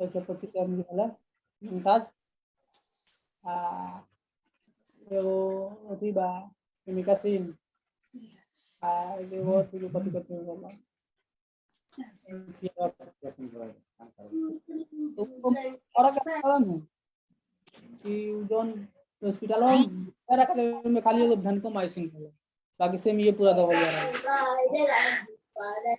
पैसापट्टि सर्ने होला मुमताज यो अथी बा भूमिका सिंह यो अथी कति कति होला और क्या कि जोन हॉस्पिटल में खाली धन को माइसिंग बाकी सेम ये पूरा दवा जा रहा है।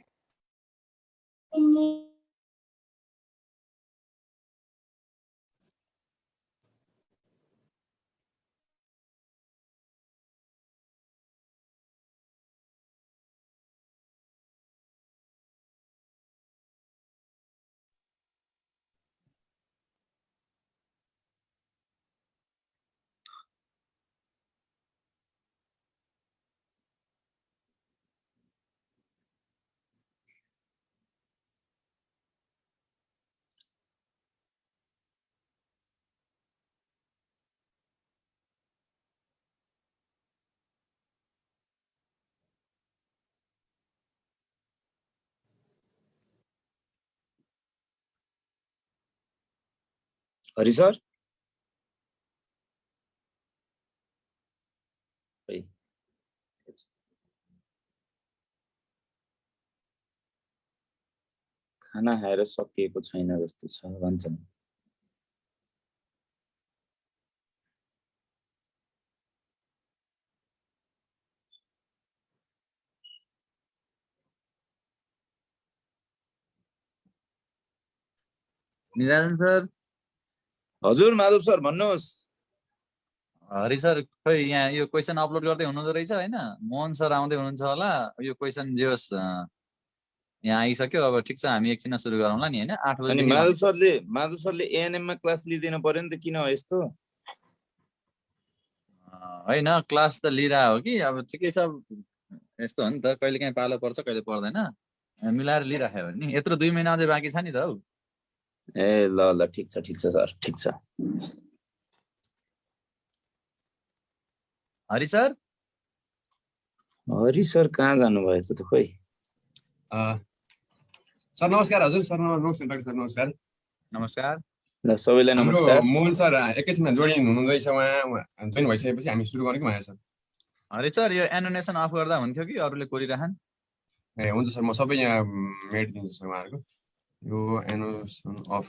हरि सर खाना खाएर सकिएको छैन जस्तो छ भन्छन्। निराजन सर। हजुर माधव सर भन्नुहोस्। हरि सर खै यहाँ यो क्वेशन अपलोड गर्दै हुनुहुँदो रहेछ हैन? मोहन सर आउँदै हुनुहुन्छ होला। यो क्वेशन जे होस् यहाँ आइसक्यो। अब ठिक छ हामी एकछिनमा सुरु गरौँला नि हैन? 8 बजे। अनि माधव सरले एएनएम मा क्लास लिदिनु पर्यो नि त, किन हो यस्तो? हैन क्लास त लिइरा हो कि अब ठिकै छ। यस्तो हो नि त, कहिले काहीँ पालो पर्छ कहिले पर्दैन, मिलाएर लिइराख्यो भने नि। यत्रो 2 महिना अझै बाँकी छ नि त हौ। ए ल ठिक छ सर, ठिक छ। हरि सर कहाँ जानुभएछ त खोइ? सर नमस्कार। हजुर सर नमस्कार। डाक्टर सर नमस्कार। नमस्कार। ल सबैलाई नमस्कार। मोहन सर एकैछिनमा जोडिनु हुँदैछ। उहाँ जोइन भइसकेपछि हामी सुरु गर्ने कि भनेर सर। हरि सर यो एनोनेसन अफ गर्दा हुन्थ्यो कि अरूले कोरिराखन्? ए हुन्छ सर, म सबै यहाँ मेटिदिन्छु सर उहाँहरूको। यो एनोनेसन अफ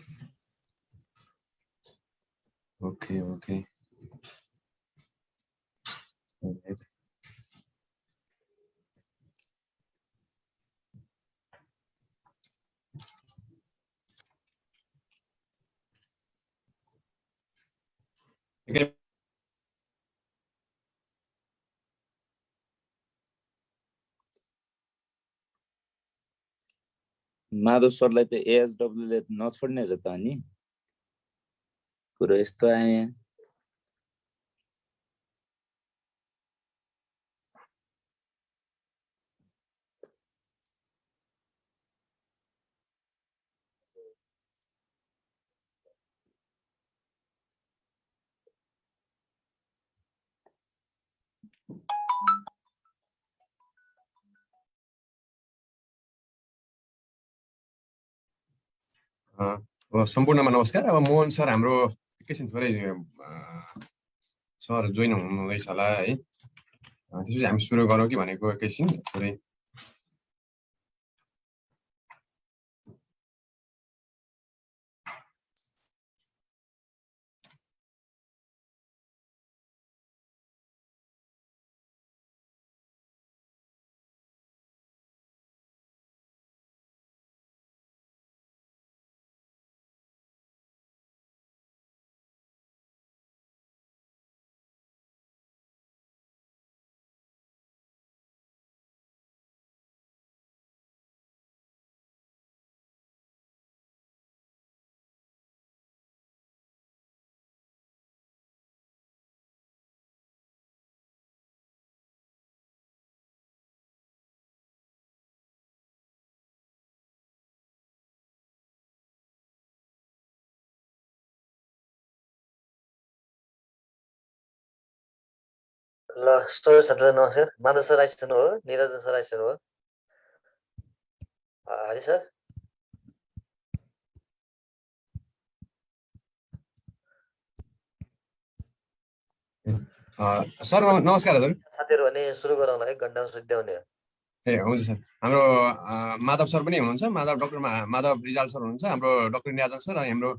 ओके माधव सरलाई त एएसडब्ल्यू ले नछोड्ने र त अनि कुरो यस्तो आए। सम्पूर्णमा नमस्कार। अब मोहन सर हाम्रो एकैछिन थोरै सर जोइन हुनुहुँदैछ होला है। त्यसपछि हामी सुरु गरौँ कि भनेको एकैछिन थोरै। ल सर साथीलाई नमस्कार। माधव सर आइसक्नु हो, निरञ्जन सर आइसक्नु हो। हरि सर सर नमस्कार हजुर। साथीहरू भने सुरु गरौँला 1 घन्टामा सिद्ध्याउने हो। ए हुन्छ सर। हाम्रो माधव सर पनि हुनुहुन्छ, डाक्टर माधव रिजाल सर हुनुहुन्छ, हाम्रो डाक्टर निराजन सर अनि हाम्रो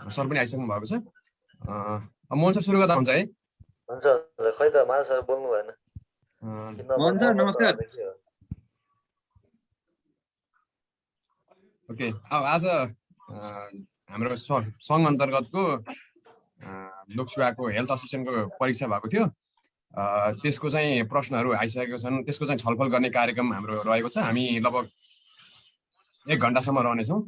सर पनि आइसक्नु भएको छ। मोहन सर सुरु गर्दा हुन्छ है? हुन्छ हुन्छ। खै त माधव सर बोल्नु भएन। मोहन सर नमस्कार। ओके, अब आज हाम्रो सङ्घ अन्तर्गतको लोकसेवाको हेल्थ असिस्टेन्टको परीक्षा भएको थियो। त्यसको चाहिँ प्रश्नहरू आइसकेको छन्, त्यसको चाहिँ छलफल गर्ने कार्यक्रम हाम्रो रहेको छ। हामी लगभग 1 घन्टासम्म रहनेछौँ।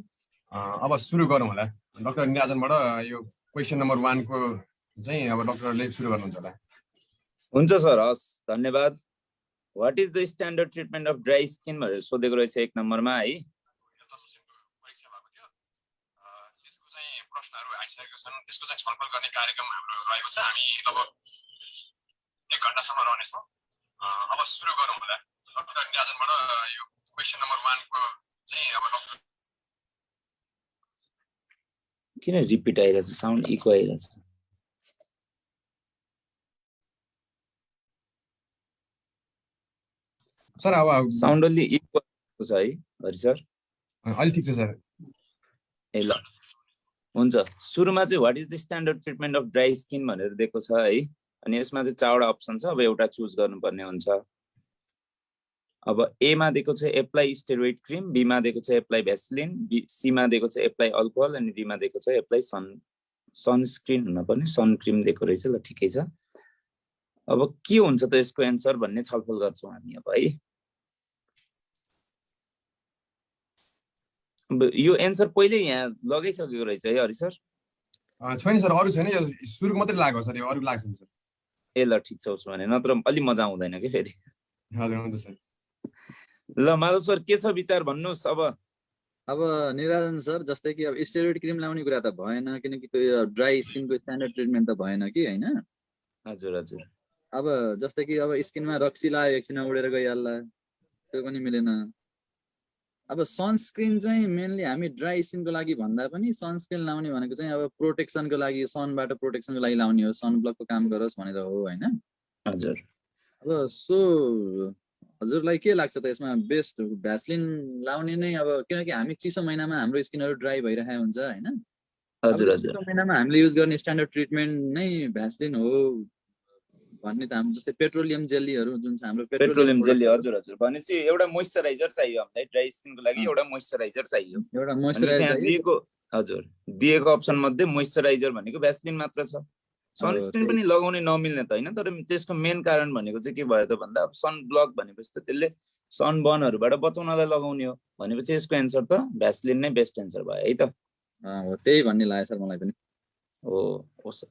अब सुरु गरौँ होला। डाक्टर निराजनबाट यो क्वेसन नम्बर 1 को चाहिँ अब डाक्टरले सुरु गर्नुहुन्छ होला। हुन्छ सर, हस्, धन्यवाद। What is the standard treatment of dry skin भनेर सोधेको रहेछ 1 नम्बरमा है। त्यसको चाहिँ प्रश्नहरू आइसकेको छन्, त्यसको चाहिँ छलफल गर्ने कार्यक्रम हाम्रो रहेको छ। हामी लगभग 1 घन्टासम्म रहनेछौँ। अब सुरु गरौँ होला। डाक्टर निराजनबाट यो क्वेसन नम्बर 1 को चाहिँ अब डाक्टर किन रिपिट आइरहेछ, साउन्ड इको आइरहेछ? सर अब साउन्ड अलि इको छ है हरि सर? अलि ठिक छ सर। ए ल हुन्छ। सुरुमा चाहिँ what is the standard treatment of dry skin भनेर दिएको छ है। अनि यसमा चाहिँ 4वटा अप्सन छ। अब एउटा चुज गर्नुपर्ने हुन्छ। अब ए मा दिएको छ एप्लाई स्टेरोइड क्रिम, बी मा दिएको छ एप्लाई भ्यासलिन, सी मा दिएको छ एप्लाई अल्कोहल अनि डी मा दिएको छ एप्लाई सनस्क्रिन हुन पर्ने, सन क्रिम दिएको रहेछ। ल ठिकै छ। अब के हुन्छ त यसको एन्सर भन्ने छलफल गर्छौँ हामी अब है। यो एन्सर पहिले यहाँ लगाइसकेको रहेछ है हरि सर? छैन सर, अरू छैन, यो सुरुको मात्रै लाग्यो सर, यो अरू लाग्छ सर। ए ल ठिक छ उसो भने, नत्र अलि मजा आउँदैन कि फेरि। हजुर हुन्छ सर। ल माधव सर के छ विचार भन्नुहोस् अब निराजन सर, जस्तै कि अब स्टेरोइड क्रिम लाउने कुरा त भएन, किनकि त्यो ड्राई स्किनको स्ट्यान्डर्ड ट्रिटमेन्ट त भएन कि हैन। हजुर हजुर। अब जस्तै कि अब स्किनमा रक्सी लायो, एकछिनमा उडेर गइहाल्ला, त्यो पनि मिलेन। अब सनस्क्रिन चाहिँ मेनली हामी ड्राई स्किनको लागि भन्दा पनि सनस्क्रिन लाउने भनेको चाहिँ अब प्रोटेक्सनको लागि, सनबाट प्रोटेक्सनको लागि लाउने हो, सन ब्लकको काम गरोस् भनेर हो हैन। हजुर। अब सो हजुरलाई के लाग्छ त यसमा बेस्ट भ्यासलिन लाउने नै? अब किनकि हामी चिसो महिनामा हाम्रो स्किनहरू ड्राई भइरहेको हुन्छ हैन। हजुर हजुर। चिसो महिनामा हामीले युज गर्ने स्ट्यान्डर्ड ट्रिटमेन्ट नै भ्यासलिन हो भन्ने त हामी जस्तै पेट्रोलियम जेलीहरू जुन छ हाम्रो पेट्रोलियम जेली। हजुर हजुर। भनेपछि एउटा मोइस्चराइजर चाहियो हामीलाई ड्राई स्किनको लागि, एउटा मोइस्चराइजर चाहियो। एउटा मोइस्चराइजर दिएको। हजुर, दिएको अप्सन मध्ये मोइस्चराइजर भनेको भ्यासलिन मात्र छ। सनस्क्रिन पनि लगाउने नमिल्ने त हैन, तर त्यसको मेन कारण भनेको चाहिँ के भयो त भन्दा अब सन ब्लक भनेपछि त त्यसले सनबर्नहरुबाट बचाउनलाई लगाउने हो भनेपछि यसको एन्सर त भ्यासलिन नै बेस्ट एन्सर भयो है त। हो त्यही भन्ने लाग्यो सर मलाई पनि। हो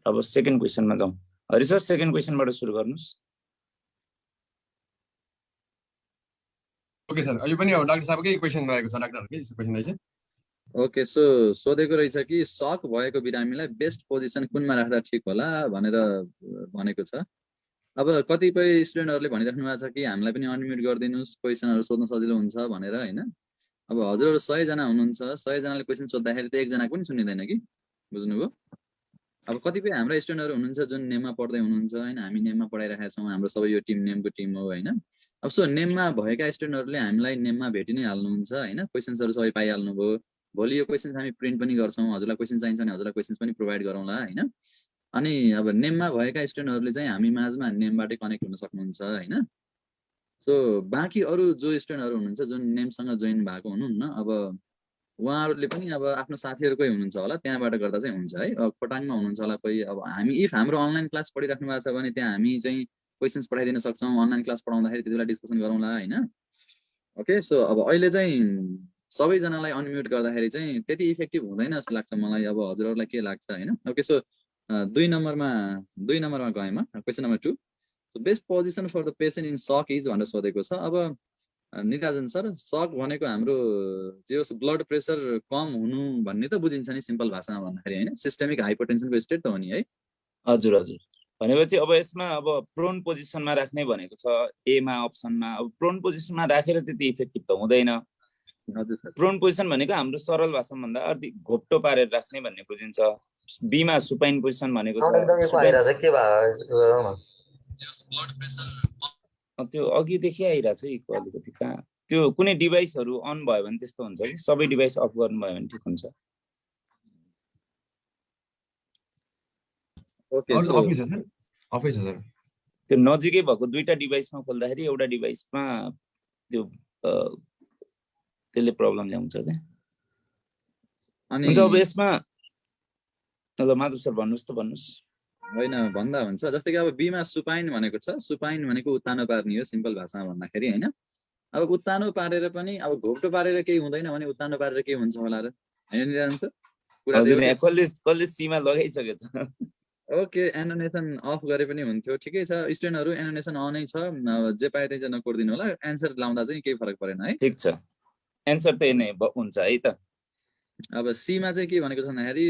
अब सेकेन्ड क्वेशनमा जाउँ। हरि सर सेकेन्ड क्वेशनबाट सुरु गर्नुस्। ओके सर, यो पनि हो डाक्टर साहबकै क्वेशन रहेको छ, डाक्टरहरुकै क्वेशन रहेछ। ओके, सो सोधेको रहेछ कि सक भएको बिरामीलाई बेस्ट पोजिसन कुनमा राख्दा ठिक होला भनेर भनेको छ। अब कतिपय स्टुडेन्टहरूले भनिराख्नु भएको छ कि हामीलाई पनि अनम्युट गरिदिनुस्, क्वेशनहरू सोध्न सजिलो हुन्छ भनेर हैन। अब हजुरहरू 100 जना हुनुहुन्छ, 100 जनाले क्वेशन सोद्धाखेरि त एकजनाको पनि सुनिदैन कि, बुझ्नुभयो? अब कतिपय हाम्रा स्टुडेन्टहरू हुनुहुन्छ जुन नेममा पढ्दै हुनुहुन्छ हैन, हामी नेममा पढाइरहेका छौँ, हाम्रो सबै यो टिम नेमको टिम हो हैन। अब सो नेममा भएका स्टुडेन्टहरूले हामीलाई नेममा भेटि नै हाल्नुहुन्छ हैन, क्वेशन्सहरू सबै पाइहाल्नुभयो। भोलि यो क्वेशन्स हामी प्रिन्ट पनि गर्छौँ, हजुरलाई क्वेशन चाहिन्छ भने हजुरलाई क्वेशन्स पनि प्रोभाइड गरौँला हैन। अनि अब नेममा भएका स्टुडेन्टहरूले चाहिँ हामी माझमा नेमबाटै कनेक्ट हुन सक्नुहुन्छ हैन। सो बाँकी अरू जो स्टुडेन्टहरू हुनुहुन्छ जुन नेमसँग जोइन भएको हुनुहुन्न, अब उहाँहरूले पनि अब आफ्नो साथीहरूकै हुनुहुन्छ होला, त्यहाँबाट गर्दा चाहिँ हुन्छ है। अब खोटाङमा हुनुहुन्छ होला कोही, अब हामी इफ हाम्रो अनलाइन क्लास पढिराख्नु भएको छ भने त्यहाँ हामी चाहिँ क्वेशन्स पठाइदिन सक्छौँ, अनलाइन क्लास पढाउँदाखेरि त्यति बेला डिस्कसन गरौँला हैन। ओके, सो अब अहिले चाहिँ सबैजनालाई अनम्युट गर्दाखेरि चाहिँ त्यति इफेक्टिभ हुँदैन जस्तो लाग्छ मलाई। अब हजुरहरूलाई के लाग्छ हैन? ओके, सो 2 नम्बरमा गएमा question number 2, so best position for the patient in shock is भनेर सोधेको छ। अब निराजन सर, सक भनेको हाम्रो जे होस् ब्लड प्रेसर कम हुनु भन्ने त बुझिन्छ नि सिम्पल भाषामा भन्दाखेरि हैन, सिस्टेमिक हाइपरटेन्सनको स्टेट त हो नि है। हजुर हजुर। भनेपछि अब यसमा अब प्रोन पोजिसनमा राख्ने भनेको छ ए मा अप्सनमा। अब प्रोन पोजिसनमा राखेर त्यति इफेक्टिभ त हुँदैन। हजुर सर। प्रोन पोजिसन भनेको हाम्रो सरल भाषामा भन्दा अर्धी घोप्टो पारेर राख्ने भन्ने बुझिन्छ। बी मा सुपाइन पोजिसन भनेको छ। एकदम इको आइरहेछ, के भयो? ब्लड प्रेसर त्यो अघिदेखि आइरहेको छ इको अलिकति कहाँ त्यो कुनै डिभाइसहरू अन भयो भने त्यस्तो हुन्छ कि सबै डिभाइस अफ गर्नुभयो भने ठिक हुन्छ। ओके अरू सो अफिस छ सर अफिस छ सर त्यो नजिकै भएको दुईटा डिभाइसमा खोल्दाखेरि एउटा डिभाइसमा त्यो त्यसले प्रब्लम ल्याउँछ क्या। अनि हुन्छ अब यसमा ल माधव सर भन्नुहोस् त भन्नुहोस्। होइन भन्दा हुन्छ जस्तै कि अब बीमा सुपाइन भनेको छ। सुपाइन भनेको उत्तानो पार्ने हो सिम्पल भाषामा भन्दाखेरि होइन। अब उत्तानो पारेर पनि अब घोप्टो पारेर केही हुँदैन भने उत्तानो पारेर के हुन्छ होला र होइन निरञ्जन सर? कुरा हजुर त्यही हो यहाँ कसले सीमा लगाइसकेको छ। ओके एनोनेसन अफ गरे पनि हुन्थ्यो ठिकै छ। स्टुडेन्टहरू एनोनेसन अनै छ जे पाए त्यही चाहिँ नकोडिदिनु होला। एन्सर लाउँदा चाहिँ केही फरक परेन है। ठिक छ एन्सर त्यही नै हुन्छ है त। अब सीमा चाहिँ के भनेको छ भन्दाखेरि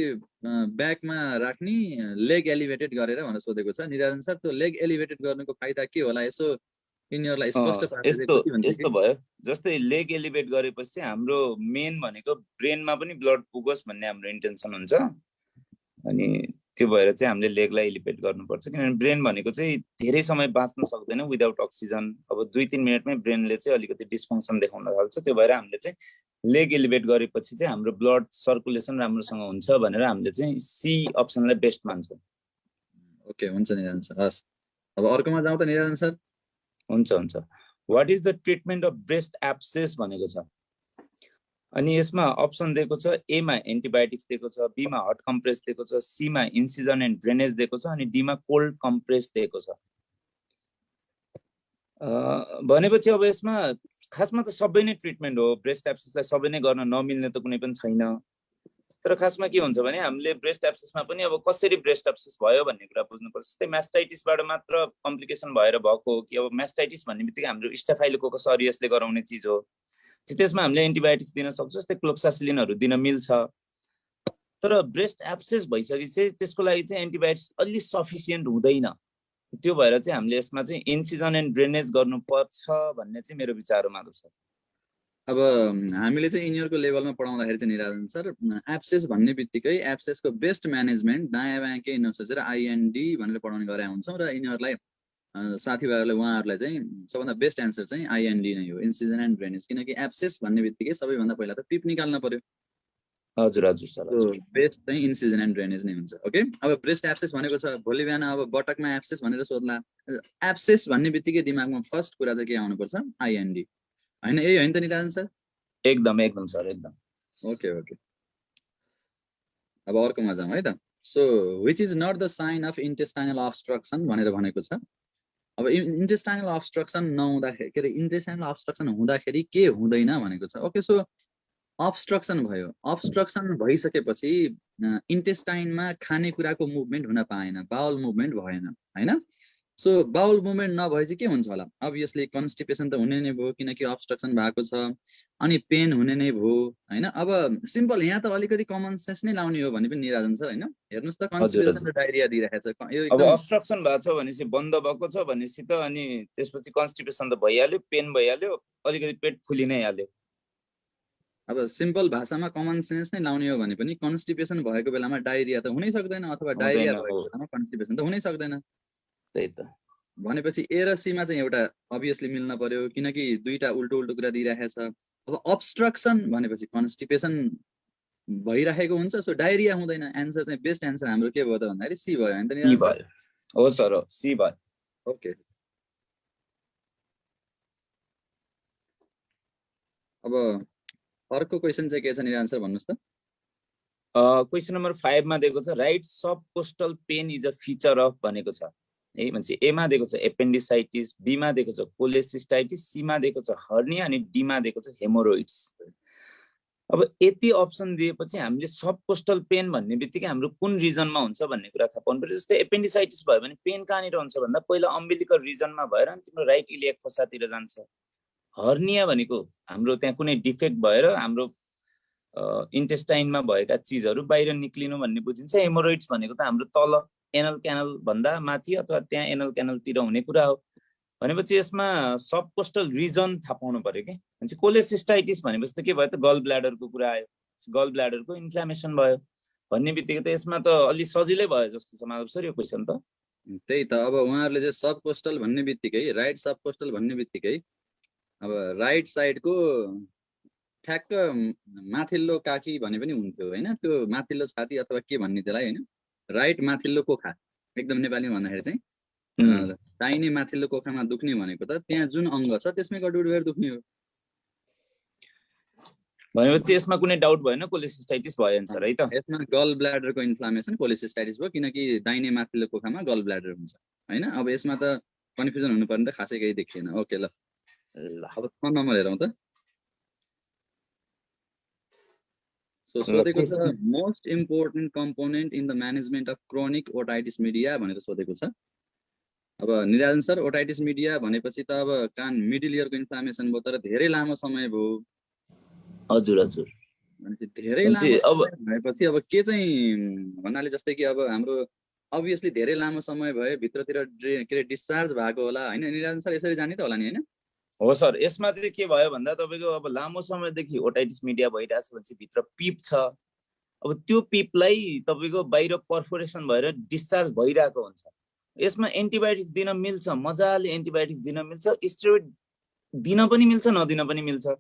ब्याकमा राख्ने लेग एलिभेटेड गरेर भनेर सोधेको छ निरञ्जन सर। त्यो लेग एलिभेटेड गर्नुको फाइदा के होला यसो यिनीहरूलाई स्पष्ट पारेर यस्तो भयो जस्तै लेग एलिभेट गरेपछि हाम्रो मेन भनेको ब्रेनमा पनि ब्लड पुगोस् भन्ने हाम्रो इन्टेन्सन हुन्छ। अनि त्यो भएर चाहिँ हामीले लेगलाई एलिभेट गर्नुपर्छ किनभने ब्रेन भनेको चाहिँ धेरै समय बाँच्न सक्दैन विदाउट अक्सिजन। अब 2-3 मिनटमै ब्रेनले चाहिँ अलिकति डिस्फङ्सन देखाउन थाल्छ। त्यो भएर हामीले चाहिँ लेग एलिभेट गरेपछि चाहिँ हाम्रो ब्लड सर्कुलेसन राम्रोसँग हुन्छ भनेर हामीले चाहिँ सी अप्सनलाई बेस्ट मान्छौँ। ओके हुन्छ निरञ्जन सर हस्। अब अर्कोमा जाउँ त निरञ्जन सर। हुन्छ what is the treatment of breast abscess भनेको छ। अनि यसमा अप्सन दिएको छ एमा एन्टिबायोटिक्स दिएको छ, बीमा हट कम्प्रेस दिएको छ, सीमा इन्सिजन एन्ड ड्रेनेज दिएको छ अनि डीमा कोल्ड कम्प्रेस दिएको छ। भनेपछि अब यसमा खासमा त सबै नै ट्रिटमेन्ट हो। ब्रेस्ट एब्सेसलाई सबै नै गर्न नमिल्ने त कुनै पनि छैन। तर खासमा के हुन्छ भने हामीले ब्रेस्ट एब्सेसमा पनि अब कसरी ब्रेस्ट एब्सेस भयो भन्ने कुरा बुझ्नुपर्छ। जस्तै म्यास्टाइटिसबाट मात्र कम्प्लिकेसन भएर भएको हो कि अब म्यास्टाइटिस भन्ने बित्तिकै हाम्रो स्टाफाइलोकोकस अरियसले गराउने चिज हो। त्यसमा हामीले एन्टिबायोटिक्स दिन सक्छौँ जस्तै क्लोक्सासिलिनहरू दिन मिल्छ। तर ब्रेस्ट एब्सेस भइसकेपछि त्यसको लागि चाहिँ एन्टिबायोटिक्स अलि सफिसियन्ट हुँदैन। त्यो भएर चाहिँ हामीले यसमा चाहिँ इन्सिजन एन्ड ड्रेनेज गर्नुपर्छ भन्ने चाहिँ मेरो विचार हो माधव सर। अब हामीले चाहिँ यिनीहरूको लेभलमा पढाउँदाखेरि चाहिँ निराजन सर एब्सेस भन्ने बित्तिकै एब्सेसको बेस्ट म्यानेजमेन्ट दायाँ बायाँ केही नसोचेर आइएनडी भनेर पढाउने गरे हुन्छौँ र यिनीहरूलाई साथीभाइहरूलाई उहाँहरूलाई चाहिँ सबभन्दा बेस्ट एन्सर चाहिँ आइएनडी नै हो इन्सिजन एन्ड ड्रेनेज। किनकि एब्सेस भन्ने बित्तिकै सबैभन्दा पहिला त पिप निकाल्न पर्यो। हजुर सर बेस्ट चाहिँ इन्सिजन एन्ड ड्रेनेज नै हुन्छ। ओके अब ब्रेस्ट एब्सेस भनेको छ भोलि बिहान अब बटकमा एब्सेस भनेर सोध्ला। एब्सेस भन्ने बित्तिकै दिमागमा फर्स्ट कुरा चाहिँ के आउनुपर्छ आइएनडी होइन यही होइन त निराजन सर? एकदम सर एकदम। ओके अब अर्कोमा जाउँ है त। So which is not the sign of intestinal obstruction भनेर भनेको छ। अब इन्टेस्टाइनल अब्स्ट्रक्सन नहुँदाखेरि के अरे इन्टेस्टाइनल अब्स्ट्रक्सन हुँदाखेरि के हुँदैन भनेको छ। ओके सो अब्स्ट्रक्सन भयो। अब्स्ट्रक्सन भइसकेपछि इन्टेस्टाइनमा खानेकुराको मुभमेन्ट हुन पाएन, बाउल मुभमेन्ट भएन होइन। सो बाउल मुभमेन्ट नभए चाहिँ के हुन्छ होला? अभियसली कन्स्टिपेसन त हुने नै भयो किनकि अब्स्ट्रक्सन भएको छ। अनि पेन हुने नै भयो होइन। अब सिम्पल यहाँ त अलिकति कमन सेन्स नै लाउने हो भने पनि निराजन छ होइन। हेर्नुहोस् त कन्स्टिपेसन र डायरिया दिइरहेको छ यो अब अब्स्ट्रक्सन भएको छ भनेपछि बन्द भएको छ भनेपछि त अनि त्यसपछि कन्स्टिपेसन त भइहाल्यो, पेन भइहाल्यो, अलिकति पेट फुलि नै हाल्यो। अब सिम्पल भाषामा कमन सेन्स नै लाउने हो भने पनि कन्स्टिपेसन भएको बेलामा डायरिया त हुनै सक्दैन अथवा डायरिया भएको बेलामा कन्स्टिपेसन त हुनै सक्दैन। त्यही त भनेपछि ए र सीमा चाहिँ एउटा अभियसली मिल्न पर्यो किनकि दुईटा उल्टो उल्टो कुरा दिइरहेको छ। अब अब्स्ट्रक्सन भनेपछि कन्स्टिपेसन भइरहेको हुन्छ। सो डायरिया हुँदैन। एन्सर चाहिँ बेस्ट एन्सर हाम्रो के भयो त भन्दाखेरि सी भयो होइन त नि? हो सर हो सी भयो। ओके अब अर्को क्वेसन चाहिँ के छ निरञ्जन सर भन्नुहोस् त। क्वेसन नम्बर 5 मा दिएको छ right subcostal pain is a feature of भनेको छ है। मान्छे एमा दिएको छ एपेन्डिसाइटिस, बीमा दिएको छ कोलेसिस्टाइटिस, सीमा दिएको छ हर्निया अनि डीमा दिएको छ हेमोरोइड्स। अब यति अप्सन दिएपछि हामीले सब कोस्टल पेन भन्ने बित्तिकै हाम्रो कुन रिजनमा हुन्छ भन्ने कुरा थाहा पाउनु पर्यो। जस्तै एपेन्डिसाइटिस भयो भने पेन कहाँनिर हुन्छ भन्दा पहिला अम्बिलिकल रिजनमा भएर अनि तिम्रो राइट इलियाक फोसातिर जान्छ। हर्निया भनेको हाम्रो त्यहाँ कुनै डिफेक्ट भएर हाम्रो इन्टेस्टाइनमा भएका चिजहरू बाहिर निक्लिनु भन्ने बुझिन्छ। हेमोरोइड्स भनेको त हाम्रो तल एनल क्यानल भन्दा माथि अथवा त्यहाँ एनल क्यानलतिर हुने कुरा हो। भनेपछि यसमा सब कोस्टल रिजन थाहा पाउनु पर्यो कि। भनेपछि कोलेसिस्टाइटिस भनेपछि त के भयो त गल ब्ल्याडरको कुरा आयो। गल ब्ल्याडरको इन्फ्लामेसन भयो भन्ने बित्तिकै त यसमा त अलि सजिलै भयो जस्तो छ माधव सर यो क्वेसन त। त्यही त अब उहाँहरूले चाहिँ सब कोस्टल भन्ने बित्तिकै राइट सब कोस्टल भन्ने बित्तिकै अब राइट साइडको ठ्याक्क माथिल्लो काखी भने पनि हुन्थ्यो होइन, त्यो माथिल्लो छाती अथवा के भन्ने त्यसलाई होइन, राइट माथिल्लो कोखा एकदम नेपालीमा भन्दाखेरि चाहिँ दाहिने माथिल्लो कोखामा दुख्ने भनेको त त्यहाँ जुन अङ्ग छ त्यसमै गडबड भएर दुख्ने हो। भनेपछि यसमा कुनै डाउट भएन, कोलेसिस्टाइटिस भयो एन्सर है त। यसमा गल ब्ल्याडरको इन्फ्लामेसन कोलेसिस्टाइटिस भयो, किनकि दाहिने माथिल्लो कोखामा गल ब्ल्याडर हुन्छ होइन। अब यसमा त कन्फ्युजन हुनुपर्ने त खासै केही देखिएन। ओके ल, अब 6 नम्बर हेरौँ त। सो सोधेको छ most important component in the management of chronic otitis media भनेर सोधेको छ। अब निराजन सर, ओटाइटिस मिडिया भनेपछि त अब कान मिडल इयरको इन्फ्लामेसन भयो, तर धेरै लामो समय भयो। हजुर हजुर, भनेपछि धेरै लामो समय भएपछि अब के चाहिँ भन्नाले जस्तै कि अब हाम्रो अभियसली धेरै लामो समय भए भित्रतिर के अरे डिस्चार्ज भएको होला होइन निराजन सर, यसरी जाने त होला नि होइन? हो सर, यसमा चाहिँ के भयो भन्दा तपाईँको अब लामो समयदेखि ओटाइटिस मिडिया भइरहेछ भनेपछि भित्र पिप छ, अब त्यो पिपलाई तपाईँको बाहिर पर्फोरेसन भएर डिस्चार्ज भइरहेको हुन्छ। यसमा एन्टिबायोटिक्स दिन मिल्छ, मजाले एन्टिबायोटिक्स दिन मिल्छ, स्टेरोइड दिन पनि मिल्छ, नदिन पनि मिल्छ।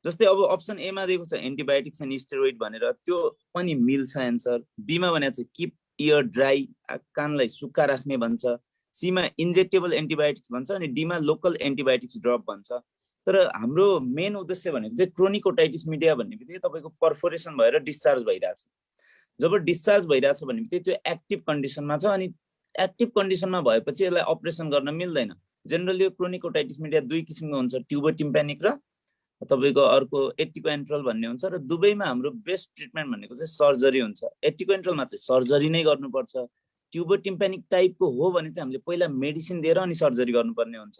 जस्तै अब अप्सन ए मा दिएको छ एन्टिबायोटिक्स एन्ड स्टेरोइड भनेर, त्यो पनि मिल्छ एन्सर। बीमा भनेको छ किप इयर ड्राई, कानलाई सुक्खा राख्ने भन्छ। सीमा इन्जेक्टेबल एन्टिबायोटिक्स भन्छ अनि डीमा लोकल एन्टिबायोटिक्स ड्रप भन्छ। तर हाम्रो मेन उद्देश्य भनेको चाहिँ क्रोनिक ओटाइटिस मिडिया भन्ने बित्तिकै तपाईँको पर्फोरेसन भएर डिस्चार्ज भइरहेछ। जब डिस्चार्ज भइरहेछ भने बित्तिकै त्यो एक्टिभ कन्डिसनमा छ अनि एक्टिभ कन्डिसनमा भएपछि यसलाई अपरेसन गर्न मिल्दैन। जेनरली क्रोनिक ओटाइटिस मिडिया दुई किसिमको हुन्छ, ट्युबर टिम्प्यानिक र तपाईँको अर्को एटिकोएन्ट्रल भन्ने हुन्छ। र दुवैमा हाम्रो बेस्ट ट्रिटमेन्ट भनेको चाहिँ सर्जरी हुन्छ। एटिकोएन्ट्रलमा चाहिँ सर्जरी नै गर्नुपर्छ। ट्युबर टिम्प्यानिक टाइपको हो भने चाहिँ हामीले पहिला मेडिसिन दिएर अनि सर्जरी गर्नुपर्ने हुन्छ।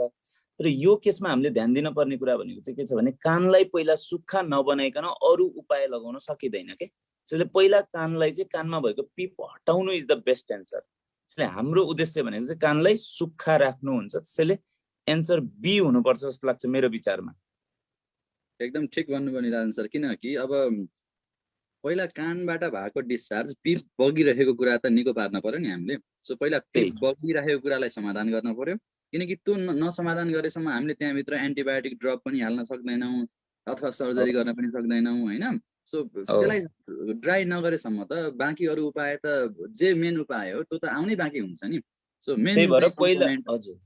तर यो केसमा हामीले ध्यान दिनुपर्ने कुरा भनेको चाहिँ के छ भने कानलाई पहिला सुक्खा नबनाइकन अरू उपाय लगाउन सकिँदैन के। त्यसैले पहिला कानलाई चाहिँ कानमा भएको पिप हटाउनु इज द बेस्ट एन्सर। त्यसैले हाम्रो उद्देश्य भनेको चाहिँ कानलाई सुक्खा राख्नु हुन्छ। त्यसैले एन्सर बी हुनुपर्छ जस्तो लाग्छ मेरो विचारमा। एकदम ठिक भन्नुभयो निराजन सर, किनकि अब पहिला कानबाट भएको डिस्चार्ज पिप बगिरहेको कुरा त निको पार्न पर्यो नि हामीले। सो पहिला पिप बगिरहेको कुरालाई समाधान गर्न पर्यो, किनकि त्यो नसमाधान गरेसम्म हामीले त्यहाँभित्र एन्टिबायोटिक ड्रप पनि हाल्न सक्दैनौँ अथवा सर्जरी गर्न पनि सक्दैनौँ होइन। सो त्यसलाई ड्राई नगरेसम्म त बाँकी अरू उपाय त जे मेन उपाय हो त्यो त आउनै बाँकी हुन्छ नि। सो मेन पहिला हजुर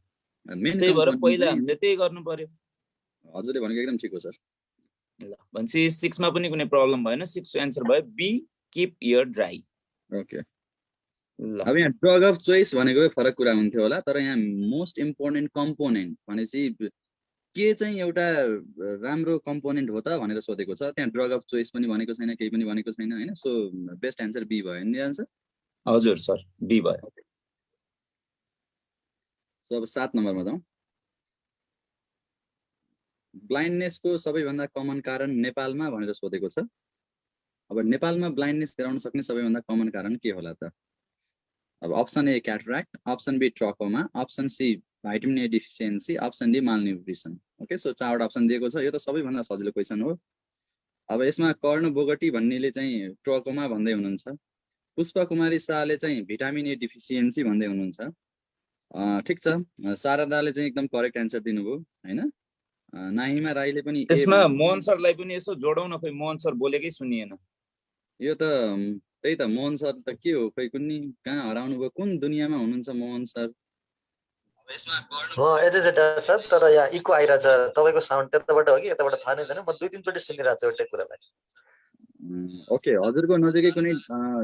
पहिला हामीले त्यही गर्नु पर्यो। हजुरले भनेको एकदम ठिक हो सर। ल भनेपछि 6 मा पनि कुनै प्रब्लम भएन। 6 एन्सर भयो B, keep ear dry. Okay, अब यहाँ ड्रग अफ चोइस भनेको फरक कुरा हुन्थ्यो होला, तर यहाँ मोस्ट इम्पोर्टेन्ट कम्पोनेन्ट भनेपछि के चाहिँ एउटा राम्रो कम्पोनेन्ट हो त भनेर सोधेको छ। त्यहाँ ड्रग अफ चोइस पनि भनेको छैन, केही पनि भनेको छैन होइन। सो बेस्ट एन्सर बी भयो नि आन्सर? हजुर सर, बी भयो। सो अब 7 नम्बरमा जाउँ। ब्लाइन्डनेसको सबैभन्दा कमन कारण नेपालमा भनेर सोधेको छ। अब नेपालमा ब्लाइन्डनेस गराउन सक्ने सबैभन्दा कमन कारण के होला त? अब option A cataract, option B trachoma, option C vitamin A deficiency, option D malnutrition. Okay, so 4वटा अप्सन दिएको छ। यो त सबैभन्दा सजिलो क्वेसन हो। अब यसमा कर्ण बोगटी भन्नेले चाहिँ ट्रकोमा भन्दै हुनुहुन्छ, पुष्पा कुमारी शाहले चाहिँ भिटामिन ए डिफिसियन्सी भन्दै हुनुहुन्छ। ठिक छ, शारदाले चाहिँ एकदम करेक्ट एन्सर दिनुभयो होइन। नाहिमा राईले पनि यसमा मोहन सरलाई पनि यसो जोडौँ न, खोइ मोहन सर बोलेकै सुनिएन। यो त त्यही त मोहन सर त के हो, खोइ कुनै कहाँ हराउनु भयो, कुन दुनियाँमा हुनुहुन्छ मोहन सर? यतै छ डाक्टर साहब, तर यहाँ इको आइरहेछ। तपाईँको साउन्ड त्यताबाट हो कि यताबाट थाहा नै छैन। म 2-3 चोटि सुनिरहेको छु एउटै कुरालाई। ओके, हजुरको नजिकै कुनै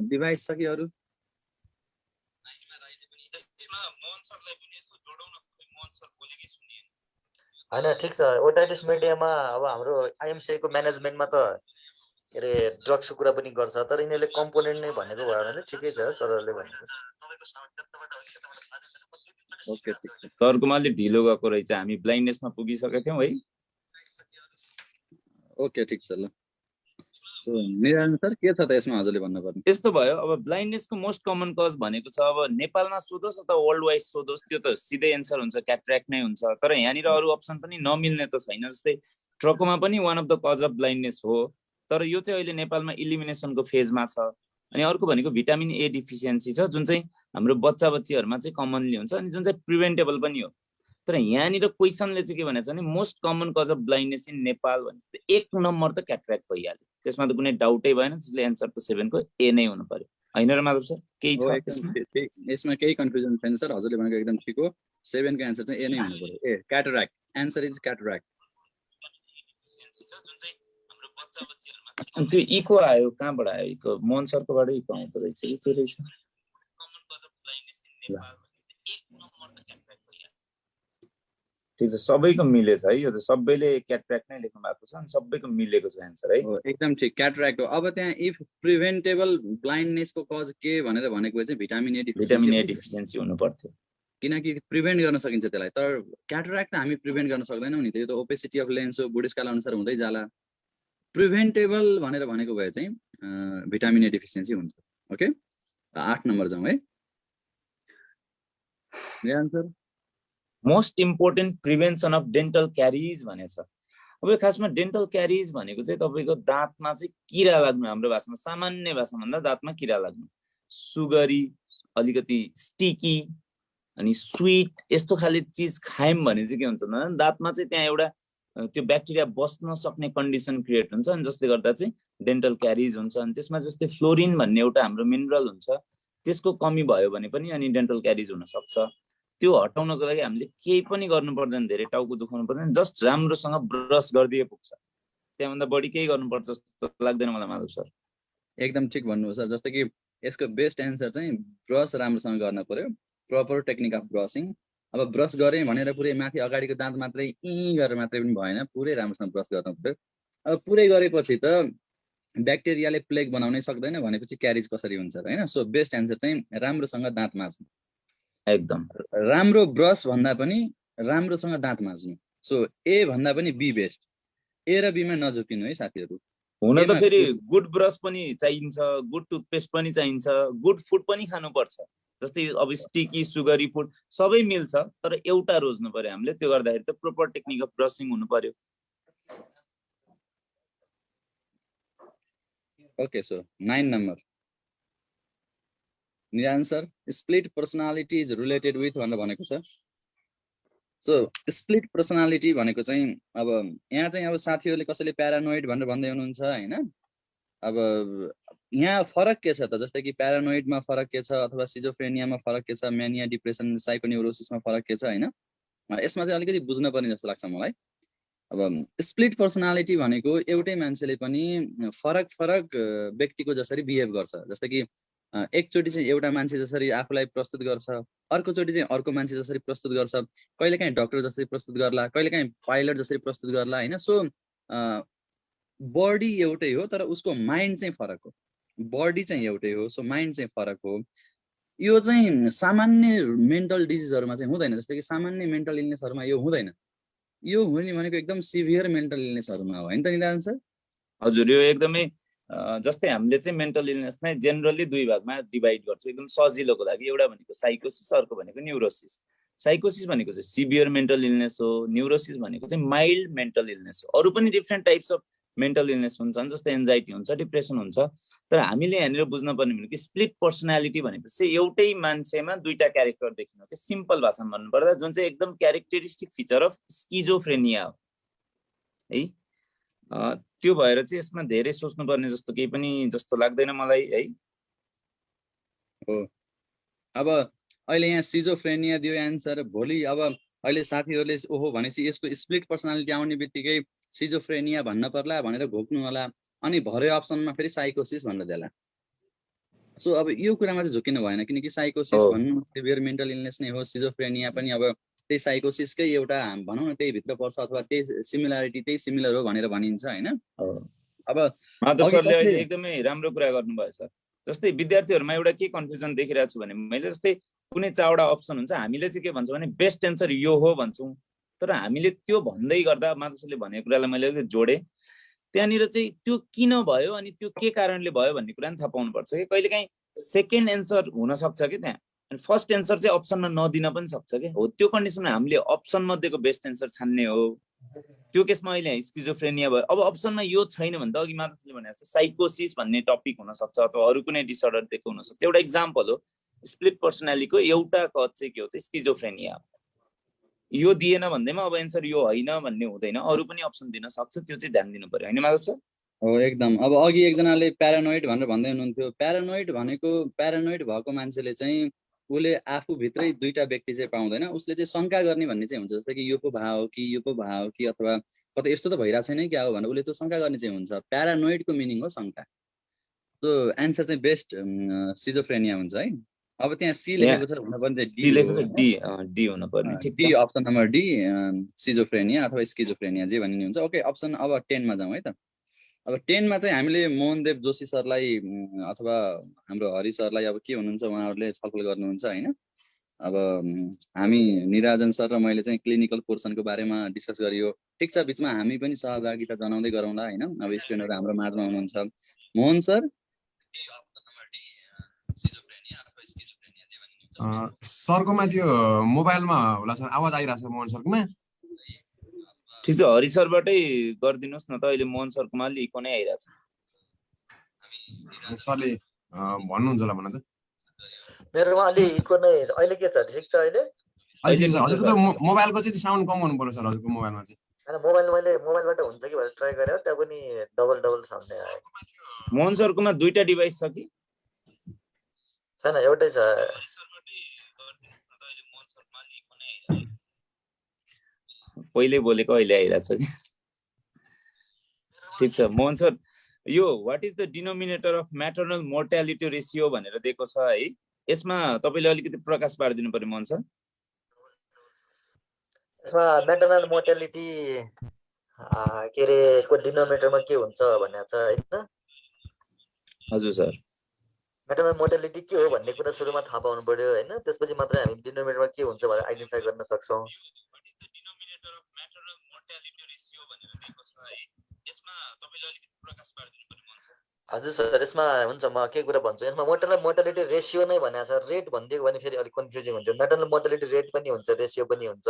डिभाइस छ कि अरू? होइन ठिक छ, ओटाइटिस मिडियामा अब हाम्रो आइएमसीआई को म्यानेजमेन्टमा त के अरे ड्रग्सको कुरा पनि गर्छ, तर यिनीहरूले कम्पोनेन्ट नै भनेको भयो भने ठिकै छ सरहरूले भनेको। ओके, ठिक छ। सरकोमा अलि ढिलो गएको रहेछ, हामी ब्लाइन्डनेसमा पुगिसकेका थियौँ है। ओके, ठिक छ ल। सो निराजन सर के छ त यसमा हजुरले भन्नुपर्ने? यस्तो भयो, अब ब्लाइन्डनेसको मोस्ट कमन कज भनेको छ, अब नेपालमा सोधोस् अथवा वर्ल्ड वाइड सोधोस् त्यो त सिधै एन्सर हुन्छ, क्याट्राक्ट नै हुन्छ। तर यहाँनिर अरू अप्सन पनि नमिल्ने त छैन। जस्तै ट्रकोमा पनि one of the cause of blindness हो, तर यो चाहिँ अहिले नेपालमा इलिमिनेसनको फेजमा छ अनि अर्को भनेको भिटामिन ए डिफिसियन्सी छ जुन चाहिँ हाम्रो बच्चा बच्चीहरुमा चाहिँ कमनली हुन्छ अनि जुन चाहिँ प्रिभेन्टेबल पनि हो। तर यहाँनिर क्वेसनले चाहिँ के भनेको छ भने most common cause of blindness in Nepal भनेपछि 1 नम्बर त क्याटरेक्ट भइहाल्यो, त्यसमा त कुनै डाउटै भएन। त्यसले एन्सर त 7 को ए नै हुनु पर्यो, हैन र माधव सर? केही छ त्यसमा? यसमा केही कन्फ्युजन छैन सर, हजुरले भनेको एकदम ठिक हो। 7 को एन्सर चाहिँ ए नै हुनु पर्यो। ए क्याटरेक्ट, एन्सर इज क्याटरेक्ट। अनि त्यो इको आयो, कहाँबाट आयो इको? मोहन सरकोबाट इको आउँदो रहेछ कि के रहेछ? ठिक छ, सबैको मिलेछ है, यो त सबैले क्याटरेक्ट नै लेख्नु भएको छ अनि सबैको मिलेको छ एन्सर है। एकदम ठिक, क्याटरेक्ट हो। अब त्यहाँ इफ प्रिभेन्टेबल ब्लाइन्डनेसको कज के भनेर भनेको चाहिँ भिटामिन ए डिफिसियन्सी हुनु पर्थ्यो, किनकि प्रिभेन्ट गर्न सकिन्छ त्यसलाई। तर क्याटरेक्ट त हामी प्रिभेन्ट गर्न सक्दैनौँ नि, त्यो त ओपेसिटी अफ लेन्स हो, बुढेसकाल अनुसार हुँदै जाला। प्रिभेन्टेबल भनेर भनेको भए चाहिँ भिटामिन ए डिफिसियन्सी हुन्छ। ओके, 8 नम्बर जाउँ है। Answer most important prevention of dental क्यारिज भनेछ। अब यो खासमा डेन्टल क्यारिज भनेको चाहिँ तपाईको दाँतमा चाहिँ किरा लाग्नु, हाम्रो भाषामा सामान्य भाषामा भन्दा दाँतमा किरा लाग्नु, सुगरी, अलिकति स्टिकी अनि स्वीट यस्तो खाले चीज खायौँ भने चाहिँ के हुन्छ भन्दा दाँतमा चाहिँ त्यहाँ एउटा त्यो ब्याक्टेरिया बस्न सक्ने कन्डिसन क्रिएट हुन्छ अनि जसले गर्दा चाहिँ डेन्टल क्यारिज हुन्छ। अनि त्यसमा जस्तै फ्लोरिन भन्ने एउटा हाम्रो मिनरल हुन्छ, त्यसको कमी भयो भने पनि अनि डेन्टल क्यारिज हुन सक्छ। त्यो हटाउनको लागि हामीले केही पनि गर्नु पर्दैन, धेरै टाउको दुखाउनु पर्दैन, जस्ट राम्रोसँग ब्रस गरिदिए पुग्छ। त्यहाँभन्दा बढी केही गर्नुपर्छ जस्तो लाग्दैन मलाई माधव सर। एकदम ठिक भन्नु सर। जस्तो कि यसको बेस्ट एन्सर चाहिँ ब्रस राम्रोसँग गर्न पर्यो, प्रपर टेक्निक अफ ब्रसिङ। अब ब्रस गरेँ भनेर पुरै माथि अगाडिको दाँत मात्रै गरेर मात्रै पनि भएन, पुरै राम्रोसँग ब्रस गर्न पर्यो। अब पुरै गरेपछि त ब्याक्टेरियाले प्लेग बनाउनै सक्दैन भनेपछि क्यारिज कसरी हुन्छ र, हैन? सो बेस्ट एन्सर चाहिँ राम्रोसँग दाँत माझ्नु, एकदम राम्रो ब्रस भन्दा पनि राम्रोसँग दाँत माझ्नु। सो ए भन्दा पनि बी बेस्ट, ए र बीमा नझुकिनु है साथीहरु। हुन त फेरि गुड ब्रस पनि चाहिन्छ, गुड टुथपेस्ट पनि चाहिन्छ, गुड फुड पनि खानुपर्छ। जस्तै अब स्टिकी सुगरी फुड सबै मिल्छ, तर एउटा रोज्नु पर्यो हामीले। त्यो गर्दाखेरि त प्रोपर टेक्निक अफ ब्रसिङ हुनु पर्यो। Okay, so 9 number answer split personality is related with भनेर भनेको छ। सो स्प्लिट पर्सनालिटी भनेको चाहिँ अब यहाँ चाहिँ अब साथीहरूले कसैले प्यारानोइड भनेर भन्दै हुनुहुन्छ हैन। अब यहाँ फरक के छ त? जस्तै कि प्यारानोइडमा फरक के छ, अथवा सिजोफ्रेनियामा फरक के छ, म्यानिया, डिप्रेसन, साइकोन्युरोसिसमा फरक के छ हैन। यसमा चाहिँ अलिकति बुझ्न पर्ने जस्तो लाग्छ मलाई। अब स्प्लिट पर्सनालिटी भनेको एउटै मान्छेले पनि फरक फरक व्यक्तिको जसरी बिहेभ गर्छ। जस्तै कि एकचोटि चाहिँ एउटा मान्छे जसरी आफूलाई प्रस्तुत गर्छ, अर्कोचोटि चाहिँ अर्को मान्छे जसरी प्रस्तुत गर्छ, कहिलेकाहीँ डक्टर जसरी प्रस्तुत गर्ला, कहिलेकाहीँ पाइलट जसरी प्रस्तुत गर्ला हैन। सो बडी एउटै हो तर उसको माइन्ड चाहिँ फरक हो। बडी चाहिँ एउटै हो, सो माइन्ड चाहिँ फरक हो। यो चाहिँ सामान्य मेन्टल डिजिजहरुमा चाहिँ हुँदैन। जस्तै कि सामान्य मेन्टल इलनेसहरुमा यो हुँदैन। यो हुने भनेको एकदम सिभियर मेन्टल इलनेसहरुमा हो, हैन त निदान सर? हजुर, यो एकदमै जस्तै हामीले चाहिँ मेन्टल इलनेस नै जेनरली दुई भागमा डिभाइड गर्छौँ एकदम सजिलोको लागि। एउटा भनेको साइकोसिस, अर्को भनेको न्युरोसिस। साइकोसिस भनेको चाहिँ सिभियर मेन्टल इलनेस हो, न्युरोसिस भनेको चाहिँ माइल्ड मेन्टल इलनेस हो। अरू पनि different types of mental illness हुन्छन्, जस्तै एन्जाइटी हुन्छ, डिप्रेसन हुन्छ। तर हामीले यहाँनिर बुझ्न पर्ने भनेको स्प्लिट पर्सनालिटी भनेपछि एउटै मान्छेमा दुईटा क्यारेक्टर देखिनु के सिम्पल भाषामा भन्नुपर्दा जुन चाहिँ एकदम क्यारेक्टरिस्टिक फिचर अफ स्किजोफ्रेनिया हो है। त्यो भएर चाहिँ यसमा धेरै सोच्नुपर्ने जस्तो केही पनि जस्तो लाग्दैन मलाई है। हो, अब अहिले यहाँ सिजोफ्रेनिया दियो एन्सर, भोलि अब अहिले साथीहरूले ओहो भनेपछि यसको स्प्लिट पर्सनालिटी आउने बित्तिकै सिजोफ्रेनिया भन्न पर्ला भनेर घोक्नु होला, अनि भरे अप्सनमा फेरि साइकोसिस भन्न देला। सो अब यो कुरामा चाहिँ झुकिनु भएन, किनकि साइकोसिस भन्नु सिभियर मेन्टल इलनेस नै हो, सिजोफ्रेनिया पनि अब त्यही साइकोसिसकै एउटा भनौँ न त्यही भित्र पर्छ, अथवा त्यही सिमिलरिटी त्यही सिमिलर हो भनेर भनिन्छ हैन। अब माधव सरले अहिले एकदमै राम्रो कुरा गर्नुभयो सर। जस्तै विद्यार्थीहरुमा एउटा के कन्फ्युजन देखिरहेको छु भने मैले जस्तै कुनै चारवटा अप्सन हुन्छ, हामीले चाहिँ के भन्छौँ भने बेस्ट एन्सर यो हो भन्छौँ। तर हामीले त्यो भन्दै गर्दा माधव सरले भनेको कुरालाई मैले जोडे, त्यहाँनिर चाहिँ त्यो किन भयो अनि त्यो के कारणले भयो भन्ने कुरा नि थाहा पाउनुपर्छ कि कहिलेकाहीँ सेकेन्ड एन्सर हुन सक्छ कि त्यहाँ, अनि फर्स्ट एन्सर चाहिँ अप्सनमा नदिन पनि सक्छ कि। हो त्यो कन्डिसनमा हामीले अप्सन मध्येको बेस्ट एन्सर छान्ने हो त्यो केसमा अहिले स्किजोफ्रेनिया भयो। अब अप्सनमा यो छैन भने त अघि माधवले भने जस्तो साइकोसिस भन्ने टपिक हुनसक्छ अथवा अरू कुनै डिसअर्डर दिएको हुनसक्छ। एउटा इक्जाम्पल हो, स्प्लिट पर्सनालिटीको एउटा कज चाहिँ के हो त स्किजोफ्रेनिया। यो दिएन भन्दैमा अब एन्सर यो होइन भन्ने हुँदैन, अरू पनि अप्सन दिन सक्छ, त्यो चाहिँ ध्यान दिनु पर्यो होइन माधव सर? हो एकदम। अब अघि एकजनाले प्यारानोइड भनेर भन्दै हुनुहुन्थ्यो। प्यारानोइड भनेको प्यारानोइड भएको मान्छेले चाहिँ उसले आफूभित्रै दुईटा व्यक्ति चाहिँ पाउँदैन, उसले चाहिँ शङ्का गर्ने भन्ने चाहिँ हुन्छ। जस्तै कि यो पो भाव कि यो पो भाव कि अथवा कतै यस्तो त भइरहेको छैन क्या हो भनेर उसले त्यो शङ्का गर्ने चाहिँ हुन्छ। प्यारानोइडको मिनिङ हो शङ्का। त्यो एन्सर चाहिँ बेस्ट सिजोफ्रेनिया हुन्छ है। अब त्यहाँ सी लेखेको छ हुनुपर्ने चाहिँ डी लेखेको छ, डी हुनु पर्ने। ठिक डी, छ, अप्सन नम्बर डी सिजोफ्रेनिया अथवा स्किजोफ्रेनिया जे भनिने हुन्छ। ओके, अप्सन अब 10 मा जाउँ है त। अब 10 मा चाहिँ हामीले मोहनदेव जोशी सरलाई अथवा हाम्रो हरि सरलाई अब के हुनुहुन्छ उहाँहरूले छलफल गर्नुहुन्छ होइन। अब हामी निराजन सर र मैले चाहिँ क्लिनिकल पोर्सनको बारेमा डिस्कस गरियो। ठिक छ, बिचमा हामी पनि सहभागिता जनाउँदै गरौँला होइन। अब स्टुडेन्टहरू हाम्रो माझमा हुनुहुन्छ। मोहन सर सरकोमा त्यो मोबाइलमा होला सर, आवाज आइरहेछ मोहन सरकोमा। ठिक छ, हरि सरबाटै गरिदिनुहोस् न त। अहिले मोहन सरकोमा अलि इको नै आइरहेछ। सरले भन्नुहुन्छ होला भन त। मेरोमा अलि इको नै अहिले के छ? ठिक छ अहिले? हजुरको मोबाइलको चाहिँ साउन्ड कम गर्नु पर्यो सर हजुरको मोबाइलमा चाहिँ। हैन मोबाइलबाट हुन्छ कि भनेर ट्राई गरेँ, त्यहाँ पनि डबल साउन्ड नै आयो। मोहन सरकोमा दुईटा डिभाइस छ कि छैन? एउटै छ। पहिले बोलेको अहिले आइरहेछ कि। ठिक छ Mohan sir, yo what is the denominator of maternal mortality ratio भनेर दिएको छ है। यसमा तपाईले अलिकति प्रकाश पारिदिनु पर्यो मोहन सर। यसमा म्याटर्नल मोर्टालिटी के रे को डिनोमिनेटरमा के हुन्छ भन्ने छ हैन? हजुर सर, म्याटर्नल मोर्टालिटी के हो भन्ने कुरा सुरुमा थाहा पाउनु पर्यो हैन। त्यसपछि मात्रै हामी डिनोमिनेटरमा के हुन्छ भनेर आइडेन्टिफाई गर्न सक्छौं। हजुर सर, यसमा हुन्छ, म के कुरा भन्छु। यसमा म्याटर्नल मोर्टालिटी रेशियो नै भनेको छ। रेट भनिदिएको भने फेरि अलिक कन्फ्युजिङ हुन्छ। म्याटर्नल मोर्टालिटी रेट पनि हुन्छ, रेशियो पनि हुन्छ।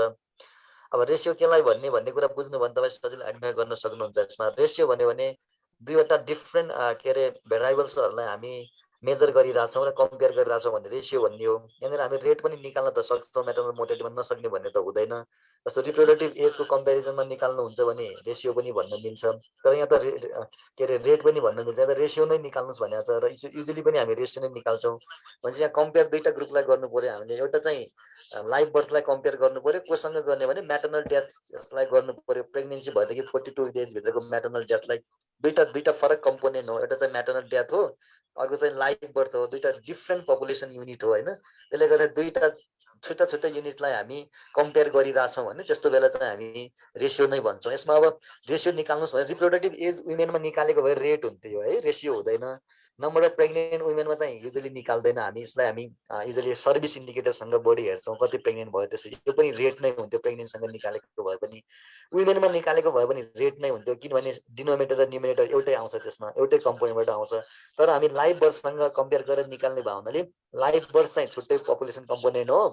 अब रेशियो केलाई भन्ने कुरा बुझ्नु भने तपाईँ सजिलै आइडेन्टिफाई गर्न सक्नुहुन्छ। यसमा रेशियो भन्यो भने दुईवटा डिफ्रेन्ट के रे भेरिएबल्सहरूलाई हामी मेजर गरिरहेछौँ र कम्पेयर गरिरहेछौँ भने रेशियो भन्ने हो। यहाँनिर हामी रेट पनि निकाल्न त सक्छौँ, म्याटर्नल मोर्टालिटीमा नसक्ने भन्ने त हुँदैन। जस्तो रिप्रोडक्टिभ एजको कम्पेरिजनमा निकाल्नुहुन्छ भने रेशियो पनि भन्न मिल्छ, तर यहाँ त के रे रेट पनि भन्न मिल्छ। यहाँ त रेशियो नै निकाल्नुहोस् भनेको छ र युजली पनि हामी रेशियो नै निकाल्छौँ। भनेपछि यहाँ कम्पेयर दुईवटा ग्रुपलाई गर्नु पर्यो हामीले। एउटा चाहिँ लाइभ बर्थलाई कम्पेयर गर्नु पर्यो, कोसँग गर्ने भने म्याटर्नल डेथलाई गर्नु पर्यो। प्रेग्नेन्सी भएदेखि 42 डेजभित्रको म्याटर्नल डेथलाई। दुईटा फरक कम्पोनेन्ट हो। एउटा चाहिँ म्याटर्नल डेथ हो, अर्को चाहिँ लाइभ बर्थ हो। दुईटा डिफ्रेन्ट पपुलेसन युनिट हो हैन। त्यसले गर्दा दुईटा छुट्टा युनिटलाई हामी कम्पेयर गरिरहेछौँ भने त्यस्तो बेला चाहिँ हामी रेशियो नै भन्छौँ। यसमा अब रेशियो निकाल्नुहोस् भने रिप्रोडक्टिभ एज वुमेनमा निकालेको भए रेट हुन्थ्यो है, रेशियो हुँदैन। नम्बर अफ प्रेग्नेन्ट वुमेनमा चाहिँ युजली निकाल्दैन हामी। यसलाई हामी युजली सर्भिस इन्डिकेटरसँग बढी हेर्छौँ, कति प्रेग्नेन्ट भयो त्यसरी। यो पनि रेट नै हुन्थ्यो, प्रेग्नेन्टसँग निकालेको भए पनि। वुमेनमा निकालेको भए पनि रेट नै हुन्थ्यो, किनभने डिनोमिनेटर र न्युमिनेटर एउटै आउँछ, त्यसमा एउटै कम्पोनेन्टबाट आउँछ। तर हामी लाइभ बर्थसँग कम्पेयर गरेर निकाल्ने भए हुनाले लाइभ बर्थ चाहिँ छुट्टै पपुलेसन कम्पोनेन्ट हो,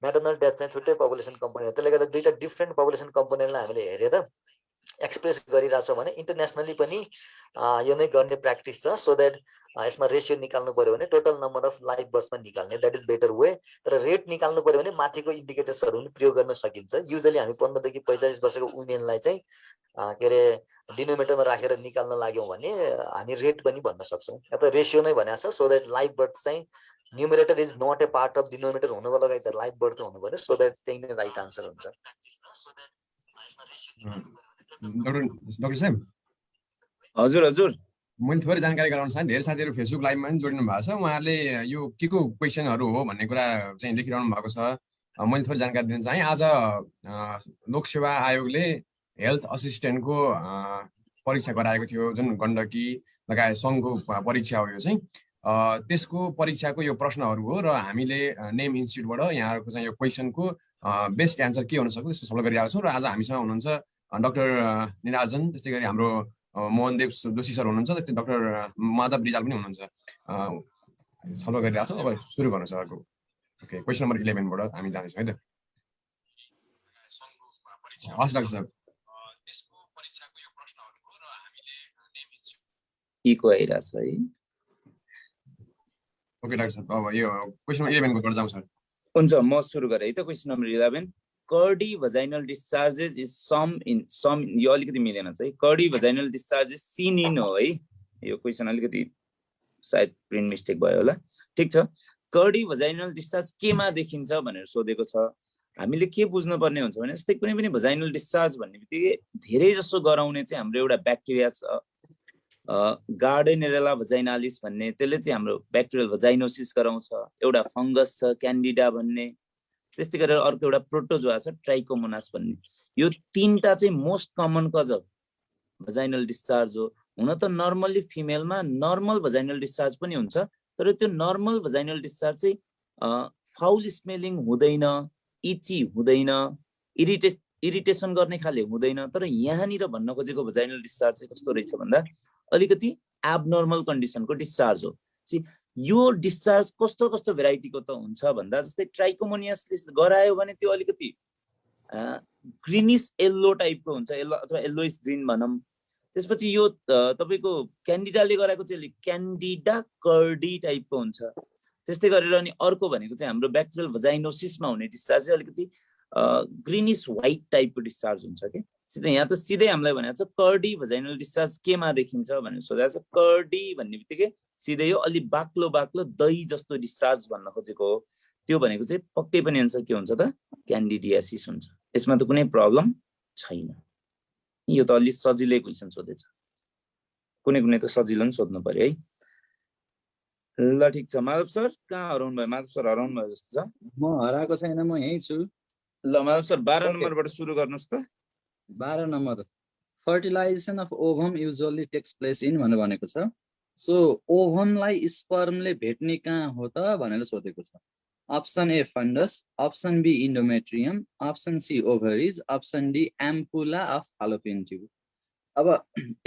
म्याटर्नल डेथ चाहिँ छुट्टै पपुलेसन कम्पोनेन्ट हो। त्यसले गर्दा दुईटा डिफ्रेन्ट पपुलेसन कम्पोनेन्टलाई हामीले हेरेर एक्सप्रेस गरिरहेछौँ भने इन्टरनेसनली पनि यो नै गर्ने प्र्याक्टिस छ। सो द्याट यसमा रेशियो निकाल्नु पर्यो भने टोटल नम्बर अफ लाइभ बर्थमा निकाल्ने, द्याट इज बेटर वे। तर रेट निकाल्नु पर्यो भने माथिको इन्डिकेटर्सहरू पनि प्रयोग गर्न सकिन्छ। युजली हामी 15 देखि 45 वर्षको वुमेनलाई चाहिँ के रे डिनोमिनेटरमा राखेर निकाल्न लाग्यौँ भने हामी रेट पनि भन्न सक्छौँ। या त रेशियो नै भनेको छ। सो द्याट लाइभ बर्थ चाहिँ numerator is not a part of denominator हुनुको लागि त लाइभ बर्थ हुनु पर्यो। सो द्याट त्यही नै राइट आन्सर हुन्छ। डाक्टर साहब, हजुर हजुर, मैले थोरै जानकारी गराउन चाहेँ। धेरै साथीहरू फेसबुक लाइभमा पनि जोडिनु भएको छ। उहाँहरूले यो के को क्वेसनहरू हो भन्ने कुरा चाहिँ लेखिरहनु भएको छ। मैले थोरै जानकारी दिन चाहेँ। आज लोकसेवा आयोगले हेल्थ असिस्टेन्टको परीक्षा गराएको थियो, जुन गण्डकी लगायत सङ्घको परीक्षा हो यो चाहिँ। त्यसको परीक्षाको यो प्रश्नहरू हो र हामीले नेम इन्स्टिट्युटबाट यहाँहरूको चाहिँ यो क्वेसनको बेस्ट एन्सर के हुन सक्छ त्यसको छलफल गरिरहेको छौँ। र आज हामीसँग हुनुहुन्छ डाक्टर निराजन, त्यस्तै गरी हाम्रो मोहनदेव जोशी सर हुनुहुन्छ, त्यस्तै डाक्टर माधव रिजाल पनि हुनुहुन्छ। छलफल गरिरहेको छौँ। अब सुरु गर्नु छ अर्को। ओके, क्वेसन नम्बर 11बाट हामी जानेछौँ है त। हस् डाक्टर साहब, इको आइरहेछ है। ओके डाक्टर साहब, अब यो क्वेसन 11 को तर्फ जाउँ सर। हुन्छ, म सुरु गरेँ है त। Question number 11, curdy vaginal discharges is some यो अलिकति मिलेन चाहिँ। Curdy vaginal discharges seen in हो है। यो क्वेसन अलिकति सायद प्रिन्ट मिस्टेक भयो होला। ठिक छ, कर्डी भजाइनल डिस्चार्ज केमा देखिन्छ भनेर सोधेको छ। हामीले के बुझ्नुपर्ने हुन्छ भने जस्तै कुनै पनि भजाइनल डिस्चार्ज भन्ने बित्तिकै धेरै जसो गराउने चाहिँ हाम्रो एउटा ब्याक्टेरिया छ, गार्डेनेरेला भजाइनालिस भन्ने, त्यसले चाहिँ हाम्रो ब्याक्टेरियल भजाइनोसिस गराउँछ। एउटा फंगस छ क्यान्डिडा भन्ने, त्यस्तै गरेर अर्को एउटा प्रोटोजोआ छ ट्राइकोमोनास भन्ने। यो तीनटा चाहिँ most common cause of vaginal discharge हो। हुन त नर्मल्ली फिमेलमा नर्मल भजाइनल डिस्चार्ज पनि हुन्छ, तर त्यो नर्मल भजाइनल डिस्चार्ज चाहिँ फाउल स्मेलिङ हुँदैन, इची हुँदैन, इरिटेसन गर्ने खाले हुँदैन। तर यहाँनिर भन्न खोजेको भजाइनल डिस्चार्ज चाहिँ कस्तो रहेछ भन्दा अलिकति एबनर्मल कन्डिसनको डिस्चार्ज हो। यो डिस्चार्ज कस्तो कस्तो भेराइटीको त हुन्छ भन्दा जस्तै ट्राइकोमोनियसले गरायो भने त्यो अलिकति ग्रीनिश येल्लो टाइपको हुन्छ, येल्लो अथवा येल्लोइश ग्रीन भनौँ। त्यसपछि यो तपाईको क्यान्डिडाले गराएको चाहिँ क्यान्डिडा कर्डी टाइपको हुन्छ। त्यस्तै गरेर अनि अर्को भनेको चाहिँ हाम्रो ब्याक्टेरियल भजाइनोसिसमा हुने डिस्चार्ज चाहिँ अलिकति ग्रीनिश व्हाइट टाइपको डिस्चार्ज हुन्छ के। यहाँ त सिधै हामीलाई भनेको छ कर्डी भजाइनल डिस्चार्ज केमा देखिन्छ भनेर सोधेको छ। कर्डी भन्ने बित्तिकै सिधै यो अलि बाक्लो बाक्लो दही जस्तो डिस्चार्ज भन्न खोजेको हो। त्यो भनेको चाहिँ पक्कै पनि आन्सर के हुन्छ त क्यान्डिडियासिस हुन्छ। यसमा त कुनै प्रब्लम छैन। यो त अलि सजिलै क्वेसन सोधेछ, कुनै कुनै त सजिलो पनि सोध्नु पर्यो है। ल ठिक छ, माधव सर कहाँ हराउनु भयो? माधव सर हराउनु भयो जस्तो छ। म हराएको छैन, म यही छु। ल माधव सर 12 नम्बरबाट सुरु गर्नुहोस् त। 12 number, fertilization of ovum usually takes place in भनेर भनेको छ। सो ओभमलाई स्पर्मले भेट्ने कहाँ हो त भनेर सोधेको छ। Option A fundus, option B endometrium, option C ovaries, option D ampulla of fallopian tube. अब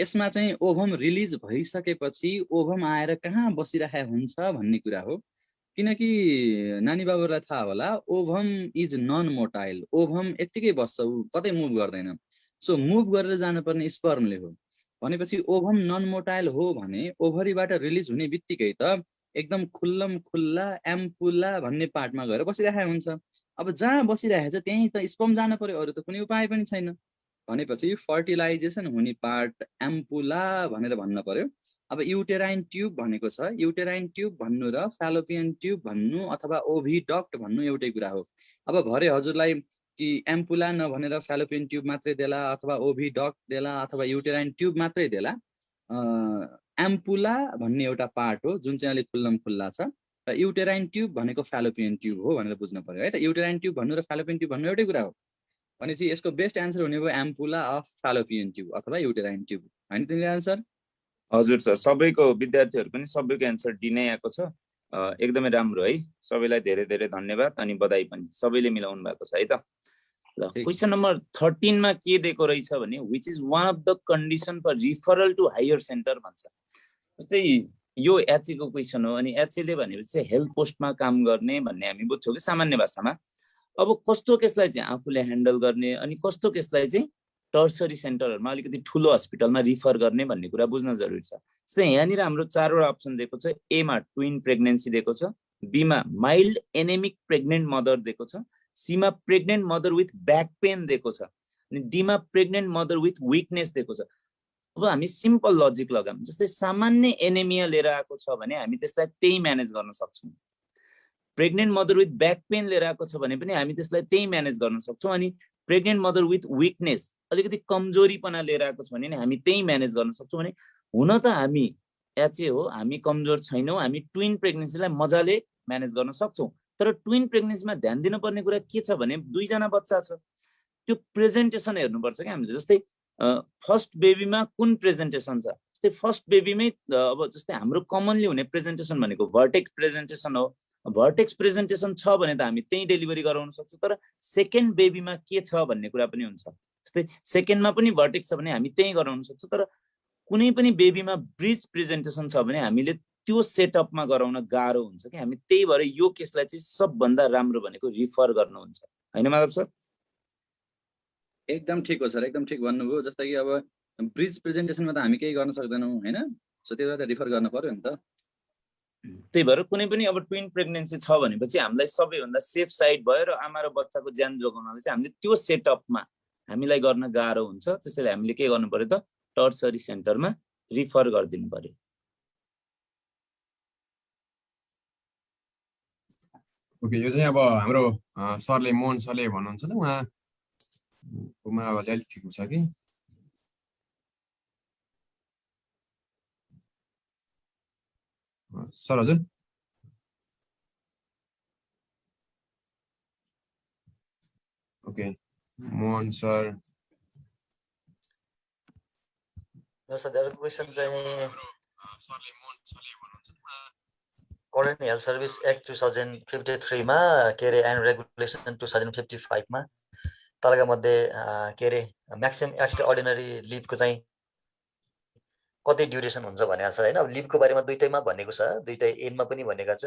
यसमा चाहिँ ओभम रिलिज भइसकेपछि ओभम आएर कहाँ बसिरहेको हुन्छ भन्ने कुरा हो। किनकि नानी बाबुलाई थाहा होला ovum is non motile, ovum यत्तिकै बस्छ, ऊ कतै मुभ गर्दैन। सो मुभ गरेर जानुपर्ने स्पर्मले हो। भनेपछि ओभम नन मोटाइल हो भने ओभरीबाट रिलिज हुने बित्तिकै त एकदम खुल्लम खुल्ला एम्पुला भन्ने पार्टमा गएर बसिरहेको हुन्छ। अब जहाँ बसिरहेको छ त्यहीँ त स्पर्म जानु पर्यो, अरू त कुनै उपाय पनि छैन। भनेपछि फर्टिलाइजेसन हुने पार्ट एम्पुला भनेर भन्न पर्यो। अब युटेराइन ट्युब भनेको छ, युटेराइन ट्युब भन्नु र फ्यालोपियन ट्युब भन्नु अथवा ओभिडक्ट भन्नु एउटै कुरा हो। अब भरे हजुरलाई कि एम्पुला नभनेर फ्यालोपियन ट्युब मात्रै देला अथवा ओभिडक्ट देला अथवा युटेराइन ट्युब मात्रै देला, एम्पुला भन्ने एउटा पार्ट हो जुन चाहिँ अलिक खुल्लम खुल्ला छ, र युटेराइन ट्युब भनेको फ्यालोपियन ट्युब हो भनेर बुझ्नु पर्यो है त। युटेराइन ट्युब भन्नु र फ्यालोपियन ट्युब भन्नु एउटै कुरा हो। भनेपछि यसको बेस्ट एन्सर हुने भयो एम्पुला अफ फ्यालोपियन ट्युब अथवा युटेराइन ट्युब, होइन त एन्सर? हजुर सर, सबैको विद्यार्थीहरू पनि सबैको एन्सर डी नै आएको छ। एकदमै राम्रो है, सबैलाई धेरै धेरै धन्यवाद अनि बधाई पनि, सबैले मिलाउनु भएको छ है त। ल क्वेसन नम्बर 13 मा के दिएको रहेछ भने which is one of the condition for referral to higher centre भन्छ। जस्तै यो एचए को क्वेसन हो अनि एचए ले भनेपछि हेल्थ पोस्टमा काम गर्ने भन्ने हामी बुझ्छौँ कि सामान्य भाषामा। अब कस्तो केसलाई चाहिँ आफूले ह्यान्डल गर्ने अनि कस्तो केसलाई चाहिँ टर्सरी सेन्टरहरुमा अलिकति ठुलो हस्पिटलमा रिफर गर्ने भन्ने कुरा बुझ्न जरुरी छ। जस्तै यहाँनिर हाम्रो चारवटा अप्सन दिएको छ। ए मा ट्विन प्रेग्नेन्सी दिएको छ, बी मा माइल्ड एनेमिक प्रेग्नेन्ट मदर दिएको छ, सी मा pregnant mother with back pain दिएको छ अनि डी मा प्रेग्नेन्ट मदर विथ विकनेस दिएको छ। अब हामी सिम्पल लजिक लगाम, जस्तै सामान्य एनेमिया लिएर आएको छ भने हामी त्यसलाई त्यही म्यानेज गर्न सक्छौं। Pregnant mother with back pain लिएर आएको छ भने पनि हामी त्यसलाई त्यही म्यानेज गर्न सक्छौं। अनि प्रेग्नेन्ट मदर विथ विकनेस अलिकति कमजोरीपना लिएर आएको छ भने हामी त्यही म्यानेज गर्न सक्छौं। भने हुन त हामी एचए हो, हामी कमजोर छैनौं, हामी ट्विन प्रेग्नेन्सीलाई मजाले म्यानेज गर्न सक्छौं। तर ट्विन प्रेग्नेन्सीमा ध्यान दिनुपर्ने कुरा के छ भने दुईजना बच्चा छ, त्यो प्रेजेन्टेसन हेर्नुपर्छ के हामीले। जस्तै फर्स्ट बेबीमा कुन प्रेजेन्टेसन छ, जस्तै फर्स्ट बेबीमै अब जस्तै हाम्रो कमनली हुने प्रेजेन्टेसन भनेको भर्टेक्स प्रेजेन्टेसन हो। भर्टेक्स प्रेजेन्टेसन छ भने त हामी त्यही डेलिभरी गराउन सक्छौं। तर सेकेन्ड बेबीमा के छ भन्ने कुरा पनि हुन्छ। जस्तै सेकेन्डमा पनि भर्टेक्स छ भने हामी त्यही गराउन सक्छौं। तर कुनै पनि बेबीमा ब्रिज प्रेजेन्टेसन छ भने हामीले त्यो सेटअपमा गराउन गाह्रो हुन्छ कि। हामी त्यही भएर यो केसलाई चाहिँ सबभन्दा राम्रो भनेको रिफर गर्नुहुन्छ, हैन माधव सर? एकदम ठिक हो सर, एकदम ठिक भन्नुभयो। जस्तै कि अब ब्रिज प्रेजेन्टेसनमा त हामी केही गर्न सक्दैनौँ हैन, सो त्यो भएर रिफर गर्न पर्यो नि त। त्यही भएर कुनै पनि अब ट्विन प्रेग्नेन्सी छ भनेपछि हामीलाई सबैभन्दा सेफ साइड भयो र आमा र बच्चाको ज्यान जोगाउनलाई चाहिँ हामीले त्यो सेटअपमा हामीलाई गर्न गाह्रो हुन्छ। त्यसैले हामीले के गर्नु पर्यो त टर्सरी सेन्टरमा रिफर गरिदिनु पर्यो। ओके, यो चाहिँ अब हाम्रो सरले मोहन सरले भन्नुहुन्छ त उहाँकोमा अब अलिक ठिक छ कि सर हजुर ओके मोहन सर क्वेसन चाहिँ करेन्ट हेल्थ सर्भिस एक्ट 2053 मा के अरे एन्ड रेगुलेसन 2055 मा तलका मध्ये के अरे म्याक्सिमम एक्स्ट्रा अर्डिनरी लिभको चाहिँ कति ड्युरेसन हुन्छ भनेको छ हैन। अब लिभको बारेमा दुईटैमा भनेको छ, दुईटै एनमा पनि भनेको छ,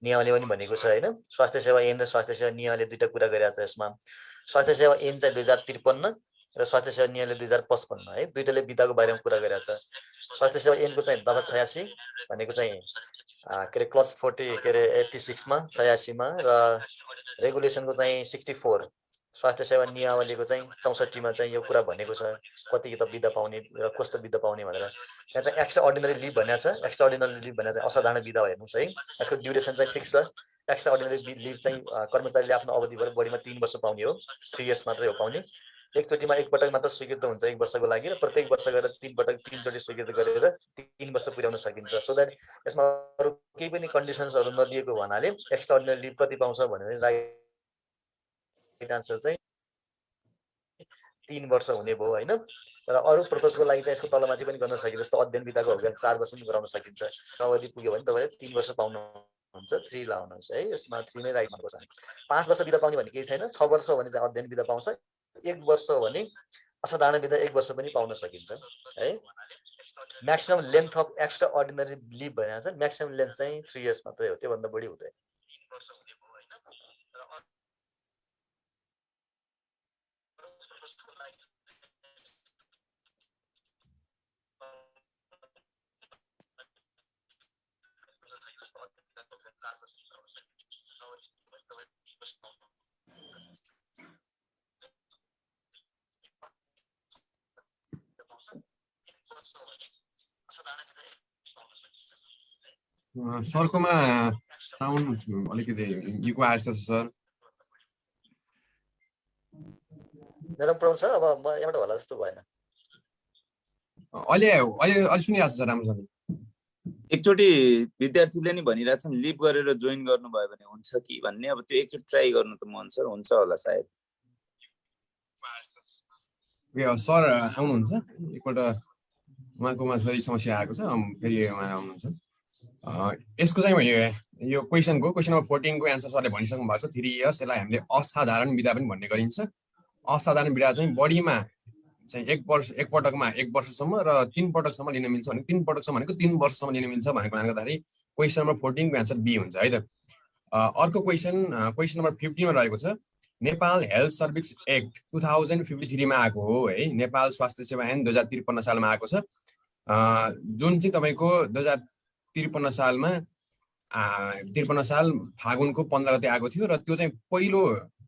नियमले पनि भनेको छ हैन। स्वास्थ्य सेवा ऐन र स्वास्थ्य सेवा नियमले दुईटा कुरा गरेको छ यसमा। स्वास्थ्य सेवा ऐन चाहिँ 2053 र स्वास्थ्य सेवा नियमले 2055 है, दुईटैले बिदाको बारेमा कुरा गरेको छ। स्वास्थ्य सेवा ऐनको चाहिँ दफा 86 भनेको चाहिँ के अरे क्लस 40 के अरे 86 मा 86 मा र रेगुलेसनको चाहिँ 64 स्वास्थ्य सेवा नियमावलीको चाहिँ 64 मा चाहिँ यो कुरा भनेको छ कति त बिदा पाउने र कस्तो बिदा पाउने भनेर। यहाँ चाहिँ एक्स्ट्रा अर्डिनरी लिभ भनेको छ। एक्स्ट्रा अर्डिनरी लिभ भनेको चाहिँ असाधारण बिदा हो हेर्नुस् है। यसको ड्युरेसन चाहिँ फिक्स छ। एक्स्ट्रा अर्डिनरी लिभ चाहिँ कर्मचारीले आफ्नो अवधिभर बढीमा 3 वर्ष पाउने हो, 3 इयर्स मात्रै हो पाउने। एकचोटिमा एकपटक मात्र स्वीकृत हुन्छ 1 वर्षको लागि र प्रत्येक वर्ष गरेर 3 पटक 3 चोटि स्वीकृत गरेर 3 वर्ष पुर्याउन सकिन्छ। सो द्याट यसमा अरु केही पनि कन्डिसन्सहरु नदिएको हुनाले एक्स्ट्रा अर्डिनरी लिभ कति पाउँछ भनेर राइट आन्सर चाहिँ 3 वर्ष हुने भयो हैन। र अरु पर्पजको लागि चाहिँ यसको तलमाथि पनि गर्न सकिन्छ। जस्तो अध्ययन बिदाको हो भने 4 वर्ष पनि गराउन सकिन्छ। अवधि पुग्यो भने तपाईले 3 वर्ष पाउनु हुन्छ, 3 लाउनुहुन्छ है। यसमा 3 नै राइट मार्क छ। 5 वर्ष बिदा पाउने भन्ने केही छैन। 6 वर्ष हो भने चाहिँ अध्ययन बिदा पाउँछ, 1 वर्ष हो भने असाधारण बिदा 1 वर्ष पनि पाउन सकिन्छ है। Maximum length of extraordinary leave भनेको चाहिँ म्याक्सिमम लेन्थ चाहिँ 3 इयर्स मात्रै हो, त्यो भन्दा बढी हुँदैन। सरकोमा साउन्ड अलिकति इको आएछ सर। मेरो प्रब्लम छ। अब म यहाँबाट होला जस्तो भएन। अहिले अहिले अलि सुनिरहेको छ सर राम्रोसँग। एकचोटि विद्यार्थीले नि भनिरहेछन् लिभ गरेर जोइन गर्नुभयो भने हुन्छ कि भन्ने। अब त्यो एकचोटि ट्राई गर्नु त मन सर हुन्छ होला सायद। सर आउनुहुन्छ एकपल्ट, उहाँकोमा फेरि समस्या आएको छ, फेरि उहाँ आउनुहुन्छ। यसको चाहिँ यो क्वेसन नम्बर 14 को एन्सर सरले भनिसक्नु भएको छ। 3 इयर्स यसलाई हामीले असाधारण बिदा पनि भन्ने गरिन्छ। असाधारण बिदा चाहिँ बढीमा चाहिँ एक पटकमा 1 वर्षसम्म र 3 पटकसम्म लिन मिल्छ भने 3 पटकसम्म भनेको 3 वर्षसम्म लिन मिल्छ भनेको हुनाले गर्दाखेरि क्वेसन नम्बर 14 को एन्सर बी हुन्छ है त। अर्को क्वेसन नम्बर 15 मा रहेको छ। नेपाल हेल्थ सर्भिस एक्ट 2053 मा आएको हो है। नेपाल स्वास्थ्य सेवा ऐन 2053 सालमा आएको छ, जुन चाहिँ तपाईको 2053 सालमा 53 साल फागुनको 15 गते आएको थियो र त्यो चाहिँ पहिलो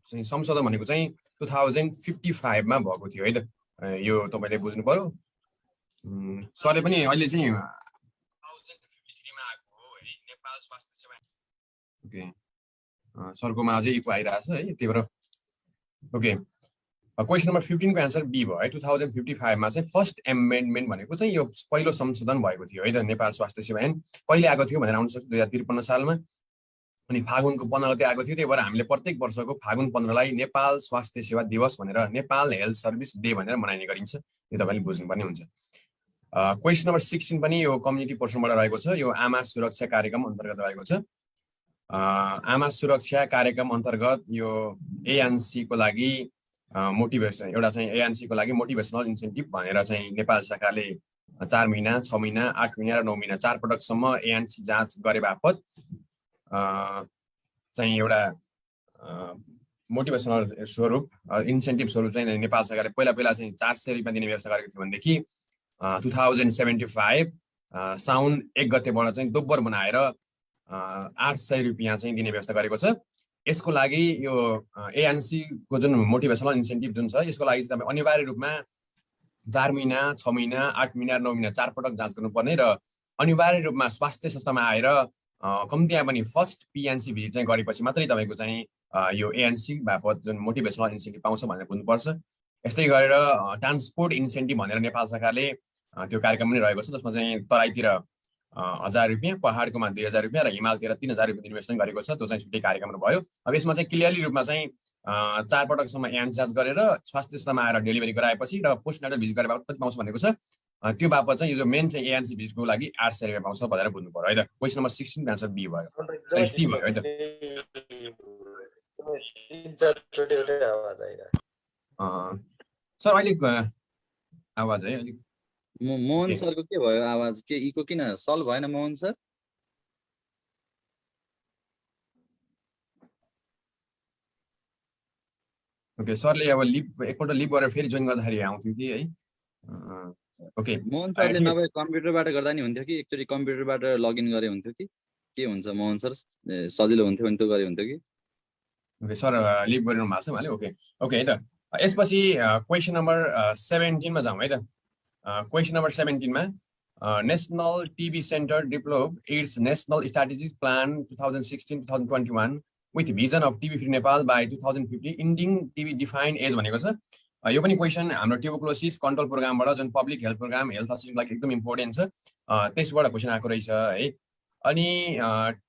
संशोधन भनेको चाहिँ 2055 मा भएको थियो है त। यो तपाईले बुझ्नु पर्यो। सरले पनि अहिले चाहिँ 2053 मा आएको हो है नेपाल स्वास्थ्य सेवा। ओके, सरकोमा अझै इको आइरहेछ है, त्यही भएर ओके। क्वेसन नम्बर 15 को एन्सर बी भयो है। 2055 मा चाहिँ फर्स्ट एमेन्डमेन्ट भनेको चाहिँ यो पहिलो संशोधन भएको थियो है त। नेपाल स्वास्थ्य सेवा ऐन कहिले आएको थियो भनेर आउन सक्छ 2053 सालमा, अनि फागुनको 15 गते आएको थियो। त्यही भएर हामीले प्रत्येक वर्षको फागुन 15 लाई नेपाल स्वास्थ्य सेवा दिवस भनेर, नेपाल हेल्थ सर्भिस डे भनेर मनाइने गरिन्छ। यो तपाईले बुझ्नुपर्ने हुन्छ। क्वेसन नम्बर 16 पनि यो कम्युनिटी पोर्सनबाट रहेको छ। यो आमा सुरक्षा कार्यक्रम अन्तर्गत रहेको छ। आमा सुरक्षा कार्यक्रम अन्तर्गत यो एएनसी को लागि मोटिभेसन एउटा चाहिँ एएनसी को लागि मोटिभेसनल इन्सेन्टिभ भनेर चाहिँ नेपाल सरकारले 4 महिना, 6 महिना, 8 महिना र 9 महिना 4 पटकसम्म एएनसी जाँच गरे बापत चाहिँ एउटा मोटिभेसनल स्वरूप इन्सेन्टिभ स्वरूप चाहिँ नेपाल सरकारले पहिला चाहिँ 400 रुपैयाँ दिने व्यवस्था गरेको थियो भनेदेखि 2075 साउन 1 गतेबाट चाहिँ दोब्बर बनाएर 800 रुपियाँ चाहिँ दिने व्यवस्था गरेको छ। यसको लागि यो ANC को जुन मोटिभेसनल इन्सेन्टिभ जुन छ यसको लागि चाहिँ तपाईँ अनिवार्य रूपमा 4 महिना 6 महिना 8 महिना 9 महिना 4 पटक जाँच गर्नुपर्ने र अनिवार्य रूपमा स्वास्थ्य संस्थामा आएर कम्तीमा पनि फर्स्ट PNC भिजिट चाहिँ गरेपछि मात्रै तपाईँको चाहिँ यो ANC बापत जुन मोटिभेसनल इन्सेन्टिभ पाउँछ भनेर बुझ्नुपर्छ। यस्तै गरेर ट्रान्सपोर्ट इन्सेन्टिभ भनेर नेपाल सरकारले त्यो कार्यक्रम पनि रहेको छ, जसमा चाहिँ तराईतिर 1000 रुपियाँ, पहाडकोमा 2000 रुपियाँ र हिमालतिर 3000 रुपियाँ इन्भेस्टमेन्ट गरेको छ। त्यो चाहिँ छुट्टै कार्यक्रम भयो। अब यसमा चाहिँ क्लियरली रूपमा चाहिँ 4 पटकसम्म ANC जाँच गरेर स्वास्थ्य संस्थामा आएर डेलिभरी गराएपछि र पोस्टनाटल भिजिट गरेर कति पाउँछ भनेको छ। त्यो बापत चाहिँ यो जो मेन चाहिँ ANC भिजिटको लागि 800 रुपियाँ पाउँछ भनेर बुझ्नु पर्यो है त। क्वेसन नम्बर 16 आन्सर बी भयो, सरी सी भयो है त। सर अहिले आवाज है अलिक मोहन सरको के भयो आवाज, के इको किन सल्भ भएन मोहन सर? ओके, सरले अब एकपल्ट लिभ गरेर फेरि जोइन गर्दाखेरि आउँथ्यो कि है। ओके, मोहन सरले नभए कम्प्युटरबाट गर्दा नि हुन्थ्यो कि एकचोटि कम्प्युटरबाट लगइन गरे हुन्थ्यो कि के हुन्छ मोहन सर? सजिलो हुन्थ्यो भने त्यो गरे हुन्थ्यो कि? ओके सर, लिभ गरिरहनु भएको छ उहाँले। ओके ओके है त। यसपछि क्वेसन नम्बर 17 मा जाउँ है त। क्वेसन नम्बर 17 मा national TV centre develop it's national strategic plan 2016-2021 with vision of TV free Nepal by 2050 ending TV defined age भनेको छ। यो पनि क्वेसन हाम्रो ट्युबरक्लोसिस कन्ट्रोल प्रोग्रामबाट जुन public health programme health assistant लागि एकदम इम्पोर्टेन्ट छ, त्यसबाट क्वेसन आएको रहेछ है। अनि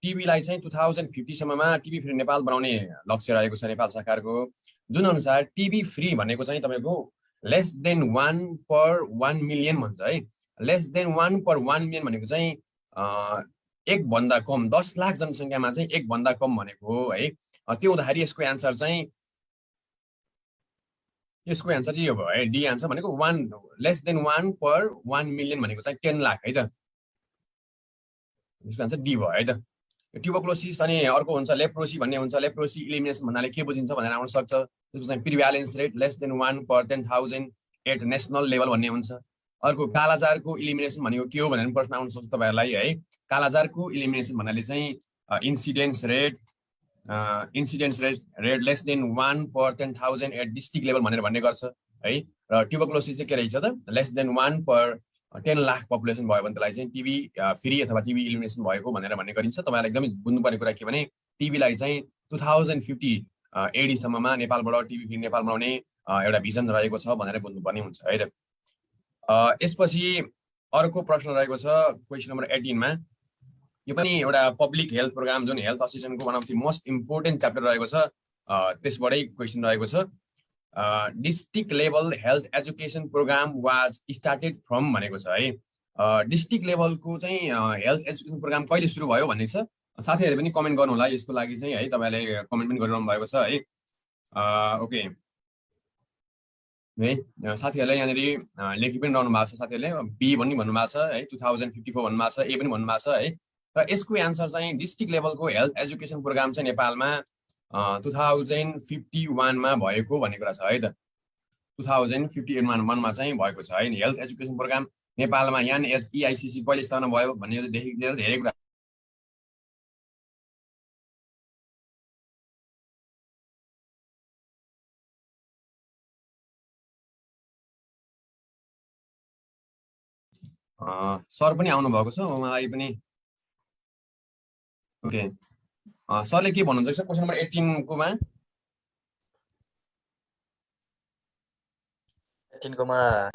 टिभीलाई चाहिँ 2050 सम्ममा टिभी फ्री नेपाल बनाउने लक्ष्य रहेको छ नेपाल सरकारको, जुन अनुसार टिभी फ्री भनेको चाहिँ तपाईँको लेस देन 1 per 1 million भन्छ है। लेस देन 1 per 1 million भनेको चाहिँ 1 भन्दा कम, 10 लाख जनसङ्ख्यामा चाहिँ 1 भन्दा कम भनेको हो है। त्यो हुँदाखेरि यसको एन्सर चाहिँ यो भयो है, डी एन्सर भनेको 1 लेस देन 1 per 1 million भनेको चाहिँ 10 लाख है त। यसको एन्सर डी भयो है त। ट्युबरक्लोसिस अनि अर्को हुन्छ लेप्रोसी भन्ने हुन्छ। लेप्रोसी इलिमिनेसन भन्नाले के बुझिन्छ भनेर आउन सक्छ, त्यसको चाहिँ prevalence rate less than 1 per 10,000 at national level भन्ने हुन्छ। अर्को कालाजारको इलिमिनेसन भनेको के हो भनेर प्रश्न आउन सक्छ तपाईँहरूलाई है। कालाजारको इलिमिनेसन भन्नाले चाहिँ incidence rate less than 1 per 10,000 at district level भनेर भन्ने गर्छ है। र ट्युबरक्लोसिस चाहिँ के रहेछ त, lace than 1 per 10 lakh population भयो भने त्यसलाई चाहिँ टिभी फ्री अथवा टिभी इलिमिनेसन भएको भनेर भन्ने गरिन्छ। तपाईँलाई एकदमै बुझ्नुपर्ने कुरा के भने टिभीलाई चाहिँ 2050 AD सम्ममा नेपालबाट टिभी फ्री नेपाल बनाउने एउटा भिजन रहेको छ भनेर बुझ्नुपर्ने हुन्छ है त। यसपछि अर्को प्रश्न रहेको छ क्वेसन नम्बर 18 मा। यो पनि एउटा पब्लिक हेल्थ प्रोग्राम जुन हेल्थ असिस्टेन्टको one of the most important chapter रहेको छ, त्यसबाटै क्वेसन रहेको छ। District level health education programme was started from भनेको छ है। डिस्ट्रिक्ट लेभलको चाहिँ हेल्थ एजुकेसन प्रोग्राम कहिले सुरु भयो भन्ने छ। साथीहरूले पनि कमेन्ट गर्नु होला यसको लागि चाहिँ है, तपाईँले कमेन्ट पनि गरिरहनु भएको छ है। ओके है, साथीहरूले यहाँनिर लेखि पनि रहनु भएको छ। साथीहरूले बी पनि भन्नुभएको छ है, 2054 भन्नुभएको छ, ए पनि भन्नुभएको छ है। र यसको एन्सर चाहिँ डिस्ट्रिक्ट लेभलको हेल्थ एजुकेसन प्रोग्राम चाहिँ नेपालमा 2051 मा भएको भन्ने कुरा छ है त। 2051 मा चाहिँ भएको छ है हेल्थ एजुकेसन प्रोग्राम नेपालमा। NHEICC कहिले स्थापना भयो भन्नेदेखि लिएर धेरै कुरा। सर पनि आउनु भएको छ उहाँलाई पनि। ओके, सरले के भन्नुहुन्छ सर क्वेसन नम्बर 18 को मा? 18 को मा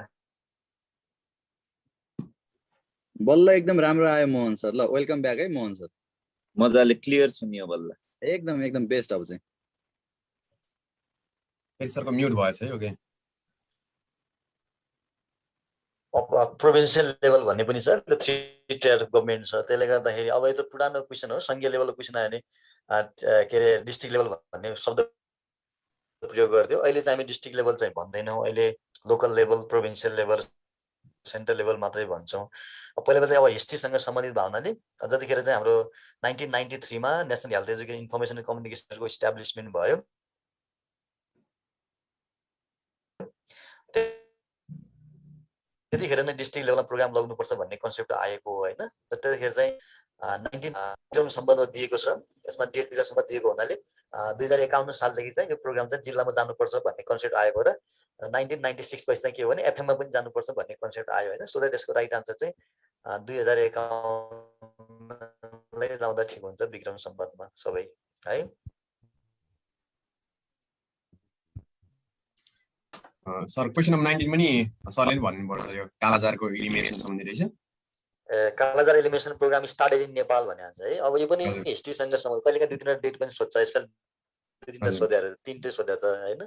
बल्ल एकदम राम्रो आयो मोहन सर। ल वेलकम ब्याक है मोहन सर, मजाले क्लियर सुनियो बल्ल, एकदम बेस्ट। अब चाहिँ फेरि सरको म्युट भएछ है। ओके, प्रोभिन्सियल लेभल भन्ने पनि छ, 3 tier गभर्नमेन्ट छ। त्यसले गर्दाखेरि अब यो त पुरानो क्वेसन हो, संघीय लेभलको क्वेसन आयो भने के अरे डिस्ट्रिक्ट लेभल भन्ने शब्द प्रयोग गर्थ्यो। अहिले चाहिँ हामी डिस्ट्रिक्ट लेभल चाहिँ भन्दैनौँ, अहिले local level, provincial level, central level मात्रै भन्छौँ। पहिला चाहिँ अब हिस्ट्रीसँग सम्बन्धित भावनाले जतिखेर चाहिँ हाम्रो 1993 मा national health education information and कम्युनिकेसनको इस्टाब्लिसमेन्ट भयो, त्यतिखेर नै डिस्ट्रिक्ट लेभलमा प्रोग्राम लग्नुपर्छ भन्ने कन्सेप्ट आएको हो होइन। र त्यतिखेर चाहिँ 19 सम्बन्धमा दिएको छ, यसमा डेट पिरियडसम्म दिएको हुनाले 2051 सालदेखि चाहिँ यो प्रोग्राम चाहिँ जिल्लामा जानुपर्छ भन्ने कन्सेप्ट आएको र 1996 पछि चाहिँ के हो भने एफएममा पनि जानुपर्छ भन्ने कन्सेप्ट आयो होइन। सो द्याट यसको राइट आन्सर चाहिँ 2051 लाउँदा ठिक हुन्छ विक्रम सम्बन्धमा सबै है। सर क्वेसन नम्बर 19 पनि सरले नि भन्नुपर्छ, यो कालाजारको इलिमिनेसन सम्बन्धी रहेछ। Kala-azar elimination programme started in Nepal भनेको छ है। अब यो पनि हिस्ट्रीसँग सम्बन्ध, कहिलेका 2-3 डेट पनि सोध्छ, यसपालि 2-3टा सोधेर 3टै सोधेको छ होइन।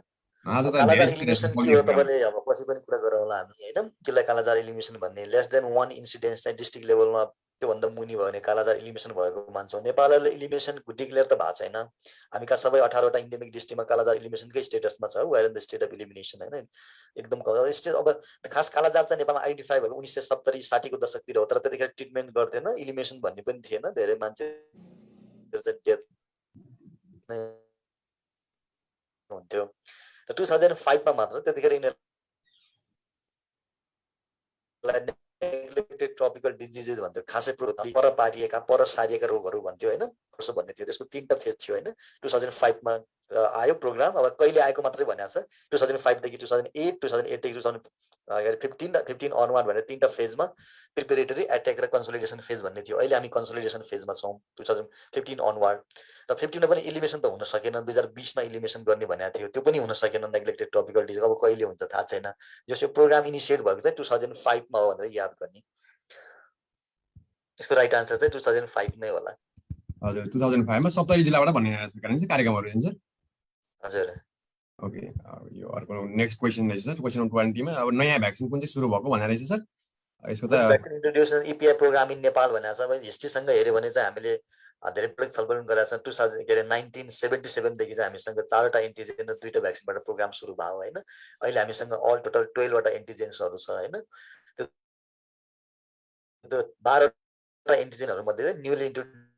कालाजार एलिमिनेसन के हो तपाईँले अब पछि पनि कुरा गरौँला हामी होइन। त्यसलाई कालाजार एलिमिनेसन भन्ने लेस देन 1 इन्सिडेन्स चाहिँ डिस्ट्रिक्ट लेभलमा त्योभन्दा मुनि भयो भने कालाजार एलिमिनेसन भएको मान्छौँ। नेपालले एलिमिनेसन डिक्लेयर त भएको छैन। हामी कहाँ सबै 18वटा इन्डेमिक डिस्ट्रिक्टमा कालाजार एलिमिनेसनकै स्टेटसमा छ, where in the state of elimination होइन। एकदम स्टेट अब खास कालाजार चाहिँ नेपालमा आइडेन्टिफाई भएको 1970-60 को दशकतिर हो, तर त्यतिखेर ट्रिटमेन्ट गर्दैन, एलिमिनेसन भन्ने पनि थिएन। धेरै मान्छे डेथ हुन्थ्यो र 2005 मा मात्र त्यतिखेर यिनीहरूलाई नेग्लेक्टेड ट्रपिकल डिजिजेस भन्थ्यो, खासै पर पारिएका पर सारिएका रोगहरू भन्थ्यो होइन भन्ने थियो। त्यसको 3टा फेज थियो होइन। 2005 मा आयो प्रोग्राम। अब कहिले आएको मात्रै भनेको छ, 2005 देखि 2008, 2008 देखि 2015 अनवार्ड भनेर 3टा फेजमा प्रिपेरेटरी, एट्याक र कन्सोलिडेसन फेज भन्ने थियो। अहिले हामी कन्सोलिडेसन फेजमा छौँ 2015 अनवार्ड। र 15 मा पनि एलिमिनेसन त हुन सकेन, 2020 मा एलिमिनेसन गर्ने भनेको थियो, त्यो पनि हुन सकेन नेग्लेक्टेड ट्रपिकल डिजिज। अब कहिले हुन्छ थाहा छैन। जसो प्रोग्राम इनिसिएट भएको चाहिँ 2005 मा हो भनेर याद गर्ने। यसको राइट आन्सर चाहिँ 2005 नै होला। हजुर 2005 मा 70 जिल्लाबाट भन्ने कार्यक्रमहरू हुन्छ। हजुर ओके, यो अर्को नेक्स्ट क्वेसन रहेछ सर। क्वेसन नम्बर 20 मा अब नयाँ भ्याक्सिन कुन चाहिँ सुरु भएको भनेर रहेछ सर। यसको त भ्याक्सिन इन्ट्रोड्युसन इपिआई प्रोग्राम इन नेपाल भनेको छ। अब हिस्ट्रीसँग हेऱ्यो भने चाहिँ हामीले धेरै बढी छलफल गरेका छौँ। 1977 देखि चाहिँ हामीसँग 4वटा एन्टिजेन र 2टा भ्याक्सिनबाट प्रोग्राम सुरु भयो होइन। अहिले हामीसँग अल टोटल 12वटा एन्टिजेन्सहरू छ होइन। त्यो 12वटा एन्टिजेनहरू मध्ये न्युली इन्ट्रोड्युस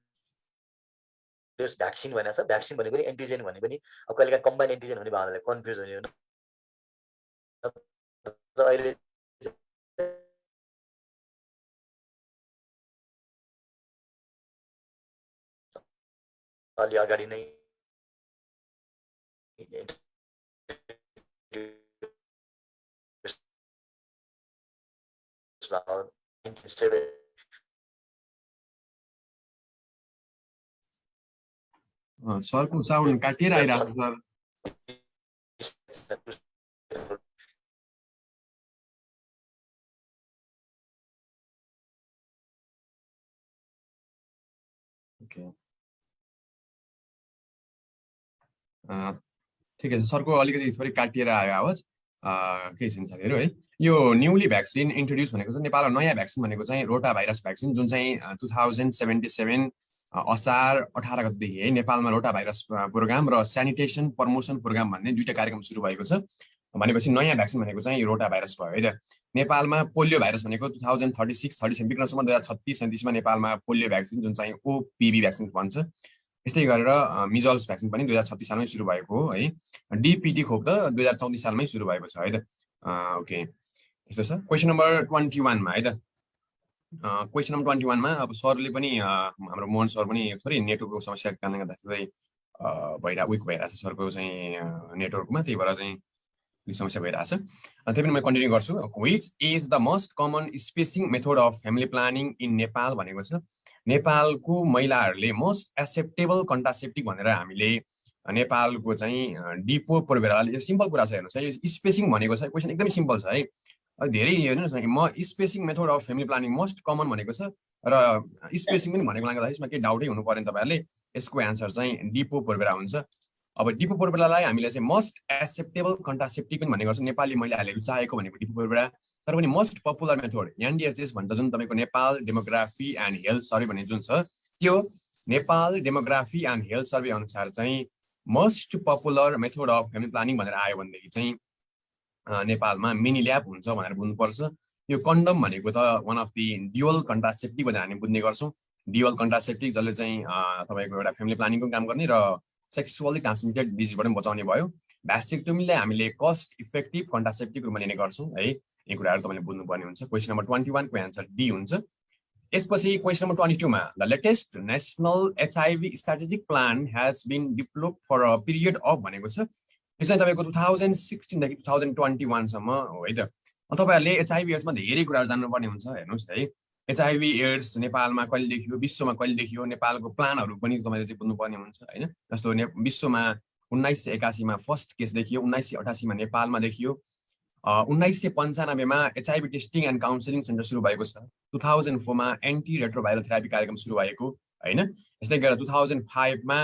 भ्याक्सिन भनेको छ। भ्याक्सिन भने पनि एन्टिजेन भने पनि अब कहिलेकाहीँ कम्बाइन एन्टिजेन भन्ने भावनाले कन्फ्युज हुने हो। अहिले अलि अगाडि नै सरको साउन्ड काटिएर आइरहेको छ सर। ओके ठिकै छ। सरको अलिकति थोरै काटिएर आयो आवाज, केही छैन साथीहरू है। यो न्युली भ्याक्सिन इन्ट्रोड्युस भनेको चाहिँ नेपालमा नयाँ भ्याक्सिन भनेको चाहिँ रोटा भाइरस भ्याक्सिन, जुन चाहिँ 2077 असार 18 गतेदेखि है नेपालमा रोटा भाइरस प्रोग्राम र सेनिटेसन प्रमोसन प्रोग्राम भन्ने 2टा कार्यक्रम सुरु भएको छ। भनेपछि नयाँ भ्याक्सिन भनेको चाहिँ रोटा भाइरस भयो है त। नेपालमा पोलियो भाइरस भनेको 2036-37 विक्रमसम्म 2036-37 मा नेपालमा पोलियो भ्याक्सिन जुन चाहिँ ओपिभी भ्याक्सिन भन्छ। यस्तै गरेर मिजल्स भ्याक्सिन पनि 2036 सालमै सुरु भएको हो है। डिपिटी खोप त 2034 सालमै सुरु भएको छ है त। ओके यस्तो छ। क्वेसन नम्बर 21 मा है त। क्वेसन नम्बर 21 मा अब सरले पनि हाम्रो मोहन सर पनि थोरै नेटवर्कको समस्याको कारणले गर्दा थोरै विक भइरहेछ सरको चाहिँ नेटवर्कमा, त्यही भएर चाहिँ समस्या भइरहेछ। त्यही पनि म कन्टिन्यू गर्छु। Which is the most common spacing method of family planning in Nepal भनेको छ। नेपालको महिलाहरूले मोस्ट एक्सेप्टेबल कन्ट्रासेप्टिभ भनेर हामीले नेपालको चाहिँ डिपो प्रोभेराले, यो सिम्पल कुरा छ हेर्नुहोस् है। यो स्पेसिङ भनेको छ, क्वेसन एकदमै सिम्पल छ है। धेरै हेर्नुहोस् न, म spacing method of family planning most common भनेको छ र स्पेसिङ पनि भनेको लाग्दा यसमा केही डाउटै हुनु परेन तपाईँहरूले। यसको एन्सर चाहिँ डिपो प्रोभेरा हुन्छ। अब डिपो प्रोभेरालाई हामीले चाहिँ मोस्ट एक्सेप्टेबल कन्ट्रासेप्टिभ पनि भन्ने गर्छौँ। नेपाली महिलाहरूले चाहेको भनेको डिपो प्रोभेरा, तर पनि मोस्ट पपुलर मेथड एनडिएचएस भन्छ, जुन तपाईँको Nepal demography and health survey भन्ने जुन छ, त्यो Nepal demography and health survey अनुसार चाहिँ most popular method of family planning भनेर आयो भनेदेखि चाहिँ नेपालमा मिनी ल्याब हुन्छ भनेर बुझ्नुपर्छ। यो कन्डम भनेको त one of the dual contraceptive भनेर हामी बुझ्ने गर्छौँ। ड्युअल कन्ट्रासेप्टिभ जसले चाहिँ तपाईँको एउटा फ्यामिली प्लानिङको काम गर्ने र सेक्सुअली ट्रान्समिटेड डिजिजबाट पनि बचाउने भयो। भ्यासेक्टोमीलाई हामीले कस्ट इफेक्टिभ कन्ट्रासेप्टिभ रूपमा लिने गर्छौँ है। यी कुराहरू तपाईँले बुझ्नुपर्ने हुन्छ। क्वेसन नम्बर 21 को एन्सर डी हुन्छ। यसपछि क्वेसन नम्बर 22 मा the latest national HIV strategic plan has been developed for a period of भनेको छ। यो चाहिँ तपाईँको 2016 देखि 2021 सम्म हो है त। तपाईँहरूले HIV एड्समा धेरै कुराहरू जान्नुपर्ने हुन्छ। हेर्नुहोस् है, HIV एड्स नेपालमा कहिले देखियो, विश्वमा कहिले देखियो, नेपालको प्लानहरू पनि तपाईँले चाहिँ बुझ्नुपर्ने हुन्छ होइन। जस्तो विश्वमा 1981 मा फर्स्ट केस देखियो, 1988 मा नेपालमा देखियो, 1995 मा HIV testing and counselling centre सुरु भएको छ। 2004 मा एन्टी रेट्रोभाइरल थेरापी कार्यक्रम सुरु भएको होइन। यस्तै गरेर 2005 मा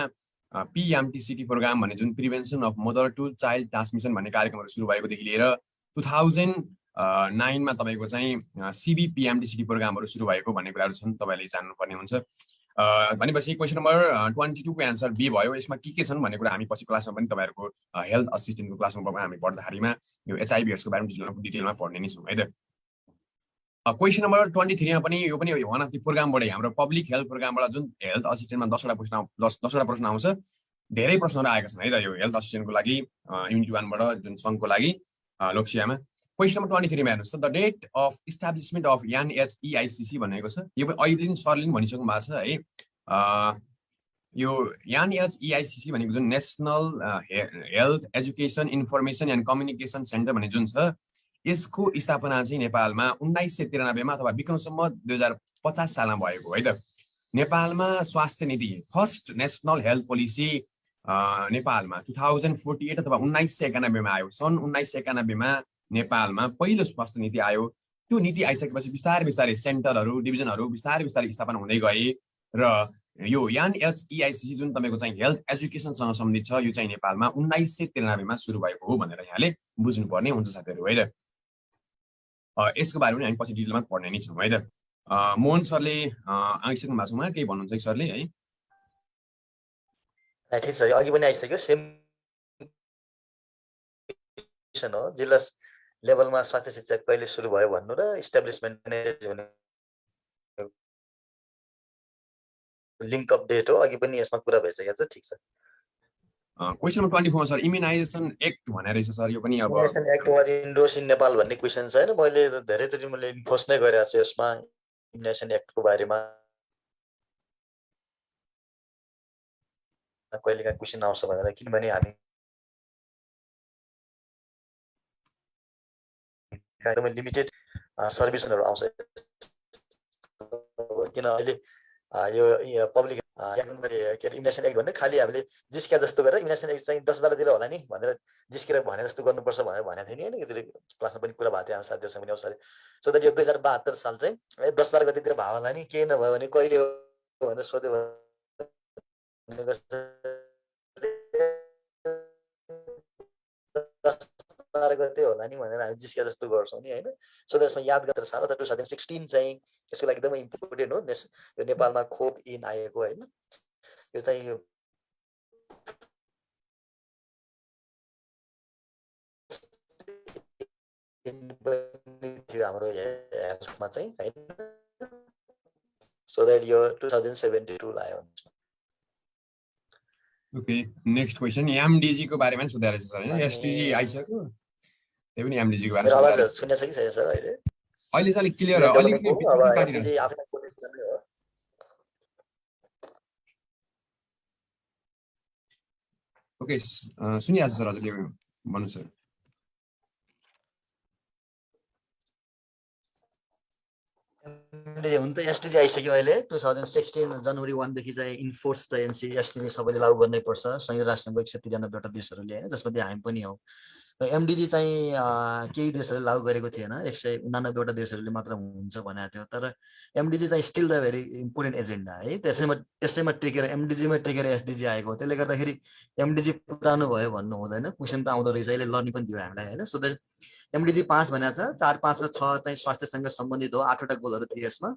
PMTCT प्रोग्राम भन्ने जुन prevention of mother to child transmission भन्ने कार्यक्रमहरू सुरु भएकोदेखि लिएर 2009 मा तपाईँको चाहिँ CBPMTCT प्रोग्रामहरू सुरु भएको भन्ने कुराहरू छन्, तपाईँले जान्नुपर्ने हुन्छ। भनेपछि क्वेसन नम्बर 22 को एन्सर बी भयो। यसमा के छन् भन्ने कुरा हामी पछि क्लासमा पनि तपाईँहरूको हेल्थ असिस्टेन्टको क्लासमा हामी पढ्दाखेरिमा यो HIV एड्सको बारेमा डिटेलमा पढ्ने नै छौँ है त। क्वेसन नम्बर 23 मा पनि यो पनि वान अफ द प्रोग्रामबाट हाम्रो पब्लिक हेल्थ प्रोग्रामबाट जुन हेल्थ असिस्टेन्टमा 10वटा प्रश्न आउँछ। धेरै प्रश्नहरू आएका छन् है त यो हेल्थ असिस्टेन्टको लागि युनिट 1 बाट जुन सङ्घको लागि लोकसेवामा। क्वेसन नम्बर 23 मा हेर्नुहोस् त, the date of establishment of NHEICC भनेको छ। यो पनि अहिले पनि सरले पनि भनिसक्नु भएको छ है। यो NHEICC भनेको जुन national health education information and communication centre भन्ने जुन छ, यसको स्थापना चाहिँ नेपालमा 1993 मा अथवा विक्रमसम्म 2050 सालमा भएको है त। नेपालमा स्वास्थ्य नीति फर्स्ट नेसनल हेल्थ पोलिसी नेपालमा 2048 अथवा 1991 मा आयो। सन् 1991 मा नेपालमा पहिलो स्वास्थ्य नीति आयो। त्यो नीति आइसकेपछि बिस्तारै बिस्तारै सेन्टरहरू डिभिजनहरू बिस्तारै बिस्तारै स्थापना हुँदै गए र यो NHEICC जुन तपाईँको चाहिँ हेल्थ एजुकेसनसँग सम्बन्धित छ, यो चाहिँ नेपालमा 1993 मा सुरु भएको हो भनेर यहाँले बुझ्नुपर्ने हुन्छ साथीहरू है त। यसको बारेमा पनि हामी पछि डिटेलमा पढ्ने नै छौँ है त। मोहन सरले आइसक्नु भएको छौँ, केही भन्नुहुन्छ कि सरले है? ठिक छ, अघि पनि आइसक्यो। सेम हो, जिल्ला लेभलमा स्वास्थ्य शिक्षा कहिले सुरु भयो भन्नु र इस्टाब्लिसमेन्ट लिङ्क अप डेट हो, अघि पनि यसमा कुरा भइसकेको छ। ठिक छ। Question number 24 sir, immunisation act भनेर रहेछ सर। यो पनि अब immunisation act was endorse in Nepal भन्ने क्वेसन छ हैन। मैले धेरैचोटि मैले इन्फोर्स नै गरेको छु यसमा इम्युनाइजेसन एक्टको बारेमा। कहिलेकाहीँ क्वेसन आउँछ भनेर, किनभने हामी एकदमै लिमिटेड सर्भिसहरू आउँछ। किन अहिले यो पब्लिक इम्युनाइजेसन एक्ट भन्ने खालि हामीले जिस्किया जस्तो गरेर इम्युनाइजेसन एक्ट चाहिँ 10-12 दिन होला नि भनेर जिस्केर भने जस्तो गर्नुपर्छ भनेर भनेको थिएँ नि होइन। एकचोटि क्लासमा पनि कुरा भएको थियो हाम्रो साथीहरूसँग पनि अवसर। सो द्याट यो 2072 साल चाहिँ 10-12 गतितिर भयो होला नि, केही नभयो भने कहिले हो भनेर सोध्यो भने 12 गते होला नि भनेर हामी जिस्किया जस्तो गर्छौँ नि होइन। सो त्यसमा याद गरेर साल 2016 चाहिँ यसको लागि एकदमै इम्पोर्टेन्ट हो। यो नेपालमा खोप इन आएको होइन। यो चाहिँ यो थियो हाम्रो हेल्थमा चाहिँ होइन। सो द्याट यो 2072 आयो। ओके, नेक्स्ट क्वेसन एमडिजी को बारेमा सोधेर रहेछ सर हैन। एसटिजी आइसक्यो, त्यही पनि एमडिजी को बारेमा आवाज सुनेछ कि छैन सर? अहिले चाहिँ अलिक क्लियर हो, अलिक एमडिजी आफ्नो पोजिसनमै हो। ओके, सुनिहाल्छु सर, हजुरले भन्नु सर। हुन त एसटिजी आइसक्यो अहिले। 2016 जनवरी 1 देखि चाहिँ इन्फोर्स चाहिँ एसटिजी सबैले लागू गर्नै पर्छ। संयुक्त राष्ट्रसङ्घको 193 वटा देशहरूले होइन, जसमध्ये हामी पनि हौ। र एमडिजी चाहिँ केही देशहरूले लागू गरेको थिएन, 189 वटा देशहरूले मात्र हुन्छ भनेको थियो। तर एमडिजी चाहिँ still the very important agenda है। त्यसैमा टेकेर एमडिजीमा टेकेर एसडिजी आएको हो। त्यसले गर्दाखेरि एमडिजी पुरानो भयो भन्नु हुँदैन। क्वेसन त आउँदो रहेछ, अहिले लर्निङ पनि दियो हामीलाई होइन। सो द्याट एमडिजी 5 भनेको छ, 4, 5 र 6 चाहिँ स्वास्थ्यसँग सम्बन्धित हो। 8वटा गोलहरू थिए यसमा।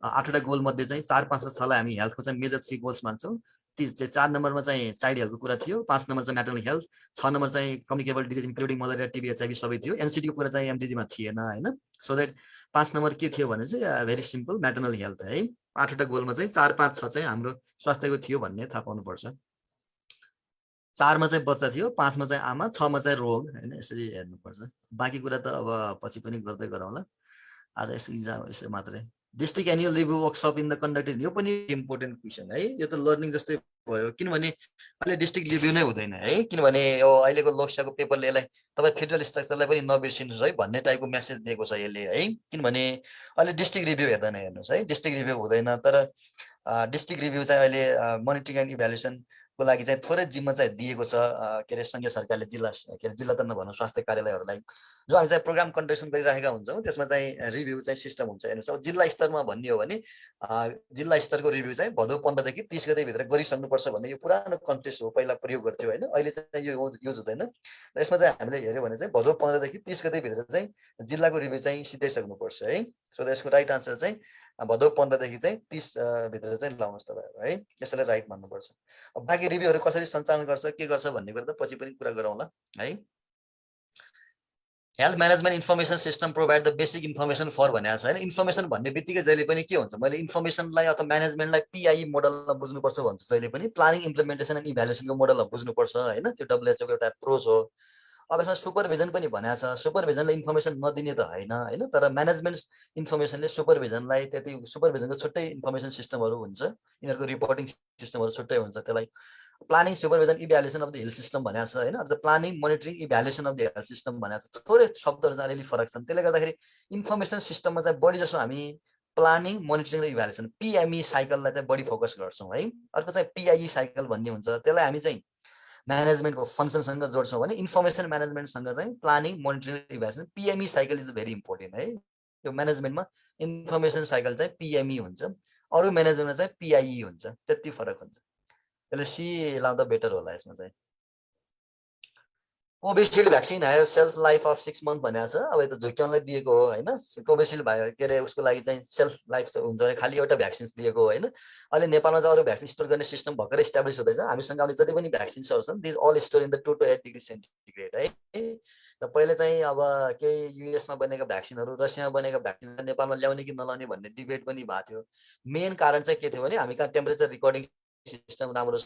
8वटा गोल मध्ये चाहिँ 4, 5 र 6लाई हामी हेल्थको चाहिँ मेजर 3 गोल्स मान्छौँ। 4 नम्बरमा चाहिँ चाइल्ड हेल्थको कुरा थियो, 5 नम्बर चाहिँ म्याटर्नल हेल्थ, 6 नम्बर चाहिँ communicable disease including malaria, TB, HIV सबै थियो। एनसिटीको कुरा चाहिँ एमडिजीमा थिएन होइन। सो द्याट 5 नम्बर के थियो भने चाहिँ भेरी सिम्पल म्याटर्नल हेल्थ है। 8वटा गोलमा चाहिँ 4, 5, 6 चाहिँ हाम्रो स्वास्थ्यको थियो भन्ने थाहा पाउनुपर्छ। 4 मा चाहिँ बच्चा थियो, 5 मा चाहिँ आमा, 6 मा चाहिँ रोग हैन। यसरी हेर्नुपर्छ। बाँकी कुरा त अब पछि पनि गर्दै गरौँला। आज यसो इक्जाम यसो मात्रै। District annual review workshop in the conducted, यो पनि इम्पोर्टेन्ट क्वेसन है। यो त लर्निङ जस्तै भयो, किनभने अहिले डिस्ट्रिक्ट रिभ्यू नै हुँदैन है, किनभने यो अहिलेको लोकसभाको पेपरले यसलाई तपाईँ फेडरल स्ट्रक्चरलाई पनि नबिर्सिनुहोस् है भन्ने टाइपको मेसेज दिएको छ यसले है। किनभने अहिले डिस्ट्रिक्ट रिभ्यू हेर्दैन, हेर्नुहोस् है, डिस्ट्रिक्ट रिभ्यू हुँदैन। तर डिस्ट्रिक्ट रिभ्यू चाहिँ अहिले मोनिटरिङ एन्ड इभ्यालुएसनको लागि चाहिँ थोरै जिम्मा चाहिँ दिएको छ के अरे सङ्घीय सरकारले जिल्ला के अरे जिल्ला त नभनौँ स्वास्थ्य कार्यालयहरूलाई, जो हामी चाहिँ प्रोग्राम कन्डक्सन गरिराखेका हुन्छौँ। त्यसमा चाहिँ रिभ्यू चाहिँ सिस्टम हुन्छ। हेर्नुहोस् अब जिल्ला स्तरमा भन्ने हो भने जिल्ला स्तरको रिभ्यू चाहिँ भदौ 15 देखि 30 गतेभित्र गरिसक्नुपर्छ भन्ने यो पुरानो कन्टेक्स्ट हो, पहिला प्रयोग गर्थ्यो होइन। अहिले चाहिँ यो युज हुँदैन। र यसमा चाहिँ हामीले हेऱ्यो भने चाहिँ भदौ 15 देखि 30 गतेभित्र चाहिँ जिल्लाको रिभ्यू चाहिँ सिधाइसक्नुपर्छ है। सो यसको राइट आन्सर चाहिँ भदौ 15 देखि चाहिँ 30 भित्र चाहिँ लाउनुहोस् तपाईँहरू है। यसैलाई राइट मान्नुपर्छ। अब बाँकी रिभ्यूहरू कसरी सञ्चालन गर्छ के गर्छ भन्ने कुरा त पछि पनि कुरा गरौँला है। Health management information system provide the basic information for भनेको छ होइन। इन्फर्मेसन भन्ने बित्तिकै जहिले पनि के हुन्छ, मैले इन्फर्मेसनलाई अथवा म्यानेजमेन्टलाई पिआई मोडलमा बुझ्नुपर्छ भन्छु जहिले पनि। प्लानिङ इम्प्लिमेन्टेसन एन्ड इभ्यालुएसनको मोडलमा बुझ्नुपर्छ होइन। त्यो WHO को एउटा एप्रोच हो। अब यसमा सुपरभिजन पनि भनेको छ। सुपरभिजनले इन्फर्मेसन नदिने त होइन, तर म्यानेजमेन्ट इन्फर्मेसनले सुपरभिजनलाई त्यति, सुपरभिजनको छुट्टै इन्फर्मेसन सिस्टमहरू हुन्छ, यिनीहरूको रिपोर्टिङ सिस्टमहरू छुट्टै हुन्छ। त्यसलाई planning supervision evaluation of the health system भनेको छ होइन। अझ planning monitoring evaluation of the health system भनेको छ। थोरै शब्दहरू चाहिँ अलिअलि फरक छन्। त्यसले गर्दाखेरि इन्फर्मेसन सिस्टममा चाहिँ बढी जसो हामी प्लानिङ मोनिटरिङ र इभ्यालुएसन PME साइकललाई चाहिँ बढी फोकस गर्छौँ है। अर्को चाहिँ PIE साइकल भन्ने हुन्छ, त्यसलाई हामी चाहिँ म्यानेजमेन्टको फङ्सनसँग जोड्छौँ भने इन्फर्मेसन म्यानेजमेन्टसँग चाहिँ planning monitoring evaluation PME cycle is very important है। यो म्यानेजमेन्टमा इन्फर्मेसन साइकल चाहिँ PME हुन्छ, अरू म्यानेजमेन्टमा चाहिँ PIE हुन्छ, त्यति फरक हुन्छ। त्यसले सी लाउँदा बेटर होला। यसमा चाहिँ कोभिसिल्ड भ्याक्सिन आयो, सेल्फ लाइफ अफ 6 मन्थ भनेको छ। अब यो त झुक्याउनलाई दिएको हो होइन। कोभिसिल्ड भयो के अरे उसको लागि चाहिँ सेल्फ लाइफ हुन्छ भने खालि एउटा भ्याक्सिन दिएको हो होइन। अहिले नेपालमा चाहिँ अरू भ्याक्सिन स्टोर गर्ने सिस्टम भर्खरै इस्टाब्लिस हुँदैछ। हामीसँग आउने जति पनि भ्याक्सिन्सहरू छन् these all store in the 2 to 8 degree centigrade है। र पहिले चाहिँ अब केही युएसमा बनेका भ्याक्सिनहरू रसियामा बनेका भ्याक्सिन नेपालमा ल्याउने कि नलाउने भन्ने डिबेट पनि भएको थियो। मेन कारण चाहिँ के थियो भने हामी कहाँ टेम्परेचर रिकर्डिङ सिस्टम राम्रो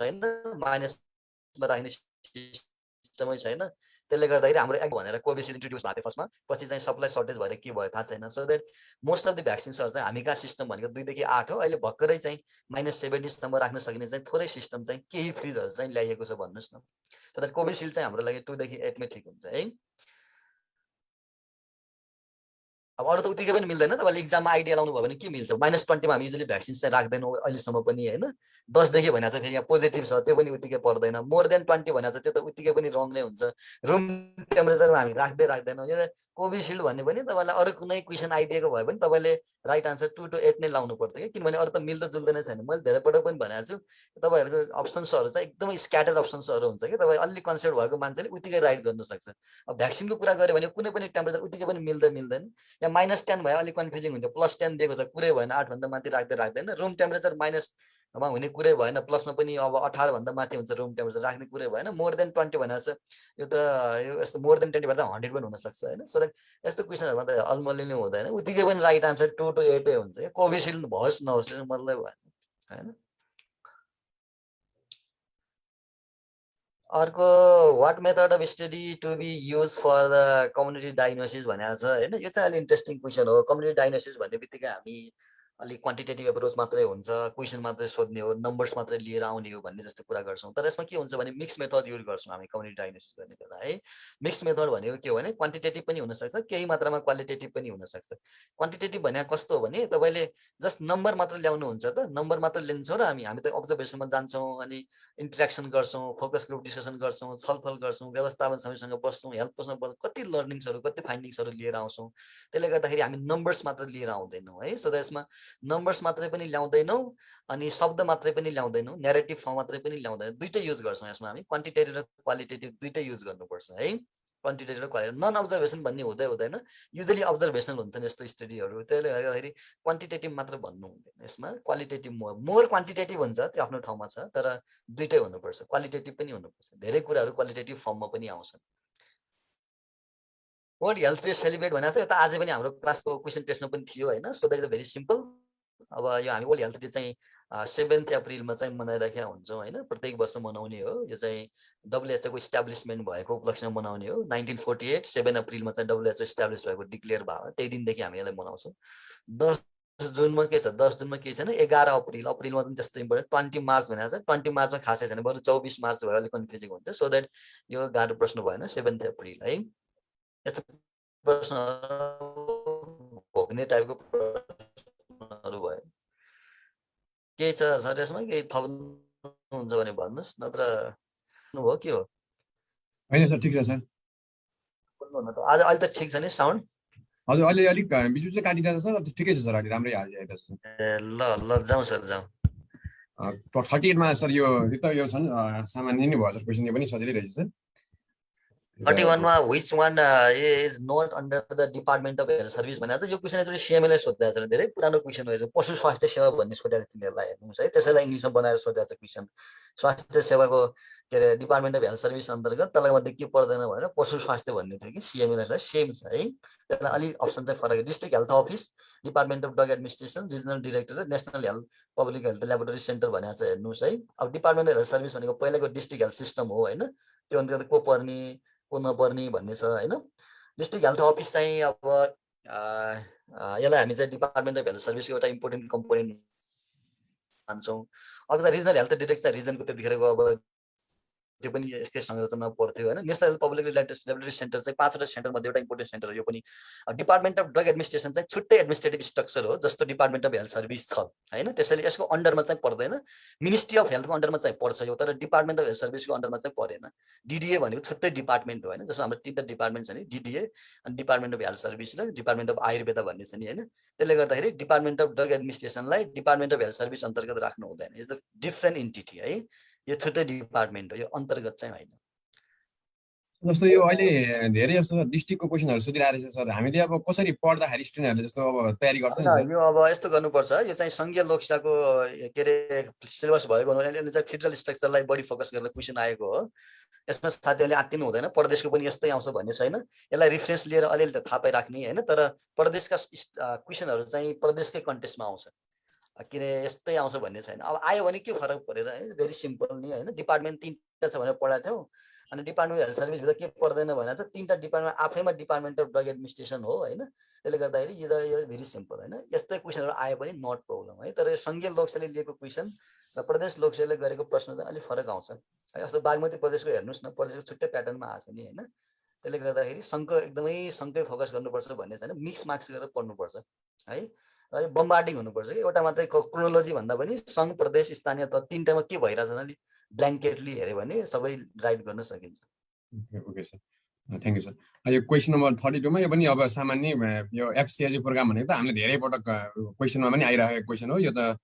छैन, माइनसमा राख्ने सिस्टमै छैन। त्यसले गर्दाखेरि हाम्रो एक भनेर कोभिसिल्ड इन्ट्रोड्युस भएको थियो फर्स्टमा, पछि चाहिँ सप्लाई सर्टेज भएर के भयो थाहा छैन। So that most of the भ्याक्सिन्सहरू चाहिँ हामी कहाँ सिस्टम भनेको 2 देखि 8 हो। अहिले भर्खरै चाहिँ -70 सम्म राख्न सकिने चाहिँ थोरै सिस्टम चाहिँ केही फ्रिजहरू चाहिँ ल्याइएको छ भन्नुहोस् न। सो द्याट कोभिसिल्ड चाहिँ हाम्रो लागि 2 देखि 8 मै ठिक हुन्छ है। अब अरू त उत्तिकै पनि मिल्दैन। तपाईँले इक्जाममा आइडिया लाउनु भयो भने के मिल्छ, -20 मा हामी युजली भ्याक्सिन चाहिँ राख्दैनौँ अहिलेसम्म पनि होइन। 10 देखि भनेको चाहिँ फेरि यहाँ पोजिटिभ छ, त्यो पनि उत्तिकै पर्दैन। मोर देन 20 भनेको चाहिँ त्यो त उत्तिकै पनि रङ नै हुन्छ। रुम टेम्परेचरमा हामी राख्दैनौँ। यो कोभिसिल्ड भन्ने पनि तपाईँलाई अरू कुनै क्वेसन आइदिएको भयो भने तपाईँले राइट आन्सर 2 to 8 नै लाउनु पर्थ्यो कि, किनभने अरू त मिल्दो जुल्दैन छैन। मैले धेरै पटक पनि भनेको छु तपाईँहरूको अप्सन्सहरू चाहिँ एकदमै स्क्याटर्ड अप्सन्सहरू हुन्छ कि तपाईँ अलि कन्सेप्ट भएको मान्छेले उत्तिकै राइट गर्नु सक्छ। अब भ्याक्सिनको कुरा गऱ्यो भने कुनै पनि टेम्परेचर उत्तिकै पनि मिल्दैन। यहाँ -10 भयो अलिक कन्फ्युजिङ हुन्छ, +10 दिएको छ कुरै भएन, 8 भन्दा माथि राख्दैन। रुम टेम्परेचर माइनसमा हुने कुरै भएन, प्लसमा पनि अब 18 भन्दा माथि हुन्छ रुम टेम्परेचर राख्ने कुरै भएन। मोर देन 20 भनेको छ यो त यो यस्तो मोर देन 20 भन्दा 100 पनि हुनसक्छ होइन। सो यस्तो क्वेसनहरूमा त अलमल्ली नै हुँदैन, उत्तिकै पनि राइट आन्सर 2 to 8 हुन्छ। कोभिसिल्ड होस् नहोस् मतलब भएन होइन। अर्को what method of study to be use for the community diagnosis भनेको छ होइन। यो चाहिँ अलि इन्ट्रेस्टिङ क्वेसन हो। कम्युनिटी डायग्नोसिस भन्ने बित्तिकै हामी अलिक क्वान्टिटेटिभ एप्रोच मात्रै हुन्छ, क्वेसन मात्रै सोध्ने हो, नम्बर्स मात्रै लिएर आउने हो भन्ने जस्तो कुरा गर्छौँ। तर यसमा के हुन्छ भने मिक्स मेथड युज गर्छौँ हामी कम्युनिटी डायग्नोसिस गर्ने बेला है। मिक्स मेथड भनेको के हो भने क्वान्टिटेटिभ पनि हुनसक्छ, केही मात्रामा क्वालिटेटिभ पनि हुनसक्छ। क्वान्टिटेटिभ भनेको कस्तो हो भने तपाईँले जस्ट नम्बर मात्र ल्याउनुहुन्छ त, नम्बर मात्र लिन्छौँ र हामी त अब्जर्भेसनमा जान्छौँ, अनि इन्ट्रेक्सन गर्छौँ, फोकस ग्रुप डिस्कसन गर्छौँ, छलफल गर्छौँ, व्यवस्थापन समितिसँग बस्छौँ, हेल्थ पोस्टमा बस्छौँ, कति लर्निङ्सहरू कति फाइन्डिङ्सहरू लिएर आउँछौँ। त्यसले गर्दाखेरि हामी नम्बर्स मात्र लिएर आउँदैनौँ है। सो यसमा नम्बर्स मात्रै पनि ल्याउँदैनौँ अनि शब्द मात्रै पनि ल्याउँदैनौँ, नेरेटिभ फर्म मात्रै पनि ल्याउँदैनौँ, दुइटै युज गर्छौँ। यसमा हामी क्वान्टिटेटिभ र क्वालिटेटिभ दुइटै युज गर्नुपर्छ है। क्वान्टिटेटिभ र क्वालिटेटिभ, नन अब्जर्भेसन भन्ने हुँदैन। युजली अब्जर्भेसनल हुन्छन् यस्तो स्टडीहरू, त्यसले गर्दाखेरि क्वान्टिटेटिभ मात्र भन्नु हुँदैन। यसमा क्वालिटेटिभ मोर क्वान्टिटेटिभ हुन्छ, त्यो आफ्नो ठाउँमा छ, तर दुइटै हुनुपर्छ, क्वालिटेटिभ पनि हुनुपर्छ। धेरै कुराहरू क्वालिटेटिभ फर्ममा पनि आउँछन्। वर्ल्ड हेल्थ डे सेलिब्रेट भनेको थियो, त आज पनि हाम्रो क्लासको क्वेसन टेस्टमा पनि थियो होइन। So that is very simple. अब यो हामी वर्ल्ड हेल्थ डे चाहिँ 7 अप्रिलमा चाहिँ मनाइराखेका हुन्छौँ होइन, प्रत्येक वर्ष मनाउने हो। यो चाहिँ WHO को इस्टाब्लिसमेन्ट भएको उपलक्ष्यमा मनाउने हो। 1948 7 अप्रिलमा चाहिँ WHO इस्टाब्लिस भएको डिक्लेयर भयो, त्यही दिनदेखि हामी यसलाई मनाउँछौँ। 10 जुनमा के छ, 10 जुनमा केही छैन। 11 अप्रिल, अप्रिलमा पनि त्यस्तो इम्पोर्टेन्ट। 20 मार्च भनेको छ, 20 मार्चमा खासै छैन, बरु 24 मार्च भयो, अलिक कन्फ्युजिङ हुन्छ। सो द्याट यो गाह्रो प्रश्न भएन, 7 अप्रिल है। यस्तो प्रश्न भोग्ने टाइपको प्रश्नहरू भयो। केही छ सर यसमा, केही थप्नुहुन्छ भने भन्नुहोस्, नत्र भयो के हो? होइन सर, ठिक छ सर। आज अहिले त ठिक छ नि साउन्ड? हजुर, अहिले अलिक बिच चाहिँ काटिरहेको छ सर, ठिकै छ सर, अहिले राम्रै आइरहेको छ। ए ल जाउँ सर, जाउँ। 38मा सर यो छन् सामान्य नै भयो सर, क्वेसन यो पनि सजिलै रहेछ सर। 31 मा which one is not under the Department of Health Service भनेको छ। यो क्वेसन एकचोटि CMA सोधेको छ, धेरै पुरानो क्वेसन हो। पशु स्वास्थ्य सेवा भन्ने सोधेको तिनीहरूलाई हेर्नुहोस् है, त्यसैलाई इङ्ग्लिसमा बनाएर सोधेको छ क्वेसन। स्वास्थ्य सेवाको के अरे डिपार्टमेन्ट अफ हेल्थ सर्भिस अन्तर्गत त्यसलाई मध्ये के पर्दैन भनेर पशु स्वास्थ्य भन्ने थियो कि CMA सेम छ है। त्यसलाई अलिक अप्सन चाहिँ फरक। District health office, department of drug administration, regional director, national health public health laboratory centre भनेको छ हेर्नुहोस् है। अब डिपार्टमेन्ट अफ हेल्थ सर्भिस भनेको पहिलाको डिस्ट्रिक्ट हेल्थ सिस्टम हो होइन, त्यो अन्तर्गत को पर्ने को नपर्ने भन्ने छ होइन। डिस्ट्रिक्ट हेल्थ अफिस चाहिँ अब यसलाई हामी चाहिँ डिपार्टमेन्ट अफ हेल्थ सर्भिसको एउटा इम्पोर्टेन्ट कम्पोनेन्ट मान्छौँ। अब चाहिँ रिजनल हेल्थ डिरेक्टर रिजनको त्यतिखेरको अब त्यो पनि यसकै संरचना पर्थ्यो होइन। National health public laboratory centre चाहिँ 5वटा सेन्टर मध्ये एउटा इम्पोर्टेन्ट सेन्टर हो। यो पनि डिपार्टमेन्ट अफ ड्रग एडमिनिस्ट्रेसन चाहिँ छुट्टै एडमिनिस्ट्रेटिभ स्ट्रक्चर हो, जस्तो डिपार्टमेन्ट अफ हेल्थ सर्भिस छ होइन। त्यसैले यसको अन्डरमा चाहिँ पर्दैन। मिनिस्ट्री अफ हेल्थको अन्डरमा चाहिँ पर्छ यो, तर डिपार्टमेन्ट अफ हेल्थ सर्भिसको अन्डरमा चाहिँ परेन। DDA भनेको छुट्टै डिपार्टमेन्ट हो होइन। जस्तो हाम्रो 3टा डिपार्टमेन्ट छ नि, DDA अनि डिपार्टमेन्ट अफ हेल्थ सर्भिस र डिपार्टमेन्ट अफ आयुर्वेदा भन्ने छ नि होइन। त्यसले गर्दाखेरि डिपार्टमेन्ट अफ ड्रग एडमिनिस्ट्रेसनलाई डिपार्टमेन्ट अफ हेल्थ सर्भिस अन्तर्गत राख्नु हुँदैन। इज द डिफ्रेन्ट इन्टिटी है, यो छुट्टै डिपार्टमेन्ट हो, यो अन्तर्गत चाहिँ होइन। जस्तो यो अहिले धेरै जस्तो डिस्ट्रिक्टको क्वेसनहरू सोधिरहेको रहेछ सर, हामीले अब कसरी पढ्दाखेरि स्टुडेन्टहरूले जस्तो अब तयारी गर्छ नि सर? यो अब यस्तो गर्नुपर्छ, यो चाहिँ सङ्घीय लोकसेवाको के अरे सिलेबस भएको हुनाले यसले चाहिँ फेडरल स्ट्रक्चरलाई बढी फोकस गरेर क्वेसन आएको हो। यसमा साथीहरूले आत्तिनु हुँदैन, प्रदेशको पनि यस्तै आउँछ भन्ने छैन। यसलाई रिफरेन्स लिएर अलिअलि त थाहा पाइराख्ने होइन, तर प्रदेशका क्वेसनहरू चाहिँ प्रदेशकै कन्टेस्टमा आउँछ, के अरे यस्तै आउँछ भन्ने छैन। अब आयो भने के फरक परेर है, भेरी सिम्पल नि होइन। डिपार्टमेन्ट 3टा छ भनेर पढाएको थियौ, अनि डिपार्टमेन्ट हेल्थ सर्भिसभित्र के पर्दैन भने चाहिँ 3टा डिपार्टमेन्ट आफैमा डिपार्टमेन्ट अफ ड्रग एडमिनिस्ट्रेसन हो होइन। त्यसले गर्दाखेरि यो भेरी सिम्पल होइन। यस्तै क्वेसनहरू आयो पनि नट प्रब्लम है, तर यो सङ्घीय लोकसेवाले लिएको क्वेसन र प्रदेश लोकसेवाले गरेको प्रश्न चाहिँ अलिक फरक आउँछ है। जस्तो बागमती प्रदेशको हेर्नुहोस् न, प्रदेशको छुट्टै प्याटर्नमा आएको छ नि होइन। त्यसले गर्दाखेरि सङ्घकै फोकस गर्नुपर्छ भन्ने छैन, मिक्स मार्क्स गरेर पढ्नुपर्छ है। र बम्बार्डिङ हुनुपर्छ कि एउटा मात्रै क्रोनोलोजी भन्दा पनि सङ्घ, प्रदेश, स्थानीय त 3टामा के भइरहेछ अलिक ब्ल्याङ्केटली हेऱ्यो भने सबै राइट गर्न सकिन्छ। Okay sir, thank you sir. यो क्वेसन नम्बर 32मा यो पनि अब सामान्य यो FCIG प्रोग्राम भनेको त हामीले धेरै पटक क्वेसनमा पनि आइरहेको क्वेसन हो। यो त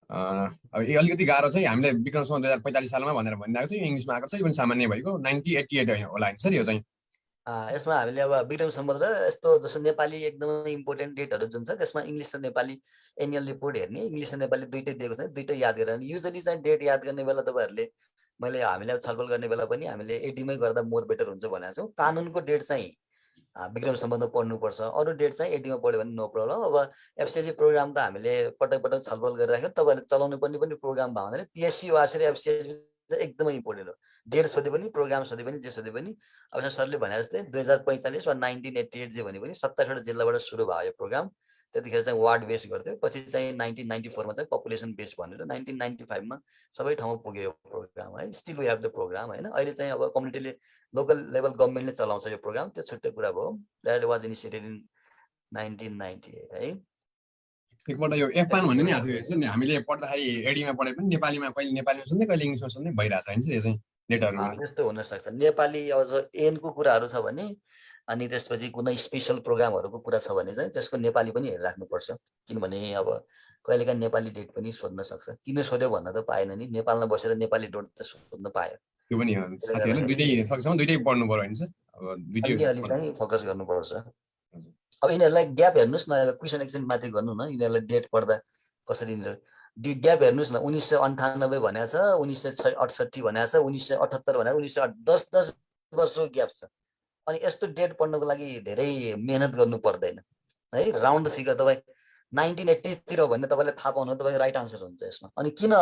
अब अलिकति गाह्रो चाहिँ हामीले विक्रमसँग 2045 सालमा भनेर भनिरहेको थियो, इङ्ग्लिसमा आएको छ। यो पनि सामान्य भएको 1988 होला नि सर यो चाहिँ? यसमा हामीले अब विक्रम सम्बन्ध यस्तो जस्तो नेपाली एकदमै इम्पोर्टेन्ट डेटहरू जुन छ त्यसमा इङ्ग्लिस र नेपाली एनुअल रिपोर्ट हेर्ने, इङ्ग्लिस र नेपाली दुइटै दिएको छ, दुइटै याद गरेर। युजली चाहिँ डेट याद गर्ने बेला तपाईँहरूले हामीले छलफल गर्ने बेला पनि हामीले AD मै गर्दा मोर बेटर हुन्छ भनेको छौँ। कानुनको डेट चाहिँ विक्रम सम्बन्ध पढ्नुपर्छ, अरू डेट चाहिँ AD मा पढ्यो भने नो प्रब्लम। अब FCIG प्रोग्राम त हामीले पटक पटक छलफल गरिराख्यो, तपाईँहरूले चलाउनु पर्ने पनि प्रोग्राम भयो भने PSC वास र FCIG एकदमै इम्पोर्टेन्ट हो। डेट सोधे पनि, प्रोग्राम सोधे पनि, जे सोधे पनि। अब सरले भने जस्तै 2045 वा 1988 जे भने पनि 27वटा जिल्लाबाट सुरु भयो यो प्रोग्राम। त्यतिखेर चाहिँ वार्ड बेस गर्थ्यो, पछि चाहिँ 1994 मा चाहिँ पपुलेसन बेस भनेर 1995 मा सबै ठाउँमा पुग्यो प्रोग्राम है। Still we have the programme होइन। अहिले चाहिँ अब कम्युनिटीले लोकल लेभल गभर्मेन्टले चलाउँछ यो प्रोग्राम, त्यो छुट्टै कुरा भयो। द्याट वाज इनिसिएटेड इन 1998 है। एकपल्ट यो F1 भन्ने नि आएको नि, हामीले पढ्दाखेरि AD मा पढे पनि नेपालीमा कहिले नेपालीमा सुन्दै कहिले इङ्ग्लिसमा सुन्दै भइरहेछ होइन यो चाहिँ डेटहरू? त्यस्तो हुन सक्छ। नेपाली अझ एनको कुराहरू छ भने, अनि त्यसपछि कुनै स्पेसल प्रोग्रामहरूको कुरा छ भने चाहिँ त्यसको नेपाली पनि हेरिराख्नुपर्छ, किनभने अब कहिलेकाहीँ नेपाली डेट पनि सोध्न सक्छ। किन सोध्यो भन्न त पाएन नि, नेपालमा बसेर नेपाली डेट त सोध्न पायो। त्यो पनि साथीहरूले दुइटै सकेसम्म दुइटै पढ्नु पर्यो होइन सर? अब दुइटै अलि चाहिँ फोकस गर्नुपर्छ। अब यिनीहरूलाई ग्याप हेर्नुहोस् न, क्वेसन एकछिन माथि गर्नु न, यिनीहरूलाई डेट पढ्दा कसरी ग्याप हेर्नुहोस् न। 1998 भनेको छ, 1968 भनेको छ, 1978 भनेको, 10 वर्षको ग्याप छ। अनि यस्तो डेट पढ्नको लागि धेरै मेहनत गर्नु पर्दैन है। राउन्ड फिगर तपाईँ 1980s तिर हो भने तपाईँले थाहा पाउनु तपाईँको राइट आन्सर हुन्छ यसमा। अनि किन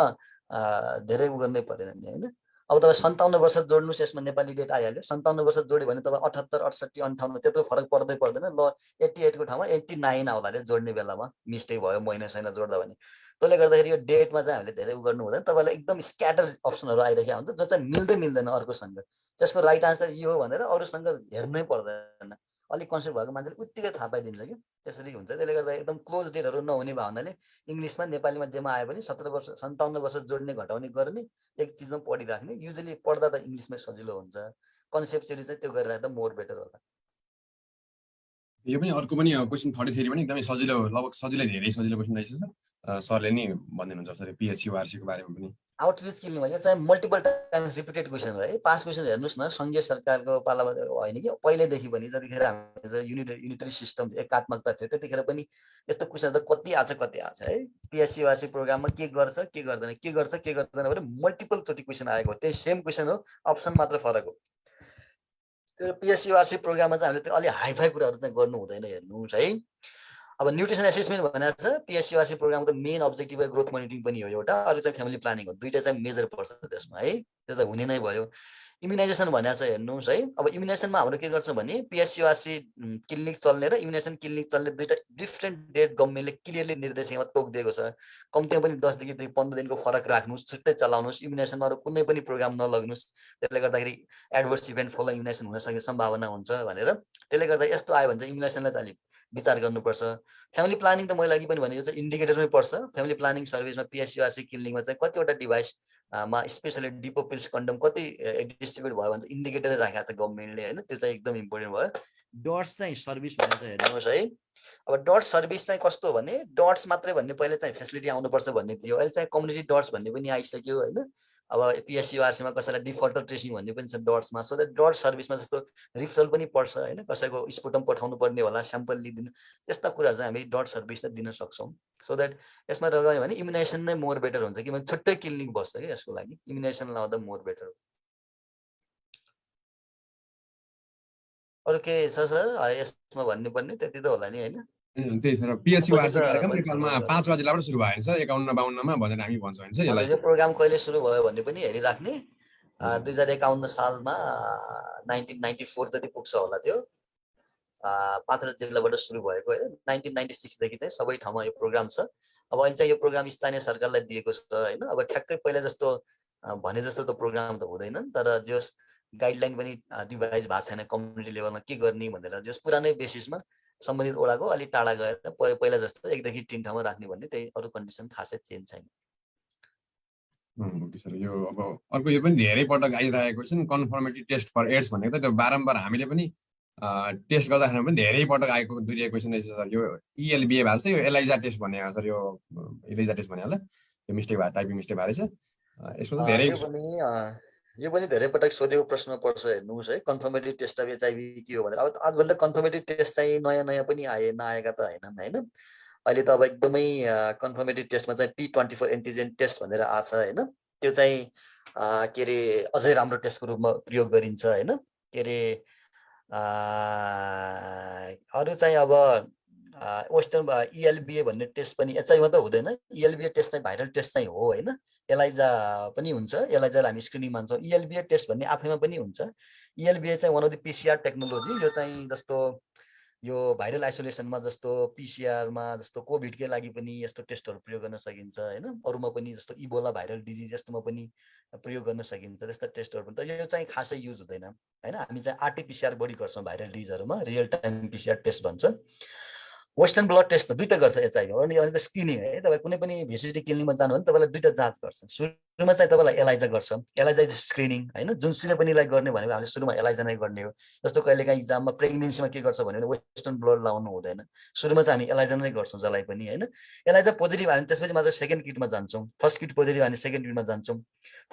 धेरै उ गर्नै परेन नि होइन। अब तपाईँ 57 वर्ष जोड्नुहोस्, यसमा नेपाली डेट आइहाल्यो। 57 वर्ष जोड्यो भने तपाईँ 78, 68, 58 त्यत्रो फरक पर्दै पर्दैन। ल 88 को ठाउँमा 89 आउला अरे जोड्ने बेलामा मिस्टेक भयो महिना छैन जोड्दा भने। त्यसले गर्दाखेरि यो डेटमा चाहिँ हामीले धेरै उ गर्नु हुँदैन। तपाईँलाई एकदम स्क्याटर अप्सनहरू आइरहेको हुन्छ जो चाहिँ मिल्दैन अर्कोसँग। त्यसको राइट आन्सर यो हो भनेर अरूसँग हेर्नै पर्दैन। अलिक कन्सेप्ट भएको मान्छेले उत्तिकै थाहा पाइदिन्छ कि त्यसरी हुन्छ। त्यसले गर्दा एकदम क्लोज डेटहरू नहुने भावनाले इङ्ग्लिसमा नेपालीमा जेमा आयो भने 57 वर्ष जोड्ने घटाउने गर्ने एक चिजमा पढिराख्ने। युजली पढ्दा त इङ्ग्लिसमै सजिलो हुन्छ। कन्सेप्चुअली चाहिँ त्यो गरिराख्दा मोर बेटर होला। यो पनि अर्को पनि क्वेसन 33 पनि एकदमै सजिलो, लगभग सजिलै धेरै सजिलो क्वेसन रहेछ सर। सरले नि भनिदिनुहुन्छ सर पिएचसी वार्षिकको बारेमा पनि। आउटरिच किल्लिङमा यो चाहिँ मल्टिपल टाइम्स रिपिटेड क्वेसन हो है। पास क्वेसन हेर्नुहोस् न, सङ्घीय सरकारको पालामा होइन कि पहिल्यैदेखि पनि जतिखेर हाम्रो युनिटरी सिस्टम एकात्मकता थियो त्यतिखेर पनि यस्तो क्वेसन त कति आछ है। पिएचसी वार्षिक प्रोग्राममा के गर्छ के गर्दैन भने मल्टिपल चोटि क्वेसन आएको हो। त्यही सेम क्वेसन हो, अप्सन मात्र फरक हो। त्यो पिएचसी वार्षिक प्रोग्राममा चाहिँ हामीले अलि हाइफाई कुराहरू चाहिँ गर्नु हुँदैन हेर्नुहोस् है। अब न्युट्रिसन एसेसमेन्ट भनेको छ पिएचसी वार्षिक प्रोग्रामको त मेन अब्जेक्टिभ ग्रोथ मोनिटरिङ पनि हो एउटा, अरू चाहिँ फ्यामिली प्लानिङ हो। दुईटा चाहिँ मेजर पर्छ त्यसमा है, त्यो चाहिँ हुने नै भयो। इम्युनाइजेसन भनेको छ हेर्नुहोस् है। अब इम्युनाइजेसनमा हाम्रो के गर्छ भने पिएचसी वार्षिक क्लिनिक चल्ने र इम्युनाइजेसन क्लिनिक चल्ने दुईटा डिफ्रेन्ट डेट गभर्मेन्टले क्लियरली निर्देशिकामा तोकिदिएको छ। कम्तीमा पनि 10 देखि 15 दिनको फरक राख्नुहोस्, छुट्टै चलाउनुहोस्। इम्युनाइजेसनमा अरू कुनै पनि प्रोग्राम नलग्नुहोस्, त्यसले गर्दाखेरि एडभर्स इभेन्ट फलोइङ इम्युनाइजेसन हुन सक्ने सम्भावना हुन्छ भनेर। त्यसले गर्दा यस्तो आयो भने चाहिँ इम्युनाइजेसनलाई चाहिँ अलिक विचार गर्नुपर्छ। फ्यामिली प्लानिङ त मैले अघि पनि भने यो चाहिँ इन्डिकेटरमै पर्छ। फ्यामिली प्लानिङ सर्भिसमा पिएचसी वार्षिक क्लिनिकमा चाहिँ कतिवटा डिभाइस मा स्पेसली डिपो पिल्स कन्डम कति डिस्ट्रिब्युट भयो भने इन्डिकेटरै राखेको छ गभर्मेन्टले होइन। त्यो चाहिँ एकदम इम्पोर्टेन्ट भयो। डट्स चाहिँ सर्भिस भनेर चाहिँ हेर्नुहोस् है। अब डट्स सर्भिस चाहिँ कस्तो हो भने डट्स मात्रै भन्ने पहिले चाहिँ फेसिलिटी आउनुपर्छ भन्ने थियो, अहिले चाहिँ कम्युनिटी डट्स भन्ने पनि आइसक्यो होइन। अब पिएचसी वार्षिकमा कसैलाई डिफल्टर ट्रेसिङ भन्ने पनि छ डट्समा। सो द्याट डट सर्भिसमा जस्तो रिफरल पनि पर्छ होइन, कसैको स्पुटम पठाउनु पर्ने होला, स्याम्पल लिइदिनु, त्यस्ता कुराहरू चाहिँ हामी डट सर्भिस चाहिँ दिन सक्छौँ। सो द्याट यसमा गयो भने इम्युनाइजेसन नै मोर बेटर हुन्छ, किनभने छुट्टै क्लिनिक बस्छ कि यसको लागि। इम्युनाइजेसन लाउँदा मोर बेटर हो। अरू के छ सर यसमा भन्नुपर्ने? त्यति त होला नि होइन। त्यही सर पिएचसी वार्षिक कार्यक्रम नेपालमा 5 जिल्लाबाट सुरु भयो सर 51-52 मा भनेर हामी भन्छौँ होइन सर यसलाई। यो प्रोग्राम कहिले सुरु भयो भन्ने पनि हेरिराख्ने। 2051 सालमा 1994 जति पुग्छ होला त्यो। 5वटा जिल्लाबाट सुरु भएको है। 1996 देखि चाहिँ सबै ठाउँमा यो प्रोग्राम छ। अब अहिले चाहिँ यो प्रोग्राम स्थानीय सरकारलाई दिएको छ होइन। अब ठ्याक्कै पहिला जस्तो भने जस्तो त प्रोग्राम त हुँदैन, तर जस गाइडलाइन पनि डिभाइस भएको छैन कम्युनिटी लेभलमा के गर्ने भनेर। जस पुरानै बेसिसमा सम्बन्धित ओडाको अलिक टाढा गएर पहिला जस्तो 1 देखि 3 ठाउँमा राख्ने भन्ने, त्यही अरू कन्डिसन खासै चेन्ज छैन। Okay sir. यो अब अर्को यो पनि धेरै पटक आइरहेको छ नि कन्फर्मेटिभ टेस्ट फर एड्स भनेको त त्यो बारम्बार हामीले पनि टेस्ट गर्दाखेरि पनि धेरै पटक आएको दुईटा क्वेसन रहेछ सर। यो इएलबिए भएको छ, यो एलाइजा टेस्ट भन्ने हो सर। यो एलाइजा टेस्ट भन्ने होला, यो मिस्टेक भयो, टाइपिङ मिस्टेक भएको रहेछ। यसमा त धेरै यो पनि धेरै पटक सोधेको प्रश्न पर्छ हेर्नुहोस् है। कन्फर्मेटिभ टेस्ट अफ एचआइभी के हो भनेर। अब आजभन्दा कन्फर्मेटिभ टेस्ट चाहिँ नयाँ पनि आए, नआएका त होइनन् होइन। अहिले त अब एकदमै कन्फर्मेटिभ टेस्टमा चाहिँ P24 एन्टिजेन टेस्ट भनेर आछ होइन। त्यो चाहिँ के अरे अझै राम्रो टेस्टको रूपमा प्रयोग गरिन्छ होइन। के अरे अरू चाहिँ अब वेस्टर्न इएलबिए भन्ने टेस्ट पनि एचआइभीमा त हुँदैन। इएलबिए टेस्ट चाहिँ भाइरल टेस्ट चाहिँ हो होइन। एलाइजा पनि हुन्छ, एलाइजालाई हामी स्क्रिनिङ मान्छौँ। इएलबिए टेस्ट भन्ने आफैमा पनि हुन्छ। इएलबिए चाहिँ one of the PCR technology. यो चाहिँ जस्तो यो भाइरल आइसोलेसनमा जस्तो पिसिआरमा जस्तो कोभिडकै लागि पनि यस्तो टेस्टहरू प्रयोग गर्न सकिन्छ होइन। अरूमा पनि जस्तो इबोला भाइरल डिजिज यस्तोमा पनि प्रयोग गर्न सकिन्छ त्यस्ता टेस्टहरू पनि। त यो चाहिँ खासै युज हुँदैन होइन। हामी चाहिँ आरटिपिसिआर बढी गर्छौँ भाइरल डिजिजहरूमा, रियल टाइम पिसिआर टेस्ट भन्छ। वेस्टर्न ब्लड टेस्ट त दुईटा गर्छ एचआइभी अनि त स्क्रिनिङ है। तपाईँ कुनै पनि भेसिटी क्लिनिकमा जानु भने तपाईँलाई दुईटा जाँच गर्छ। सुरुमा चाहिँ तपाईँलाई एलाइजा गर्छ, एलाइजा स्क्रिनिङ होइन। जुनसुकै पनिलाई गर्ने भनेको हामीले सुरुमा एलाइजा नै गर्ने हो। जस्तो कहिलेकाहीँ इक्जाममा प्रेग्नेन्सीमा के गर्छ भने वेस्टर्न ब्लड लाउनु हुँदैन, सुरुमा चाहिँ हामी एलाइजा नै गर्छौँ जसलाई पनि होइन। एलाइजा पोजिटिभ आयो भने त्यसपछि मात्र सेकेन्ड किटमा जान्छौँ। फर्स्ट किट पोजिटिभ आयो भने सेकेन्ड किटमा जान्छौँ।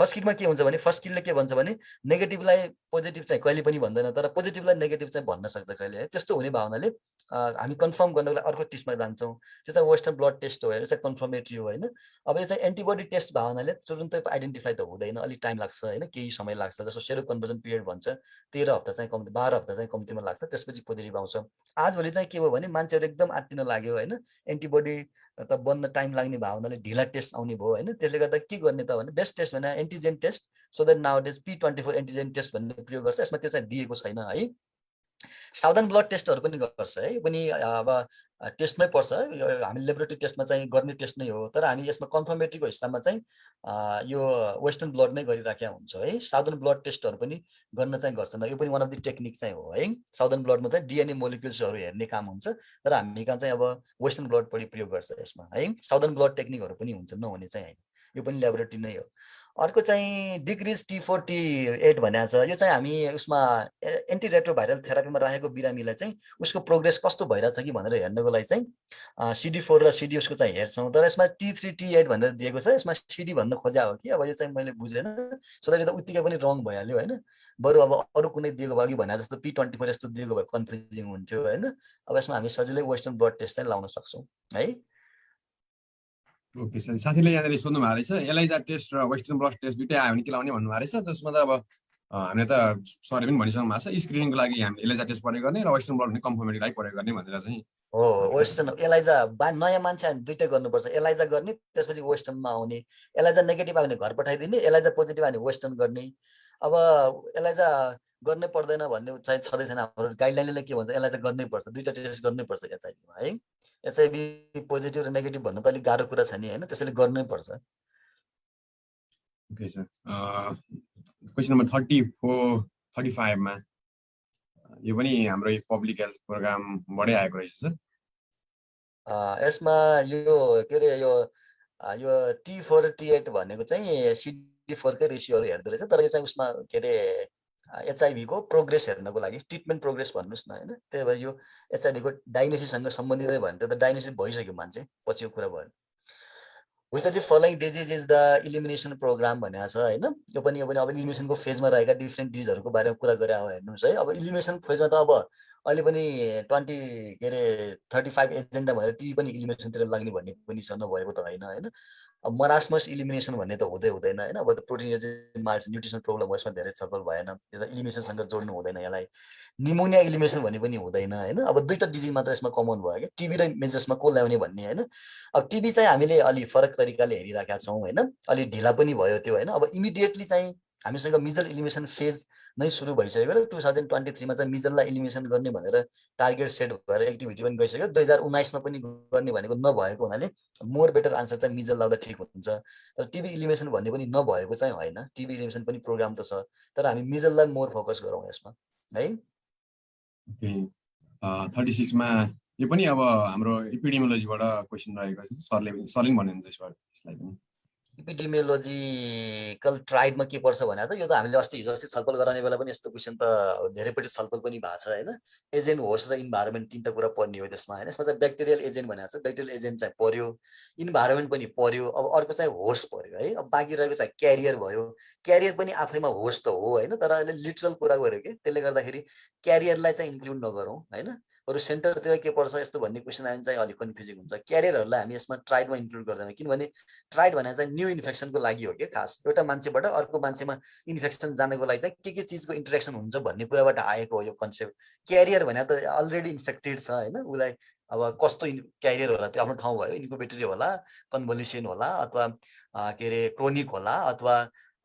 फर्स्ट किटमा के हुन्छ भने फर्स्ट किटले के भन्छ भने नेगेटिभलाई पोजिटिभ चाहिँ कहिले पनि भन्दैन, तर पोजिटिभलाई नेगेटिभ चाहिँ भन्न सक्छ कहिले है। त्यस्तो हुने भावनाले हामी कन्फर्म गर्न गर्नको लागि अर्को टेस्टमा जान्छौँ, त्यो चाहिँ वेस्टर्न ब्लड टेस्ट हो, यो चाहिँ कन्फर्मेटरी हो होइन। अब यो चाहिँ एन्टिबडी टेस्ट भयो हुनाले तुरुन्तै आइडेन्टिफाई त हुँदैन, अलिक टाइम लाग्छ होइन, केही समय लाग्छ। जस्तो सेरो कन्भर्जन पिरियड भन्छ, 13 हप्ता चाहिँ कम्ती, 12 हप्ता चाहिँ कम्तीमा लाग्छ, त्यसपछि पोजिटिभ आउँछ। आजभोलि चाहिँ के भयो भने मान्छेहरू एकदम आत्तिन लाग्यो होइन, एन्टिबडी त बन्न टाइम लाग्ने भयो हुनाले ढिला टेस्ट आउने भयो होइन। त्यसले गर्दा के गर्ने त भने बेस्ट टेस्ट भने antigen test, so that nowadays P24 antigen test भन्ने प्रयोग गर्छ। यसमा त्यो चाहिँ दिएको छैन है। साउदर्न ब्लड टेस्टहरू पनि गर्छ है, यो पनि अब टेस्टमै पर्छ, यो हामी लेबोरेटरी टेस्टमा चाहिँ गर्ने टेस्ट नै हो। तर हामी यसमा कन्फर्मेटरीको हिसाबमा चाहिँ यो वेस्टर्न ब्लड नै गरिराखेका हुन्छ है। साउदर्न ब्लड टेस्टहरू पनि गर्न चाहिँ गर्छन्, यो पनि वान अफ द टेक्निक चाहिँ हो है। साउदर्न ब्लडमा चाहिँ डिएनए मोलिक्युल्सहरू हेर्ने काम हुन्छ, तर हामी कहाँ चाहिँ अब वेस्टर्न ब्लड बढी प्रयोग गर्छ यसमा है। साउदर्न ब्लड टेक्निकहरू पनि हुन्छ, नहुने चाहिँ होइन, यो पनि लेबोरेटरी नै हो। अर्को चाहिँ डिक्रिज T4 T8 भनेको छ, यो चाहिँ हामी उसमा एन्टी रेट्रोभाइरल थेरापीमा राखेको बिरामीलाई चाहिँ उसको प्रोग्रेस कस्तो भइरहेछ कि भनेर हेर्नको लागि चाहिँ CD4 र CD उसको चाहिँ हेर्छौँ। तर यसमा T3 T8 भनेर दिएको छ, यसमा CD भन्न खोजा हो कि अब यो चाहिँ मैले बुझेन, सो यो त उत्तिकै पनि रङ भइहाल्यो होइन। बरु अब अरू कुनै दिएको भयो कि भने जस्तो P24 यस्तो दिएको भए कन्फ्युजिङ हुन्थ्यो होइन। अब यसमा हामी सजिलै वेस्टर्न ब्लड टेस्ट चाहिँ लाउन सक्छौँ है। ओके सर, साथीले यहाँनिर सोध्नु भएको रहेछ एलाइजा टेस्ट र वेस्टर्न ब्लड टेस्ट दुइटै आयो भने के लाउने भन्नुभएको रहेछ। त्यसमा त अब हामीले त सरले पनि भनिसक्नु भएको छ, स्क्रिनिङको लागि हामीले एलाइजा टेस्ट प्रयोग गर्ने र वेस्टर्न ब्लड कन्फर्मेटरी लागि प्रयोग गर्ने भनेर चाहिँ हो। वेस्टर्न एलाइजा नयाँ मान्छे हामी दुइटै गर्नुपर्छ, एलाइजा गर्ने त्यसपछि वेस्टर्नमा आउने। एलाइजा नेगेटिभ आयो भने घर पठाइदिने, एलाइजा पोजिटिभ आयो भने वेस्टर्न गर्ने। अब एलाइजा गर्नै पर्दैन भन्ने चाहिँ छँदै छैन, हाम्रो गाइडलाइनले के भन्छ एलाइजा गर्नै पर्छ, दुईटा टेस्ट गर्नै पर्छ एचआइभीमा है। एचआइभी पोजिटिभ र नेगेटिभ भन्नु त अलिक गाह्रो कुरा छ नि होइन, त्यसैले गर्नै पर्छ। ओके सर, क्वेसन नम्बर 34 35मा यो पनि हाम्रो पब्लिक हेल्थ प्रोग्रामबाटै आएको रहेछ सर। यसमा यो के अरे यो T4 T8 भनेको चाहिँ CD4 कै रेसियोहरू हेर्दो रहेछ, तर यो चाहिँ उसमा के अरे एचआइभी को प्रोग्रेस हेर्नको लागि, ट्रिटमेन्ट प्रोग्रेस भन्नुहोस् न होइन। त्यही भएर यो एचआइभी को डायग्नोसिससँग सम्बन्धित भयो भने त्यो त डायग्नोसिस भइसक्यो मान्छे, पछि यो कुरा भयो। Which of the following disease is the elimination programme भनेको छ होइन। यो पनि अब इलिमिनेसनको फेजमा रहेका डिफ्रेन्ट डिजिजहरूको बारेमा कुरा गरे हो हेर्नुहोस् है। अब इलिमिनेसन फेजमा त अब अहिले पनि 35 एजेन्डा भनेर टी पनि इलिमिनेसनतिर लाग्ने भन्ने पनि छ, नभएको त होइन होइन। अब मरास्मस इलिमिनेसन भन्ने त हुँदैन होइन। अब प्रोटिन मार्च न्युट्रिसनल प्रोब्लम हो, यसमा धेरै छलफल भएन, यो त इलिमिनेसनसँग जोड्नु हुँदैन यसलाई। निमोनिया इलिमिनेसन भन्ने पनि हुँदैन होइन। अब दुईटा डिजिज मात्र यसमा कमन भयो क्या, टिबी र मेजर्समा को ल्याउने भन्ने होइन। अब टिबी चाहिँ हामीले अलि फरक तरिकाले हेरिराखेका छौँ होइन, अलि ढिला पनि भयो त्यो होइन। अब इमिडिएटली चाहिँ हामीसँग मिजल इलिमिनेसन फेज नै सुरु भइसक्यो र 2023मा चाहिँ मिजललाई इलिमिनेसन गर्ने भनेर टार्गेट सेट भएर एक्टिभिटी पनि गइसक्यो। 2019मा पनि गर्ने भनेको नभएको हुनाले मोर बेटर आन्सर चाहिँ मिजल लाउँदा ठिक हुन्छ। तर टिबी इलिमिनेसन भन्ने पनि नभएको चाहिँ होइन, टिबी इलिमिनेसन पनि प्रोग्राम त छ, तर हामी मिजललाई मोर फोकस गरौँ यसमा है। 36मा यो पनि अब हाम्रो एपिडेमियोलोजीबाट क्वेसन रहेको छ, सरले भन्नुहुन्छ यसलाई पनि। एपिडेमियोलोजिकल ट्राइडमा के पर्छ भने त यो त हामीले हिजो अस्ति छलफल गराउने बेला पनि यस्तो क्वेसन त धेरैपट्टि छलफल पनि भएको छ होइन। एजेन्ट, होस्ट र इन्भाइरोमेन्ट तीनटा कुरा पर्ने हो त्यसमा होइन। यसमा चाहिँ ब्याक्टेरियल एजेन्ट भनेको छ, ब्याक्टेरियल एजेन्ट चाहिँ पर्यो, इन्भाइरोमेन्ट पनि पर्यो, अब अर्को चाहिँ होस्ट पर्यो है। अब बाँकी रहेको चाहिँ क्यारियर भयो, क्यारियर पनि आफैमा होस्ट त हो होइन, तर अहिले लिटरल कुरा गर्यो कि त्यसले गर्दाखेरि क्यारियरलाई चाहिँ इन्क्लुड नगरौँ होइन। अरू सेन्टरतिर के पर्छ यस्तो भन्ने क्वेसन आयो भने चाहिँ अलिक कन्फ्युजिङ हुन्छ। क्यारियरहरूलाई हामी यसमा ट्राइडमा इन्क्लुड गर्दैन, किनभने ट्राइड भनेर चाहिँ न्यू इन्फेक्सनको लागि हो कि खास, एउटा मान्छेबाट अर्को मान्छेमा इन्फेक्सन जानको लागि चाहिँ के चिजको इन्टरेक्सन हुन्छ भन्ने कुराबाट आएको हो यो कन्सेप्ट। क्यारियर भने त अलरेडी इन्फेक्टेड छ होइन, उसलाई अब कस्तो क्यारियर होला त्यो आफ्नो ठाउँ भयो, इन्क्युबेटरी होला, कन्भोल्युसन होला, अथवा के अरे क्रोनिक होला, अथवा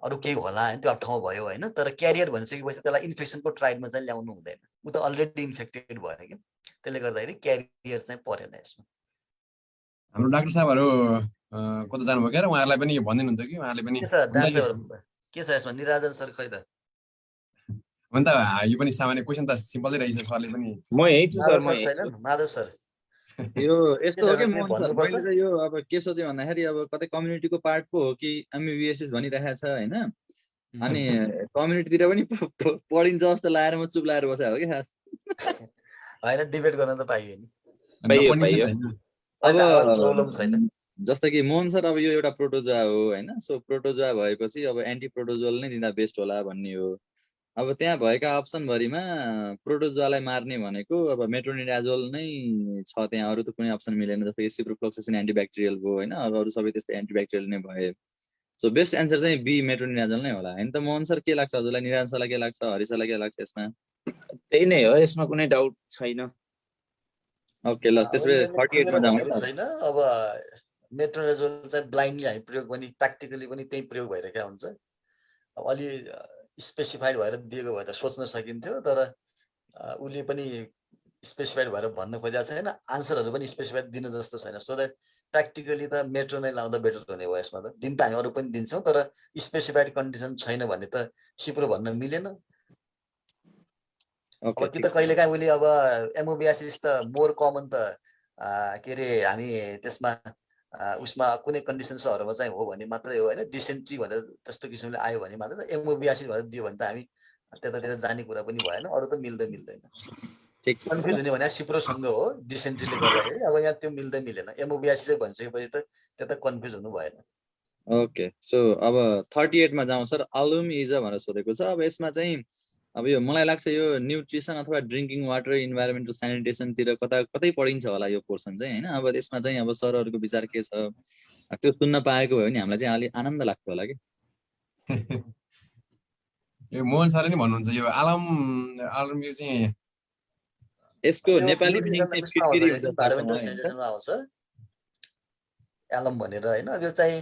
अरू केही होला होइन, त्यो ठाउँ भयो होइन। तर क्यारियर भनिसकेपछि त्यसलाई इन्फेक्सनको ट्राइडमा चाहिँ ल्याउनु हुँदैन, ऊ त अलरेडी इन्फेक्टेड भयो कि, त्यसले गर्दाखेरि क्यारियर चाहिँ परेन यसमा। हाम्रो डाक्टर साहबहरू कता जानुभयो क्या, उहाँहरूलाई पनि भनिदिनुहुन्छ कि उहाँहरूले पनि के छ यसमा निराजन सर खै त? अन्त यो पनि सामान्य क्वेसन त सिम्पलै रहेछ, सरले पनि म यही छु सर। माधव सर यो यस्तो हो कि मैले त यो अब के सोचेँ भन्दाखेरि अब कतै कम्युनिटीको पार्ट पो हो कि एमबिबिएस भनिरहेको छ होइन, अनि कम्युनिटीतिर पनि पढिन्छ जस्तो लागेर म चुप लागेर बसेको हो कि खास होइन, डिबेट गर्न त पाइयो नि। अब जस्तो कि मोहन सर अब यो एउटा प्रोटोजोआ हो होइन, सो प्रोटोजोआ भएपछि अब एन्टी प्रोटोजोल नै दिँदा बेस्ट होला भन्ने हो। अब त्यहाँ भएका अप्सन भरिमा प्रोटोजोआलाई मार्ने भनेको अब मेट्रोनिडाजोल नै छ, त्यहाँ अरू त कुनै अप्सन मिलेन, जस्तै कि सिप्रोफ्लोक्सासिन एन्टिब्याक्टेरियल भयो होइन, अरू सबै त्यस्तै एन्टिब्याक्टेरियल नै भए। सो बेस्ट एन्सर चाहिँ बी मेट्रोनिडाजोल नै होला होइन त। मोहन सर के लाग्छ हजुरलाई, निरञ्जन सरलाई के लाग्छ, हरि सरलाई के लाग्छ यसमा? त्यही नै हो, यसमा कुनै डाउट छैन। ओके ल त्यसो भए 38 मा जाउँ है त। छैन। अब मेट्रोनिडाजोल चाहिँ ब्लाइन्डली हामी प्रयोग पनि प्र्याक्टिकली पनि त्यही प्रयोग भइरहेको हुन्छ। अब अलि स्पेसिफाइड भएर दिएको भए त सोच्न सकिन्थ्यो, तर उसले पनि स्पेसिफाइड भएर भन्न खोजेको छैन, आन्सरहरू पनि स्पेसिफाइड दिन जस्तो छैन। सो द्याट प्र्याक्टिकली त मेट्रो नै लाउँदा बेटर हुने भयो यसमा त। दिन त हामी अरू पनि दिन्छौँ, तर स्पेसिफाइड कन्डिसन छैन भने त सिप्रो भन्न मिलेन। अब कि त कहिलेकाहीँ उसले अब एमोबियासिस त मोर कमन त के अरे हामी त्यसमा उसमा कुनै कन्डिसन्सहरूमा चाहिँ हो भने मात्रै हो होइन, डिसेन्ट्री भनेर त्यस्तो किसिमले आयो भने मात्रै त, एमोबियासिस भनेर दियो भने त हामी त्यतातिर जाने कुरा पनि भएन, अरू त मिल्दैन। कन्फ्युज हुने भने सिप्रोसँग हो डिसेन्ट्रीले गर्दाखेरि, अब यहाँ त्यो मिलेन, एमोबियासिस भनिसकेपछि त त्यता कन्फ्युज हुनु भएन। ओके सो अब 38 मा जाउँ सर। अलुम इज भनेर सोधेको छ। अब यसमा चाहिँ अब यो मलाई लाग्छ यो न्युट्रिसन अथवा ड्रिङ्किङ वाटर इन्भाइरोमेन्टल सेनिटेसनतिर कतै पढिन्छ होला यो पोर्सन चाहिँ होइन। अब त्यसमा चाहिँ अब सरहरूको विचार के छ त्यो सुन्न पाएको भयो भने हामीलाई चाहिँ अलि आनन्द लाग्थ्यो होला कि। यो मोहन सरले नि भन्नुहुन्छ यो आलम यो चाहिँ यसको नेपाली मिनिङ चाहिँ फिटकिरी हुन्छ इन्भाइरोमेन्टल सेनिटेसनमा आउँछ एलम भनेर होइन। यो चाहिँ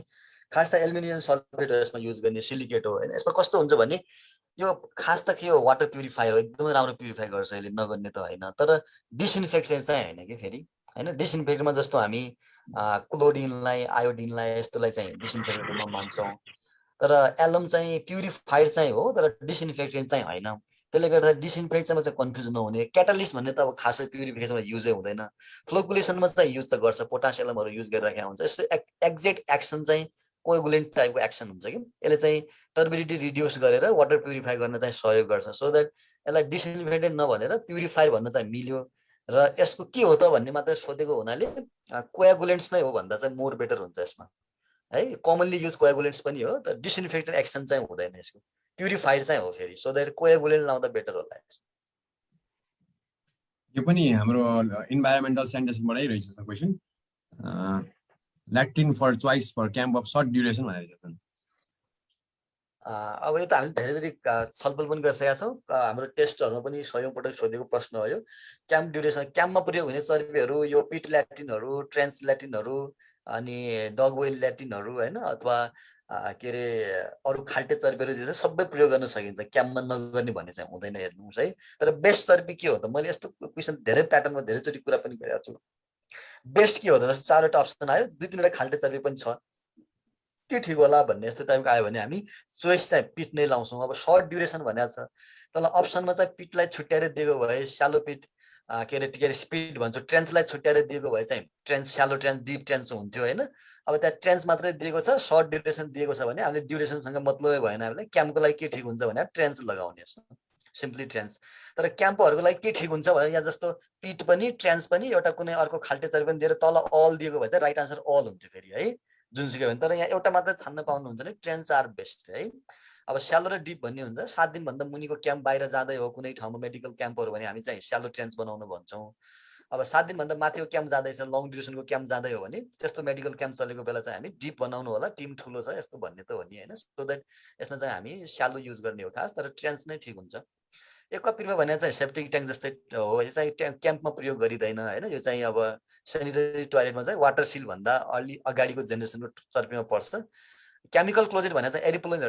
खास त एल्युमिनियम सल्फेट हो यसमा युज गर्ने, सिलिकेट हो होइन। यसमा कस्तो हुन्छ भने यो खास त के हो, वाटर प्युरिफायर हो, एकदमै राम्रो प्युरिफाई गर्छ यसले, नगर्ने त होइन। तर डिसइन्फेक्ट चाहिँ होइन कि फेरि होइन। डिसइन्फेक्टमा जस्तो हामी क्लोरिनलाई आयोडिनलाई यस्तोलाई चाहिँ डिसइन्फेक्टेन्टमा मान्छौँ, तर एलम चाहिँ प्युरिफायर चाहिँ हो, तर डिसइन्फेक्टेन्ट चाहिँ होइन। त्यसले गर्दा डिसइन्फेक्टमा चाहिँ कन्फ्युज नहुने। क्याटालिस्ट भन्ने त अब खासै प्युरिफिकेसनमा युजै हुँदैन, फ्लोकुलेसनमा चाहिँ युज त गर्छ, पोटासियमहरू युज गरिराखेको हुन्छ। यस्तो एक्ज्याक्ट एक्सन चाहिँ कोएगुलेन्ट टाइपको एक्सन हुन्छ कि, यसले चाहिँ टर्बिडिटी रिड्युस गरेर वाटर प्युरिफाई गर्न चाहिँ सहयोग गर्छ। सो द्याट यसलाई डिसइन्फेक्टेन्ट नभनेर प्युरिफायर भन्न चाहिँ मिल्यो। र यसको के हो त भन्ने मात्रै सोधेको हुनाले कोएगुलेन्ट्स नै हो भन्दा चाहिँ मोर बेटर हुन्छ यसमा है। कमनली युज कोएगुलेन्ट्स पनि हो, तर डिसइन्फेक्टेन्ट एक्सन चाहिँ हुँदैन यसको, प्युरिफायर चाहिँ हो फेरि। सो द्याट कोएगुलेन्ट लाउँदा बेटर होला। यो पनि हाम्रो इन्भाइरोमेन्टल सेनिटेसनबाटै रहेछ question. Latrine for choice for camp of short duration भनेर छ। अब यो त हामीले धेरै छलफल पनि गरिसकेका छौँ। हाम्रो टेस्टहरूमा पनि 100औं पटक सोधेको प्रश्न हो यो। क्याम्प ड्युरेसन, क्याम्पमा प्रयोग हुने चर्बीहरू यो पिट ल्याटिनहरू, ट्रान्स ल्याटिनहरू, अनि डग वेल ल्याटिनहरू होइन, अथवा के अरे अरू खाल्टे चर्बीहरू जे छ सबै प्रयोग गर्न सकिन्छ, क्याम्पमा नगर्ने भन्ने चाहिँ हुँदैन हेर्नुहोस् है। तर बेस्ट चर्बी के हो त, मैले यस्तो क्वेसन धेरै प्याटर्नमा धेरैचोटि कुरा पनि गरेको छु। बेस्ट के हो त, जस्तो 4वटा अप्सन आयो, 2-3वटा खाल्टे चर्बी पनि छ, के ठिक होला भन्ने यस्तो टाइपको आयो भने हामी चोइस चाहिँ पिट नै लाउँछौँ। अब सर्ट ड्युरेसन भनेको छ, तर अप्सनमा चाहिँ पिटलाई छुट्याएर दिएको भए स्यालो पिट के अरे स्पिड भन्छौँ, ट्रेन्सलाई छुट्याएर दिएको भए चाहिँ trench, shallow trench, deep trench हुन्थ्यो होइन। अब त्यहाँ ट्रेन्स मात्रै दिएको छ, सर्ट ड्युरेसन दिएको छ भने हामीले ड्युरेसनसँग मतलबै भएन। हामीलाई क्याम्पको लागि के ठिक हुन्छ भने ट्रेन्स लगाउने, यसमा सिम्पली ट्रेन्स। तर क्याम्पहरूको लागि के ठिक हुन्छ भने यहाँ जस्तो पिट पनि ट्रेन्स पनि एउटा कुनै अर्को खाल्टे चर्बी पनि दिएर तल अल दिएको भए चाहिँ राइट आन्सर अल हुन्थ्यो फेरि है, जुनसुकै भने। तर यहाँ एउटा मात्रै छान्न पाउनुहुन्छ भने ट्रेन्स आर बेस्ट है। अब स्यालो र डिप भन्ने हुन्छ, 7 दिनभन्दा मुनिको क्याम्प बाहिर जाँदै हो कुनै ठाउँमा मेडिकल क्याम्पहरू भने हामी चाहिँ स्यालो ट्रेन्स बनाउनु भन्छौँ। अब 7 दिनभन्दा माथिको क्याम्प जाँदैछ, लङ ड्युरेसनको क्याम्प जाँदै हो भने त्यस्तो मेडिकल क्याम्प चलेको बेला चाहिँ हामी डिप बनाउनु होला, टिम ठुलो छ यस्तो भन्ने त हो नि होइन। सो द्याट यसमा चाहिँ हामी स्यालो युज गर्ने हो खास, तर ट्रेन्स नै ठिक हुन्छ। एक कपिरमा भने चाहिँ सेप्टिक ट्याङ्क जस्तै हो, यो चाहिँ क्याम्पमा प्रयोग गरिँदैन होइन। यो चाहिँ अब सेनिटरी टोयलेटमा चाहिँ वाटर सिल भन्दा अलि अगाडिको जेनेरेसनको चर्पीमा पर्छ। केमिकल क्लोजेट भने चाहिँ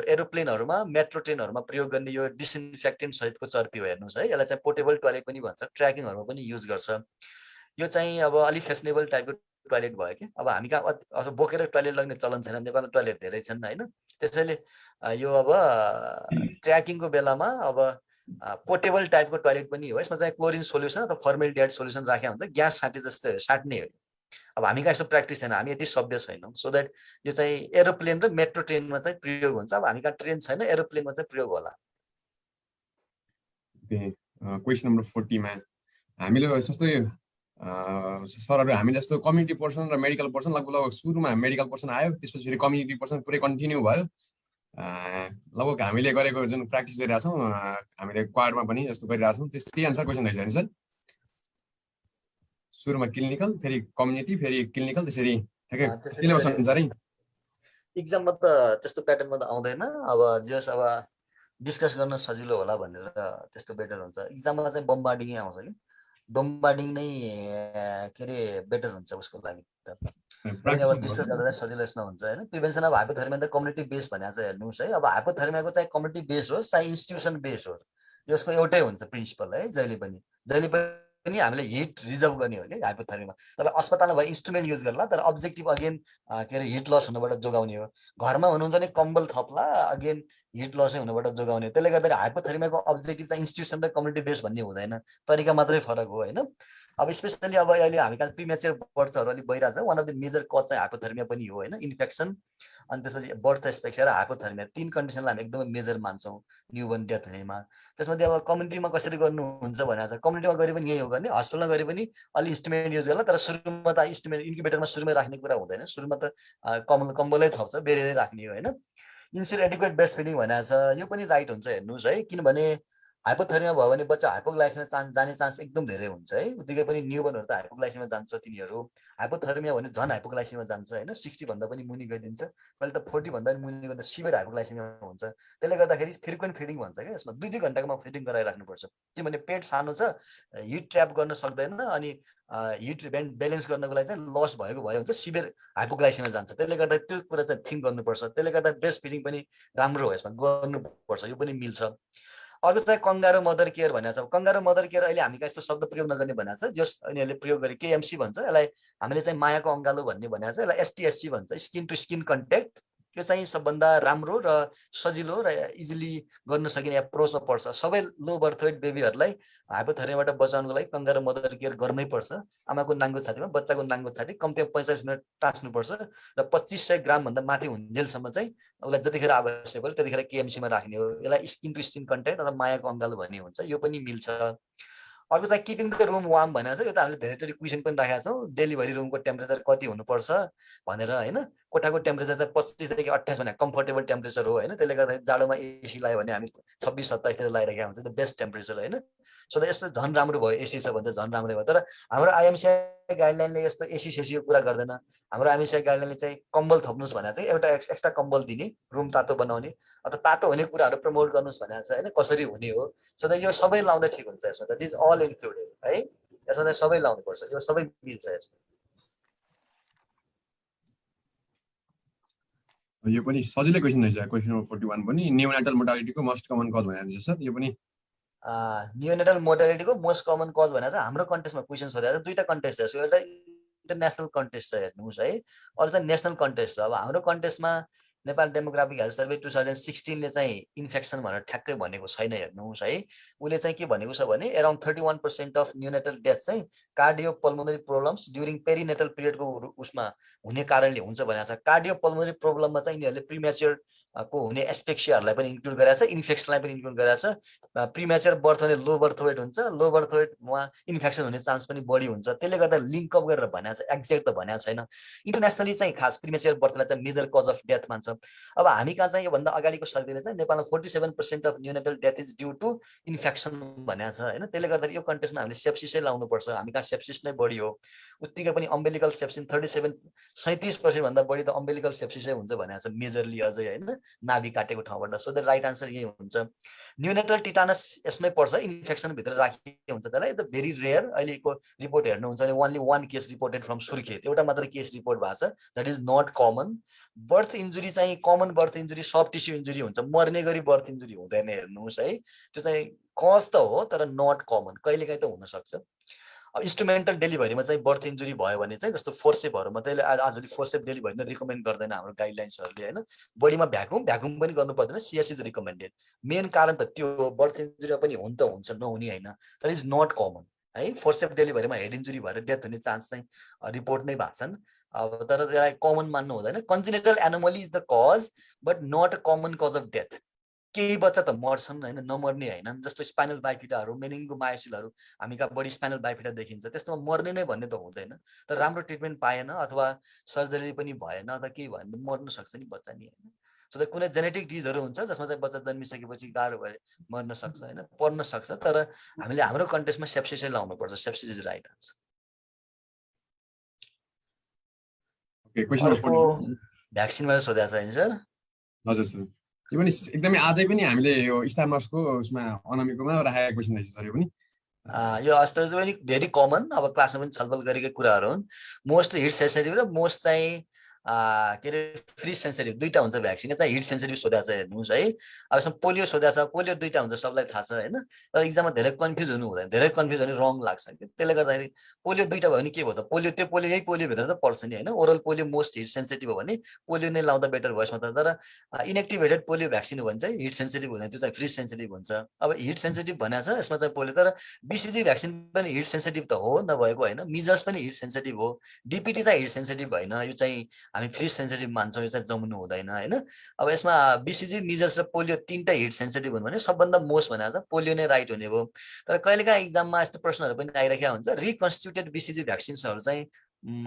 एरोप्लेनहरूमा, मेट्रो ट्रेनहरूमा प्रयोग गर्ने यो डिसइन्फेक्टेन्ट सहितको चर्पी हो हेर्नुहोस् है। यसलाई चाहिँ पोर्टेबल टोयलेट पनि भन्छ, ट्र्याकिङहरूमा पनि युज गर्छ। यो चाहिँ अब अलिक फेसनेबल टाइपको टोयलेट भयो कि, अब हामी कहाँ बोकेर टोयलेट लग्ने चलन छैन, नेपालमा टोयलेट धेरै छन् होइन। त्यसैले यो अब ट्र्याकिङको बेलामा अब पोर्टेबल टाइपको टोयलेट पनि हो। यसमा चाहिँ क्लोरिन सोल्युसन अथवा फर्मेल्डिहाइड सोल्युसन राखेको हुन्छ, ग्यास छाटे जस्तै साट्ने हो। अब हामी कहाँ यस्तो प्र्याक्टिस छैन, हामी यति सभ्य छैनौँ। सो द्याट यो चाहिँ एरोप्लेन र मेट्रो ट्रेनमा चाहिँ प्रयोग हुन्छ। अब हामी कहाँ ट्रेन छैन, एरोप्लेनमा चाहिँ प्रयोग होला। क्वेसन नम्बर 40 मा हामीले जस्तो सरहरू हामीले जस्तो कम्युनिटी पर्सन र मेडिकल पर्सन लगभग सुरुमा मेडिकल पर्सन आयो, त्यसपछि फेरि कम्युनिटी पर्सन पुरै कन्टिन्यू भयो, लगभग हामीले गरेको जुन प्र्याक्टिस गरिरहेको छौँ हामीले क्वाडमा पनि जस्तो गरिरहेको छौँ त्यही अनुसार क्वेसन रहेछ नि सर सुरुमा क्लिनिकल फेरि कम्युनिटी फेरि क्लिनिकल त्यसरी ठ्याक्कै सिलेबस अनुसारै इक्जाममा त त्यस्तो प्याटर्नमा त आउँदैन अब जस अब डिस्कस गर्न सजिलो होला भनेर त्यस्तो बेटर हुन्छ इक्जाममा चाहिँ बम्बार्डिङै आउँछ कि बम्बार्डिङ नै के अरे बेटर हुन्छ उसको लागि अब डिस्कस गर्दा सजिलो यसमा हुन्छ होइन प्रिभेन्सन अफ हाइपोथर्मिया त कम्युनिटी बेस भनेको चाहिँ हेर्नुहोस् है अब हाइपोथर्मियाको चाहिँ कम्युनिटी बेस होस् चाहे इन्स्टिट्युसन बेस होस् यसको एउटै हुन्छ प्रिन्सिपल है जहिले पनि हामीले हिट रिजर्भ गर्ने हो कि हाइपोथर्मियामा तर अस्पतालमा भए इन्स्ट्रुमेन्ट युज गर्ला तर अब्जेक्टिभ अगेन के अरे हिट लस हुनबाट जोगाउने हो घरमा हुनुहुन्छ भने कम्बल थप्ला अगेन हिट लसै हुनबाट जोगाउने त्यसले गर्दा हाइपोथर्मियाको अब्जेक्टिभ चाहिँ इन्स्टिट्युसन र कम्युनिटी बेस भन्ने हुँदैन तरिका मात्रै फरक हो होइन अब स्पेसली अब अहिले हामी कहाँ प्रिमेच्योर बर्थहरू अलिक भइरहेछ one of the major cause चाहिँ हाइपोथर्मिया पनि हो होइन इन्फेक्सन अनि त्यसपछि बर्थ एस्पेक्सिया र हाइपोथर्मिया 3 कन्डिसनलाई हामी एकदमै मेजर मान्छौँ न्युबर्न डेथ हुनेमा त्यसमध्ये अब कम्युनिटीमा कसरी गर्नुहुन्छ भनेर छ कम्युनिटीमा गरे पनि यही हो गर्ने हस्पिटलमा गरे पनि अलि इन्स्ट्रुमेन्ट युज गर्ला तर सुरुमा त इन्स्ट्रुमेन्ट इन्क्युबेटरमा सुरुमै राख्ने कुरा हुँदैन सुरुमा त कम्बलै थप्छ बेरेरै राख्ने हो होइन इन्स्योर एडिक्वेट ब्रेस्ट फिडिङ भनेको छ यो पनि राइट हुन्छ हेर्नुहोस् है किनभने हाइपोथर्मिया भयो भने बच्चा हाइपोग्लाइसिमिया जाने चान्स एकदम धेरै हुन्छ है उत्तिकै पनि न्युबर्नहरू त हाइपोग्लाइसिमिया जान्छ तिनीहरू हाइपोथर्मिया भने झन् हाइपोग्लाइसिमिया जान्छ होइन 60 भन्दा पनि मुनि गइदिन्छ कहिले त 40 भन्दा पनि मुनि गइदिन्छ सिभियर हाइपोग्लाइसिमिया हुन्छ त्यसले गर्दाखेरि फ्रिक्वेन्ट फिडिङ भन्छ क्या यसमा 2-2 घन्टामा फिडिङ गराइराख्नुपर्छ किनभने पेट सानो छ हिट ट्र्याप गर्न सक्दैन अनि हिट ब्यालेन्स गर्नको लागि चाहिँ लस भएको भयो हुन्छ सिभियर हाइपोग्लाइसिमिया जान्छ त्यसले गर्दा त्यो कुरा चाहिँ थिङ्क गर्नुपर्छ त्यसले गर्दा ब्रेस्ट फिडिङ पनि राम्रो हो यसमा गर्नुपर्छ यो पनि मिल्छ अर्को चाहिँ कंगारो मदर केयर भनेको छ कंगारो मदर केयर अहिले हामी यस्तो शब्द प्रयोग नगर्ने भनेको छ जस यिनीहरूले प्रयोग गरे केएमसी भन्छ यसलाई हामीले चाहिँ मायाको अङ्गालो भन्ने भनेको छ यसलाई एसटीएससी भन्छ स्किन टु स्किन कन्ट्याक्ट त्यो चाहिँ सबभन्दा राम्रो र सजिलो र इजिली गर्न सकिने एप्रोचमा पर्छ सबै लो बर्थ वेट बेबीहरूलाई हाइपोथर्मियाबाट बचाउनको लागि कंगारो मदर केयर गर्नै पर्छ आमाको नाङ्गो छातीमा बच्चाको नाङ्गो छाती कम्तीमा 45 मिनट टाँस्नुपर्छ र 2500 ग्रामभन्दा माथि हुन्जेलसम्म चाहिँ उसलाई जतिखेर आवश्यक पर्यो त्यतिखेर केएमसीमा राख्ने हो यसलाई स्किन टु स्किन कन्ट्याक्ट अथवा मायाको अङ्गालो भन्ने हुन्छ यो पनि मिल्छ अर्को चाहिँ किपिङ द रुम वार्म भनेको छ यो त हामीले धेरैचोटि क्वेसन पनि राखेका छौँ डेलिभरी रुमको टेम्परेचर कति हुनुपर्छ भनेर होइन कोठाको टेम्परेचर चाहिँ 25 देखि 28 भने कम्फर्टेबल टेम्परेचर हो होइन त्यसले गर्दा जाडोमा एसी लगायो भने हामी 26-27 तिर लगाइरहेका हुन्छ द बेस्ट टेम्परेचर होइन सो यस्तो झन् राम्रो भयो एसी छ भने त झन् राम्रो भयो तर हाम्रो आइएमसीआई गाइडलाइनले यस्तो एसी सेसीको कुरा गर्दैन हाम्रो आइएमसीआई गाइडलाइनले चाहिँ कम्बल थप्नुहोस् भनेर चाहिँ एउटा एक्स्ट्रा कम्बल दिने रुम तातो बनाउने अथवा तातो हुने कुराहरू प्रमोट गर्नुहोस् भनेर चाहिँ होइन कसरी हुने हो सो यो सबै लाउँदा ठिक हुन्छ यसमा त दिस अल इन्क्लुडेड है यसमा चाहिँ सबै लाउनुपर्छ यो सबै मिल्छ यसमा यो पनि सजिलै क्वेसन रहेछ क्वेसन नम्बर 41 पनि नियोनेटल मोर्टालिटीको मोस्ट कमन कज भनेको छ सर यो पनि नियोनेटल मोर्टालिटीको मोस्ट कमन कज भनेर चाहिँ हाम्रो कन्टेस्टमा क्वेसन सोधेको छ दुईटा कन्टेस्ट छ एउटा इन्टरनेसनल कन्टेस्ट छ हेर्नुहोस् है अरू चाहिँ नेसनल कन्टेस्ट छ अब हाम्रो कन्टेस्टमा नेपाल डेमोग्राफिक हेल्थ सर्वे 2016 ले चाहिँ इन्फेक्सन भनेर ठ्याक्कै भनेको छैन हेर्नुहोस् है उसले चाहिँ के भनेको छ भने अराउन्ड 31% अफ न्युनेटल डेथ चाहिँ कार्डियोपल्मोनरी प्रब्लम्स ड्युरिङ पेरिनेटल पिरियडको उसमा हुने कारणले हुन्छ भनेको छ कार्डियोपल्मोनरी प्रब्लममा चाहिँ यिनीहरूले प्रिमेच्योर को हुने एस्पेक्सियाहरूलाई पनि इन्क्लुड गरेको छ इन्फेक्सनलाई पनि इन्क्लुड गरेको छ प्रिमेच्योर बर्थ भने लो बर्थ वेट हुन्छ लो बर्थ वेटमा इन्फेक्सन हुने चान्स पनि बढी हुन्छ त्यसले गर्दा लिङ्क अप गरेर भनेको छ एक्ज्याक्ट त भनेको छैन इन्टरनेसनली चाहिँ खास प्रिमेच्योर बर्थलाई चाहिँ मेजर कज अफ डेथ मान्छ अब हामी कहाँ चाहिँ योभन्दा अगाडिको सर्वेले चाहिँ नेपालमा 47% of neonatal death is due to infection भनेको छ होइन त्यसले गर्दा यो कन्टेस्टमा हामीले सेप्सिसै लाउनुपर्छ हामी कहाँ सेप्सिस नै बढी हो उत्तिकै पनि अम्बेलिकल सेप्सिस 37% भन्दा बढी त अम्बेलिकल सेप्सिसै हुन्छ भनेको छ मेजरली अझै होइन नाभि काटेको ठाउँबाट सो द राइट आन्सर यही हुन्छ न्युनेटल टिटानस यसमै पर्छ इन्फेक्सनभित्र राखिएको हुन्छ त्यसलाई द भेरी रेयर अहिलेको रिपोर्ट हेर्नुहुन्छ भने only 1 case reported from Surkhet एउटा मात्र केस रिपोर्ट भएको छ that is not common birth injury चाहिँ common birth injury soft tissue injury हुन्छ मर्ने गरी बर्थ इन्जुरी हुँदैन हेर्नुहोस् है त्यो चाहिँ कज त हो तर नट कमन कहिलेकाहीँ त हुनसक्छ अब इन्स्ट्रुमेन्टल डेलिभरीमा चाहिँ बर्थ इन्जुरी भयो भने चाहिँ जस्तो फोर्सेपहरू मात्रै आजभोलि फोर्सेप डेलिभरी नै रिकमेन्ड गर्दैन हाम्रो गाइडलाइन्सहरूले होइन बडीमा भ्याकुम पनि गर्नु पर्दैन सिएस इज रिकमेन्डेड मेन कारण त त्यो हो बर्थ इन्जुरी पनि हुन त हुन्छ नहुने होइन तर इज नट कमन है फोर्सेप डेलिभरीमा हेड इन्जुरी भएर डेथ हुने चान्स चाहिँ रिपोर्ट नै भएको छन् अब तर त्यसलाई कमन मान्नु हुँदैन congenital anomaly is the cause but not a common cause of death केही बच्चा त मर्छन् होइन नमर्ने होइन जस्तो स्पाइनल बाइफिटाहरू मेनिङ्गोमायोसिलहरू हामी कहाँ बढी स्पाइनल बाइफिटा देखिन्छ त्यस्तोमा मर्ने नै भन्ने त हुँदैन तर राम्रो ट्रिटमेन्ट पाएन अथवा सर्जरी पनि भएन अथवा केही भयो भने मर्न सक्छ नि बच्चा नि होइन सो द्याट कुनै जेनेटिक डिजहरू हुन्छ जसमा चाहिँ बच्चा जन्मिसकेपछि गाह्रो भए मर्न सक्छ होइन, पर्न सक्छ। तर हामीले हाम्रो कन्टेक्स्टमा सेप्सिसै लाउनुपर्छ, सेप्सिस इज राइट आन्सर। अर्को भ्याक्सिनबाट सोधेको छ सर। हजुर सर, यो पनि एकदमै आजै पनि हामीले यो स्टार नर्सको उसमा अनामिकोमा राखेको क्वेसन रहेछ सर। यो पनि यो अस्ति पनि भेरी कमन, अब क्लासमा पनि छलफल गरेकै कुराहरू हुन्। मोस्ट हिट सेन्सिटिभ र मोस्ट चाहिँ के अरे फ्रिज सेन्सिटिभ दुईटा हुन्छ भ्याक्सिन। चाहिँ हिट सेन्सिटिभ सोधेको छ हेर्नुहोस् है। अब यसमा पोलियो सोधेको छ, पोलियो दुईटा हुन्छ सबलाई थाहा छ होइन। तर इक्जाममा धेरै कन्फ्युज हुनु हुँदैन, धेरै कन्फ्युज भने रङ लाग्छ कि। त्यसले गर्दाखेरि पोलियो दुईटा भयो भने के भयो त, पोलियो त्यो पोलियो यही पोलियोभित्र त पर्छ नि होइन। Oral polio most hit sensitive हो भने पोलियो नै लाउँदा बेटर भयो यसमा त। तर इनएक्टिभेटेड पोलियो भ्याक्सिन हो भने चाहिँ हिट सेन्सिटिभ हुँदैन, त्यो चाहिँ फ्रिज सेन्सिटिभ हुन्छ। अब हिट सेन्सिटिभ भनेको छ यसमा चाहिँ पोलियो। तर BCG भ्याक्सिन पनि हिट सेन्सिटिभ त हो नभएको होइन, मिजल्स पनि हिट सेन्सिटिभ हो, DPT चाहिँ हिट सेन्सिटिभ होइन। यो चाहिँ हामी फ्रिज सेन्सिटिभ मान्छौँ, यो चाहिँ जम्नु हुँदैन होइन। अब यसमा BCG, मिजल्स र पोलियो तीनटा हिट सेन्सिटिभ हुनु भने सबभन्दा मोस्ट भनेको छ पोलियो नै राइट हुने भयो। तर कहिलेकाहीँ इक्जाममा यस्तो प्रश्नहरू पनि आइरहेको हुन्छ, रिकन्स्टिट्युटेड BCG भ्याक्सिन्सहरू चाहिँ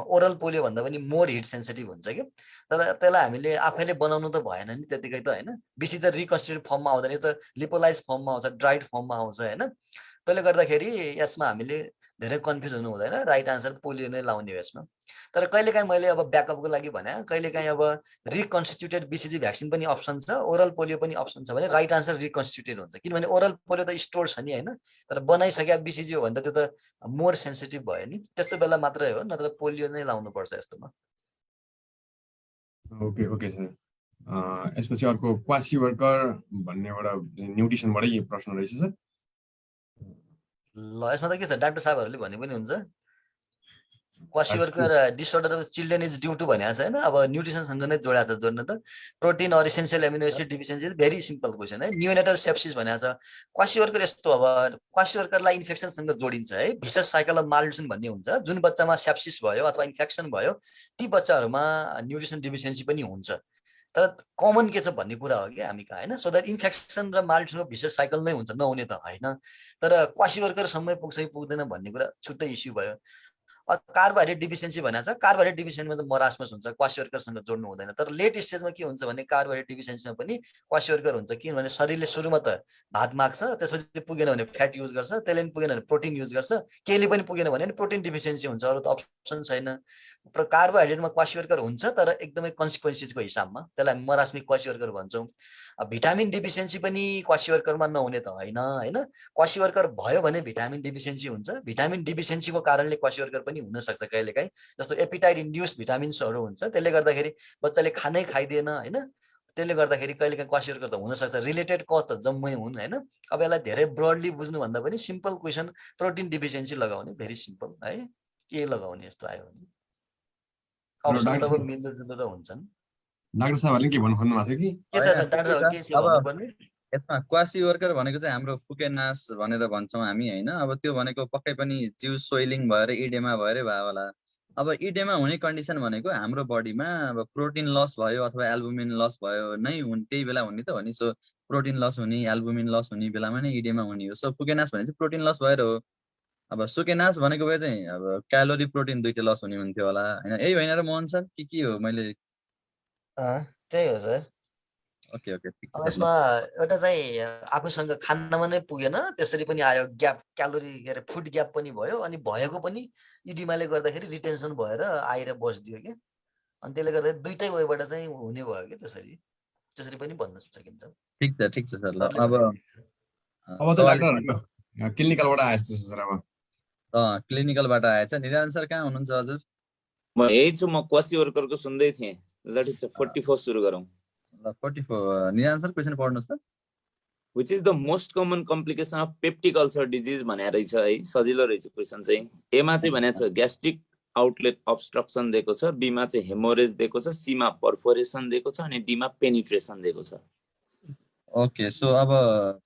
ओरल पोलियो भन्दा पनि मोर हिट सेन्सिटिभ हुन्छ कि। तर त्यसलाई हामीले आफैले बनाउनु त भएन नि त्यतिकै त होइन। BCG त रिकन्स्टिट्युटेड फर्ममा आउँदैन, यो त लिपोलाइज फर्ममा आउँछ, ड्राइड फर्ममा आउँछ होइन। त्यसले गर्दाखेरि यसमा हामीले धेरै कन्फ्युज हुनु हुँदैन, राइट आन्सर पोलियो नै लाउने हो यसमा। तर कहिलेकाहीँ मैले अब ब्याकअपको लागि भने कहिलेकाहीँ अब रिकन्स्टिट्युटेड BCG भ्याक्सिन पनि अप्सन छ, ओरल पोलियो पनि अप्सन छ भने राइट आन्सर रिकन्स्टिट्युटेड हुन्छ। किनभने ओरल पोलियो त स्टोर छ नि होइन, तर बनाइसकेका BCG हो भने त त्यो त मोर सेन्सिटिभ भयो नि, त्यस्तो बेला मात्रै हो, नत्र पोलियो नै लाउनुपर्छ यस्तोमा। Okay okay sir. यसपछि अर्को क्वासी वर्कर भन्ने एउटा न्युट्रिसनबाटै प्रश्न रहेछ सर। ल यसमा त के छ, डाक्टर साहबहरूले भने पनि हुन्छ। Kwashiorkor disorder of children is due to भनेको छ होइन। अब न्युट्रिसनसँग नै जोडेको छ, जोड्न त protein or essential amino acid deficiency, very simple question है। नियोनेटल सेप्सिस भनेको छ। क्वासी वर्कर यस्तो, अब क्वासी वर्करलाई इन्फेक्सनसँग जोडिन्छ है। भिसस साइकल अफ मालन्युट्रिसन भन्ने हुन्छ, जुन बच्चामा सेप्सिस भयो अथवा इन्फेक्सन भयो ती बच्चाहरूमा न्युट्रिसन डिफिसियन्सी पनि हुन्छ। तर कमन के छ भन्ने कुरा हो कि हामी कहाँ होइन। सो द्याट इन्फेक्सन र मालन्युट्रिसनको भिसस साइकल नै हुन्छ, नहुने त होइन। तर क्वासी वर्करसम्म पुग्छ कि पुग्दैन भन्ने कुरा छुट्टै इस्यु भयो। कार्बोहाइड्रेट डिफिसियन्सी भनेको छ, कार्बोहाइड्रेट डिफिसियन्सीमा त मरासमस हुन्छ, क्वासी वर्करसँग जोड्नु हुँदैन। तर लेट स्टेजमा के हुन्छ भने कार्बोहाइड्रेट डिफिसियन्सीमा पनि क्वासी वर्कर हुन्छ। किनभने शरीरले सुरुमा त भात माग्छ, त्यसपछि पुगेन भने फ्याट युज गर्छ, त्यसले पनि पुगेन भने प्रोटिन युज गर्छ, केले पनि पुगेन भने प्रोटिन डिफिसियन्सी हुन्छ, अरू त अप्सन छैन। कार्बोहाइड्रेटमा क्वासी वर्कर हुन्छ तर एकदमै कन्सिक्वेन्सेसको हिसाबमा, त्यसलाई मरासमिक क्वासी वर्कर भन्छौँ। भिटामिन डिफिसियन्सी पनि क्वासी वर्करमा नहुने त होइन होइन। क्वासी वर्कर भयो भने भिटामिन डिफिसियन्सी हुन्छ, भिटामिन डिफिसियन्सीको कारणले क्वासी वर्कर पनि हुनसक्छ कहिलेकाहीँ। जस्तो एपिटाइट इन्ड्युस भिटामिन्सहरू हुन्छ, त्यसले गर्दाखेरि बच्चाले खानै खाइदिएन होइन, त्यसले गर्दाखेरि कहिलेकाहीँ क्वासी वर्कर त हुनसक्छ। रिलेटेड कज त जम्मै हुन् होइन। अब यसलाई धेरै ब्रोडली बुझ्नुभन्दा पनि सिम्पल क्वेसन प्रोटिन डिफिसियन्सी लगाउने, भेरी सिम्पल है। के लगाउने यस्तो आयो भने अप्सन त अब मिल्दोजुल्दो त हुन्छन्। डाक्टर साहबहरूले के भन्नु खोज्नु भएको थियो कि के छ डाक्टर साहब, के छ भन्नुपर्ने? यसमा क्वासी वर्कर भनेको चाहिँ हाम्रो फुकेनास भनेर भन्छौँ हामी होइन। अब त्यो भनेको पक्कै पनि जिउ सोइलिङ भएर इडेमा भएरै भयो होला। अब इडेमा हुने कन्डिसन भनेको हाम्रो बडीमा अब प्रोटिन लस भयो अथवा एल्बुमिन लस भयो नै त्यही बेला हुने त हो नि। सो प्रोटिन लस हुने, एल्बुमिन लस हुने बेलामा नै इडेमा हुने हो। सो फुकेनास भने चाहिँ प्रोटिन लस भएर हो। अब सुकेनास भनेको भए चाहिँ अब क्यालोरी प्रोटिन दुइटै लस हुने हुन्थ्यो होला होइन। यही होइन र मोहन सर के हो? मैले त्यही हो सर। ओके ओके ठिक छ। यसमा एउटा चाहिँ आफूसँग खानमा नै पुगेन, त्यसरी पनि आयो ग्याप, क्यालोरी के अरे फुड ग्याप पनि भयो, अनि भएको पनि इडिमाले गर्दाखेरि रिटेन्सन भएर आएर बस्दियो क्या। अनि त्यसले गर्दा दुइटै वेबाट चाहिँ हुने भयो कि, त्यसरी पनि भन्न सकिन्छ। ठिक छ सर। ल अब चाहिँ डाक्टर क्लिनिकलबाट आएछ सर। अब क्लिनिकलबाट आएछ। निरञ्जन सर कहाँ हुनुहुन्छ हजुर? म यही छु, म क्वासी वर्करको सुन्दै थिएँ। ल ठिक छ, 44 सुरु गरौँ। ल 44 निरञ्जन सर क्वेसन पढ्नुहोस् त। Which is the most common complication of peptic ulcer disease भनेर रहेछ है। सजिलो रहेछ क्वेसन चाहिँ। ए मा चाहिँ भनेको छ ग्यास्ट्रिक आउटलेट अब्स्ट्रक्सन दिएको छ, बी मा चाहिँ हेमोरेज दिएको छ, सी मा पर्फोरेसन दिएको छ, अनि डी मा पेनिट्रेसन दिएको छ। ओके, सो अब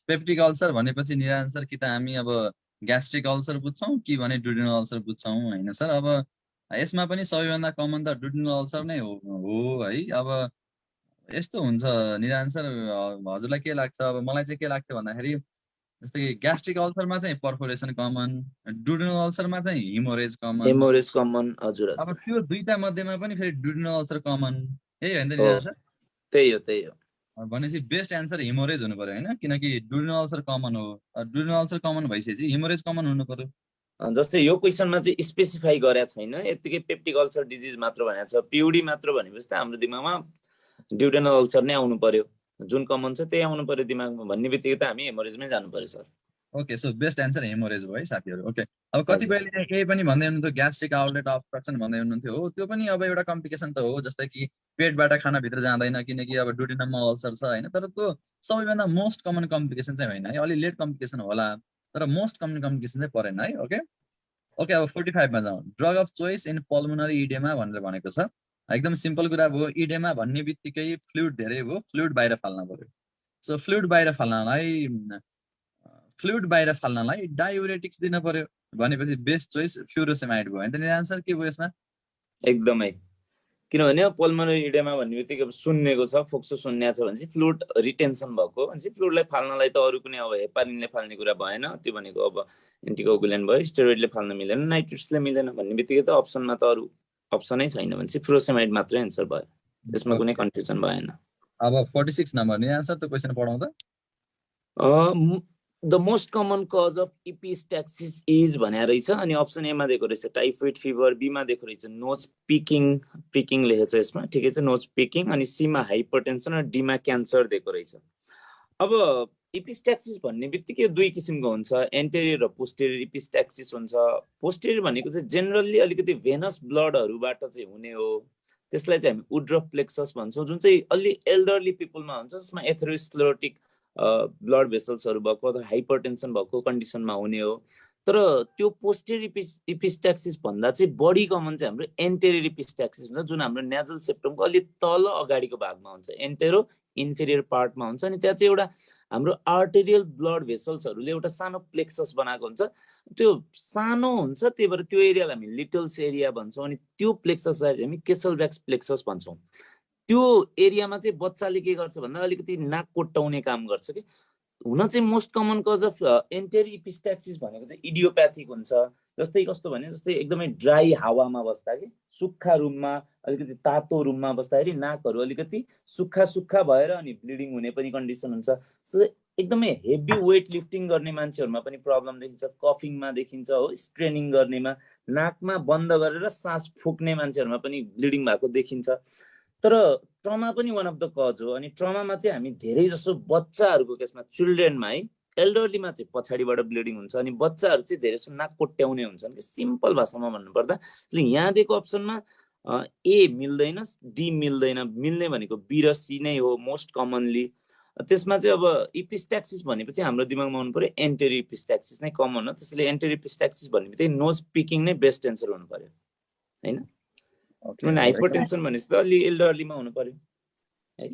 पेप्टिक अल्सर भनेपछि निरञ्जन सर कि त हामी अब ग्यास्ट्रिक अल्सर बुझ्छौँ कि भने डुडेनल अल्सर बुझ्छौँ होइन सर? अब यसमा पनि सबैभन्दा कमन त डुडेनल अल्सर नै हो है। अब यस्तो हुन्छ निरञ्जन सर, हजुरलाई के लाग्छ? अब मलाई चाहिँ के लाग्थ्यो भन्दाखेरि जस्तै कि ग्यास्ट्रिक अल्सरमा चाहिँ पर्फोरेसन कमन, डुडेनल अल्सरमा चाहिँ हिमोरेज कमन। हेमोरेज कमन, हजुर। अब त्यो दुईटा मध्येमा पनि फेरि डुडेनल अल्सर कमन, यही होइन निरञ्जन सर? त्यही हो। भनेपछि बेस्ट एन्सर हिमोरेज हुनु पर्यो होइन, किनकि डुरिनल अल्सर कमन हो। डुरिनल अल्सर कमन भइसकेपछि हिमोरेज कमन हुनु पर्यो। जस्तै यो क्वेसनमा चाहिँ स्पेसिफाई गरेको छैन, यतिकै पेप्टिक अल्सर डिजिज मात्र भनेको छ। पियुडी मात्र भनेपछि त हाम्रो दिमागमा ड्युडेनल अल्सर नै आउनु पर्यो, जुन कमन छ त्यही आउनु पर्यो दिमागमा भन्ने बित्तिकै त हामी हेमोरेजमै जानु पर्यो sir. Okay, so best answer haemorrhage भयो है साथीहरू। ओके, अब कतिपयले केही पनि भन्दै हुनुहुन्थ्यो ग्यास्ट्रिक आउटलेट अब्स्ट्रक्सन भन्दै हुनुहुन्थ्यो। हो, त्यो पनि अब एउटा कम्प्लिकेसन त हो, जस्तै कि पेटबाट खाना भित्र जाँदैन किनकि अब डुडेनममा अल्सर छ होइन। तर त्यो सबैभन्दा मोस्ट कमन कम्प्लिकेसन चाहिँ होइन है, अलि लेट कम्प्लिकेसन होला तर मोस्ट कमन कम्प्लिकेसन चाहिँ परेन है। ओके ओके, अब 45 मा जाउँ। Drug of choice in pulmonary oedema भनेर भनेको छ। एकदम सिम्पल कुरा भयो, इडेमा भन्ने बित्तिकै फ्लुइड धेरै भयो, फ्लुइड बाहिर फाल्न पर्यो। सो फ्लुइड बाहिर फाल्नलाई डायुरेटिक्स दिन पर्यो भनेपछि बेस्ट चोइस फ्युरोसेमाइड भयो। अनि आन्सर के भयो यसमा? एकदमै, किनभने पल्मोनरी इडेमा भन्ने बित्तिकै सुन्नेको छ, फोक्सो सुन्ने छ भनेपछि फ्लुइड रिटेन्सन भएको भनेपछि फ्लुइडलाई फाल्नलाई त अरू कुनै अब हेपारिनले फाल्ने कुरा भएन, त्यो भनेको अब एन्टिकोगुलेन्ट भयो, स्टेरोइडले फाल्न मिलेन, नाइट्रेट्सले मिलेन भन्ने बित्तिकै त अप्सनमा त अरू अप्सनै छैन भनेपछि फ्युरोसेमाइड मात्रै एन्सर भयो, यसमा कुनै कन्फ्युजन भएन। अब 46 नम्बर नि आन्सर त क्वेशन पढाउँदा the most common cause of epistaxis is भनेर रहेछ। अनि अप्सन ए मा दिएको रहेछ टाइफोइड फिभर, बी मा दिएको रहेछ नोज पिकिङ लेखेको छ यसमा, ठिकै छ, नोज पिकिङ। अनि सी मा हाइपरटेन्सन र डी मा क्यान्सर दिएको रहेछ। अब इपिस्ट्याक्सिस भन्ने बित्तिकै दुई किसिमको हुन्छ, एन्टेरियर र पोस्टेरियर इपिस्ट्याक्सिस हुन्छ। पोस्टेरियर भनेको चाहिँ जेनरली अलिकति भेनस ब्लडहरूबाट चाहिँ हुने हो, त्यसलाई चाहिँ हामी वुड्रफ प्लेक्सस भन्छौँ, जुन चाहिँ अलि एल्डरली पिपलमा हुन्छ, जसमा एथेरोस्क्लेरोटिक ब्लड भेसल्सहरू भएको अथवा हाइपरटेन्सन भएको कन्डिसनमा हुने हो। तर त्यो पोस्टेरियर इपिस्ट्याक्सिस भन्दा चाहिँ बढी कमन चाहिँ हाम्रो एन्टेरियर इपिस्ट्याक्सिस हुन्छ, जुन हाम्रो नेजल सेप्टमको अलि तल अगाडिको भागमा हुन्छ, एन्टेरो इन्फेरियर पार्टमा हुन्छ। अनि त्यहाँ चाहिँ एउटा हाम्रो आर्टेरियल ब्लड भेसल्सहरूले एउटा सानो प्लेक्सस बनाएको हुन्छ, त्यो सानो हुन्छ, त्यही भएर त्यो एरियालाई हामी लिटल्स एरिया भन्छौँ। अनि त्यो प्लेक्ससलाई चाहिँ हामी केसलब्याक्स प्लेक्सस भन्छौँ। त्यो एरियामा चाहिँ बच्चाले के गर्छ भन्दा अलिकति नाक कोट्टाउने काम गर्छ कि। हुन चाहिँ most common cause of anterior epistaxis भनेको चाहिँ इडियोप्याथिक हुन्छ। जस्तै कस्तो भने जस्तै एकदमै ड्राई हावामा बस्दा कि सुक्खा रुममा, अलिकति तातो रुममा बस्दाखेरि नाकहरू अलिकति सुक्खा भएर अनि ब्लिडिङ हुने पनि कन्डिसन हुन्छ। सो एकदमै हेभी वेट लिफ्टिङ गर्ने मान्छेहरूमा पनि प्रब्लम देखिन्छ, कफिङमा देखिन्छ हो, स्ट्रेनिङ गर्नेमा, नाकमा बन्द गरेर सास फुक्ने मान्छेहरूमा पनि ब्लिडिङ भएको देखिन्छ। तर ट्रमा पनि वान अफ द कज हो। अनि ट्रमामा चाहिँ हामी धेरै जसो बच्चाहरूको केसमा, चिल्ड्रेनमा है, एल्डरलीमा चाहिँ पछाडिबाट ब्लिडिङ हुन्छ, अनि बच्चाहरू चाहिँ धेरै जसो नाक कोट्याउने हुन्छन् कि। सिम्पल भाषामा भन्नुपर्दा यहाँ दिएको अप्सनमा ए मिल्दैन, डी मिल्दैन, मिल्ने भनेको बी र सी नै हो मोस्ट कमनली। त्यसमा चाहिँ अब इपिस्ट्याक्सिस भनेपछि हाम्रो दिमागमा आउनु पर्यो एन्टेरियर इपिस्ट्याक्सिस नै कमन हो, त्यसैले एन्टेरियर इपिस्ट्याक्सिस भन्ने बित्तिकै नोज पिकिङ नै बेस्ट एन्सर हुनु पर्यो होइन। किनभने हाइपरटेन्सन भनेपछि त अलि एल्डरलीमा हुनु पर्यो है।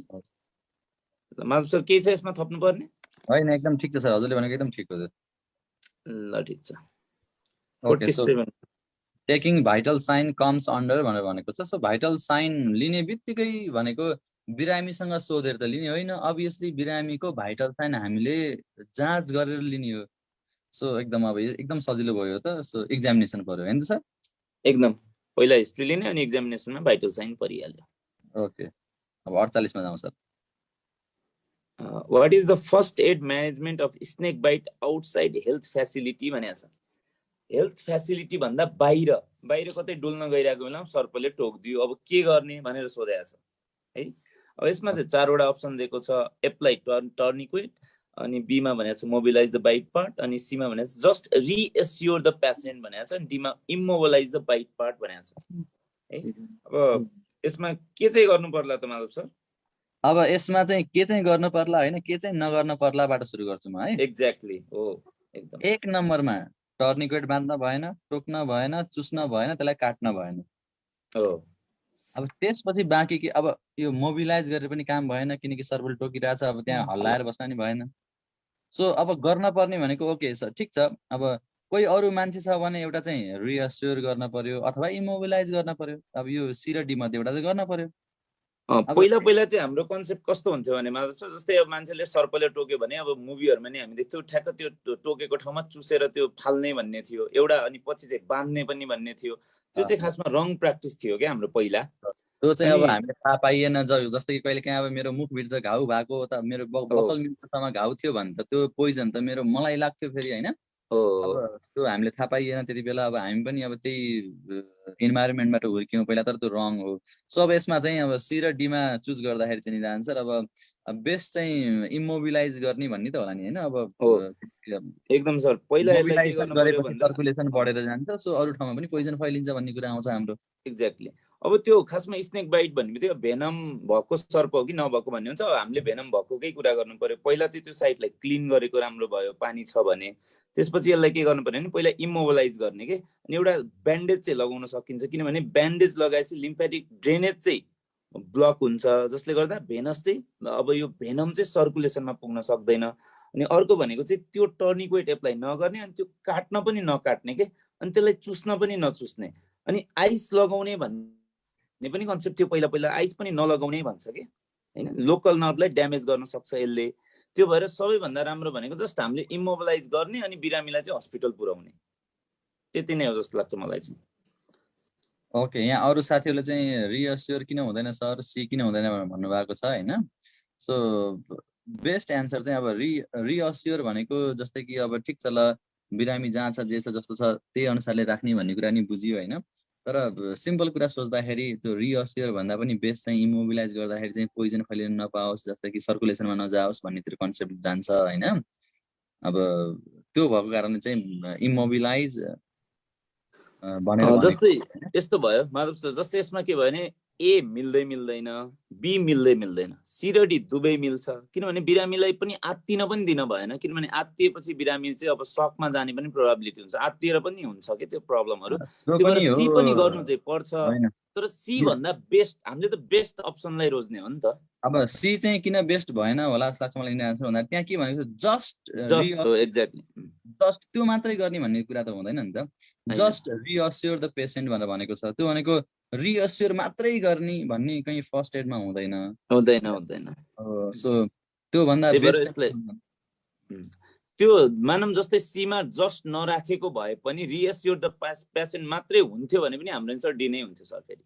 माधव सर केही छ यसमा थप्नु पर्ने? होइन, एकदम ठिक छ सर, हजुरले भनेको एकदम ठिक हो। ल ठिक छ। Okay, so taking vital sign comes under भनेर भनेको छ। सो भाइटल साइन लिने बित्तिकै भनेको बिरामीसँग सोधेर त लिने होइन, अभियसली बिरामीको भाइटल साइन हामीले जाँच गरेर लिने हो। सो एकदम अब एकदम सजिलो भयो त। सो एक्जामिनेसन पर्यो होइन सर? एकदम, पहिला हिस्ट्री लिने अनि एक्जामिनेसनमा भाइटल साइन परिहाल्यो। ओके, अब 48 मा जाउँ sir. What is the first aid management of snake bite outside health facility भनेको छ। हेल्थ फेसिलिटी भन्दा बाहिर कतै डुल्न गइरहेको बेलामा सर्पले टोकिदियो, अब के गर्ने भनेर सोधेको छ है। अब यसमा चाहिँ 4वटा अप्सन दिएको छ, एप्लाई टर्निक्विट, अनि बी मा भनेको छ मोबिलाइज द बाइट पार्ट, अनि सी मा भनेको छ जस्ट रिएस्योर द पेशेन्ट भनेको छ, अनि डी मा इमोबिलाइज द बाइट पार्ट भनेको छ है। अब यसमा के चाहिँ गर्नु पर्ला त माधव सर? अब यसमा चाहिँ के चाहिँ गर्नु पर्ला होइन, के चाहिँ नगर्नु पर्लाबाट सुरु गर्छु म है। एक्ज्याक्टली हो, एकदम। 1 नम्बरमा टर्निक्वेट बाँध्न भएन, टोक्न भएन, चुस्न भएन, त्यसलाई काट्न भएन हो। अब त्यसपछि बाँकी के, अब यो मोबिलाइज गरेर पनि काम भएन किनकि सर्पले टोकिरहेछ, अब त्यहाँ हल्लाएर बस्न नि भएन। सो अब गर्न पर्ने भनेको ओके सर ठिक छ, अब कोही अरू मान्छे छ भने एउटा चाहिँ रिएस्योर गर्न पर्यो अथवा इमोबिलाइज गर्न पर्यो। अब यो सी र डी मध्ये एउटा चाहिँ गर्न पर्यो। पहिला चाहिँ हाम्रो कन्सेप्ट कस्तो हुन्थ्यो भने माधव सर, जस्तै अब मान्छेले सर्पले टोक्यो भने अब मुभीहरुमा नि हामी देख्थ्यौं ठ्याक्क त्यो टोकेको ठाउँमा चुसेर त्यो फाल्ने भन्ने थियो एउटा, अनि पछि चाहिँ बाँध्ने पनि भन्ने थियो। त्यो चाहिँ खासमा रङ प्र्याक्टिस थियो क्या हाम्रो पहिला। त्यो चाहिँ अब अनि- हामीले थाहा पाइएन जस्तै कि कहिले काहीँ अब मेरो मुखभित्र घाउ भएको त मेरो बक्कल मिल्टोसम्म घाउ थियो भने त त्यो पोइजन त मेरो मलाई लाग्थ्यो फेरि होइन अब त्यो हामीले थाहा पाइएन त्यति बेला अब हामी पनि अब त्यही इन्भाइरोमेन्टबाट हुर्क्यौँ पहिला तर त्यो रङ हो सो अब यसमा चाहिँ अब सी र डीमा चुज गर्दाखेरि चाहिँ नि आन्सर अब बेस्ट चाहिँ इमोबिलाइज गर्ने भन्ने त होला नि होइन अब एकदम सर पहिला यसलाई के गर्नु पर्यो गरेपछि भन्दा सर्कुलेसन बढेर जान्छ सो अरू ठाउँमा पनि पोइजन फैलिन्छ भन्ने कुरा आउँछ हाम्रो एक्ज्याक्टली अब त्यो खासमा स्नेक बाइट भन्ने बित्तिकै भेनम भएको सर्प हो कि नभएको भन्ने हुन्छ अब हामीले भेनम भएकोकै कुरा गर्नु पर्यो पहिला चाहिँ त्यो साइटलाई क्लिन गरेको राम्रो भयो पानी छ भने त्यसपछि यसलाई के गर्नु पर्यो भने पहिला इमोबलाइज गर्ने के अनि एउटा ब्यान्डेज चाहिँ लगाउन सकिन्छ किनभने ब्यान्डेज लगाएपछि लिम्फेटिक ड्रेनेज चाहिँ ब्लक हुन्छ जसले गर्दा भेनस चाहिँ अब यो भेनम चाहिँ सर्कुलेसनमा पुग्न सक्दैन अनि अर्को भनेको चाहिँ त्यो टर्निक्वेट एप्लाई नगर्ने अनि त्यो काट्न पनि नकाट्ने के अनि त्यसलाई चुस्न पनि नचुस्ने अनि आइस लगाउने भन्ने पनि कन्सेप्ट थियो पहिला पहिला आइस पनि नलगाउने भन्छ कि होइन लोकल नर्भलाई ड्यामेज गर्न सक्छ यसले त्यो भएर सबैभन्दा राम्रो भनेको जस्ट हामीले इमोबलाइज गर्ने अनि बिरामीलाई चाहिँ हस्पिटल पुर्याउने त्यति नै हो जस्तो लाग्छ मलाई चाहिँ ओके यहाँ अरू साथीहरूले चाहिँ रिअस्योर किन हुँदैन सर सी किन हुँदैन भन्नुभएको छ होइन सो बेस्ट एन्सर चाहिँ अब रिअस्योर भनेको जस्तै कि अब ठिक छ ल बिरामी जहाँ छ जे छ जस्तो छ त्यही अनुसारले राख्ने भन्ने कुरा नि बुझियो होइन तर सिम्पल कुरा सोच्दाखेरि त्यो रिअस्योर भन्दा पनि बेस्ट चाहिँ इमोबिलाइज गर्दाखेरि चाहिँ पोइजन फैलिन नपाओस् जस्तै कि सर्कुलेसनमा नजाओस् भन्नेतिर कन्सेप्ट जान्छ होइन अब त्यो भएको कारणले चाहिँ इमोबिलाइज जस्तै यस्तो भयो माधव सर जस्तै यसमा के भयो भने ए मिल्दैन बी मिल्दैन सी र डी दुवै मिल्छ किनभने बिरामीलाई पनि आत्तिन पनि दिन भएन किनभने आत्तिएपछि बिरामी चाहिँ अब सकमा जाने पनि प्रोबाबिलिटी हुन्छ आत्तिएर पनि हुन्छ कि त्यो प्रब्लमहरू त्यो भएर सी पनि गर्नु चाहिँ पर्छ तर सी भन्दा बेस्ट हामीले त बेस्ट अप्सनलाई रोज्ने हो नि त अब सी चाहिँ किन बेस्ट भएन होला जस्तो लाग्छ मलाई आन्सर भन्दा त्यहाँ के भनेको जस्ट एक्ज्याक्टली जस्ट त्यो मात्रै गर्ने भन्ने कुरा त हुँदैन नि त जस्ट रिअस्योर द पेसेन्ट भनेर भनेको छ त्यो भनेको रिअस्योर मात्रै गर्ने भन्ने कहीँ फर्स्ट एडमा हुँदैन सो त्यो भन्दा त्यो मानम जस्तै सीमा जस्ट नराखेको भए पनि रिअस्योर द पेसेन्ट मात्रै हुन्थ्यो भने पनि हाम्रो एन्सर डी नै हुन्थ्यो सर फेरि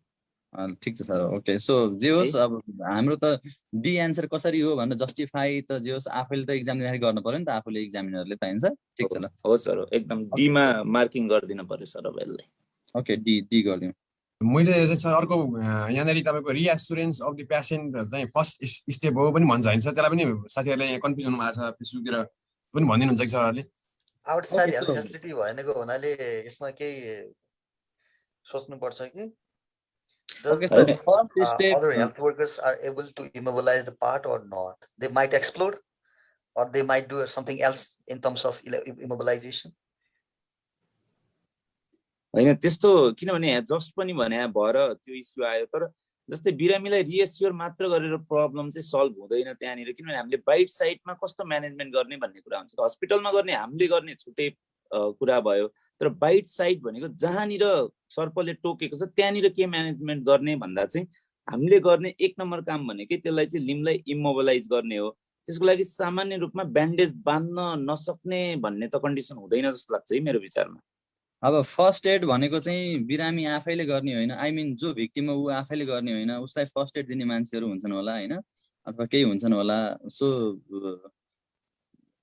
ठिक छ सर ओके सो जे होस् अब हाम्रो त डी एन्सर कसरी हो भनेर जस्टिफाई त जे होस् आफैले त इक्जाम दिँदाखेरि गर्नु पर्यो नि त आफूले इक्जामिनरले त एन्सर ठिक छ ल हो सर एकदम डी मा मार्किङ गरिदिनु पर्यो सर अब यसलाई ओके डी गरिदिउँ मैले चाहिँ सर अर्को यहाँनिर तपाईँको रिएस्युरेन्स अफ द पेसेन्ट चाहिँ फर्स्ट स्टेप हो पनि भन्छ होइन सर त्यसलाई पनि साथीहरूले कन्फ्युज हुनु भएको छ फेसबुकतिर पनि भनिदिनुहुन्छ कि सरहरूले आउटसाइड हेल्थ फेसिलिटी भनेको हुनाले यसमा केही सोच्नुपर्छ कि Okay, so the first step, other health workers are able to immobilize the part or not? They might explode, or they might do something else in terms of immobilization. होइन त्यस्तो किनभने just पनि भने भएर त्यो इस्यु आयो तर जस्तै बिरामीलाई रिएस्योर मात्र गरेर प्रब्लम चाहिँ सल्भ हुँदैन त्यहाँनिर किनभने हामीले बाइट साइडमा कस्तो म्यानेजमेन्ट गर्ने भन्ने कुरा हुन्छ हस्पिटलमा गर्ने हामीले गर्ने छुट्टै कुरा भयो तर बाइट साइड भनेको जहाँनिर सर्पले टोकेको छ त्यहाँनिर के म्यानेजमेन्ट गर्ने भन्दा चाहिँ हामीले गर्ने एक नम्बर काम भनेकै त्यसलाई चाहिँ लिम्बलाई इमोबलाइज गर्ने हो त्यसको लागि सामान्य रूपमा ब्यान्डेज बाँध्न नसक्ने भन्ने त कन्डिसन हुँदैन जस्तो लाग्छ है मेरो विचारमा अब फर्स्ट एड भनेको चाहिँ बिरामी आफैले गर्ने होइन आई मिन जो भिक्टिम ऊ आफैले गर्ने होइन उसलाई फर्स्ट एड दिने मान्छेहरू हुन्छन् होला होइन अथवा केही हुन्छन् होला सो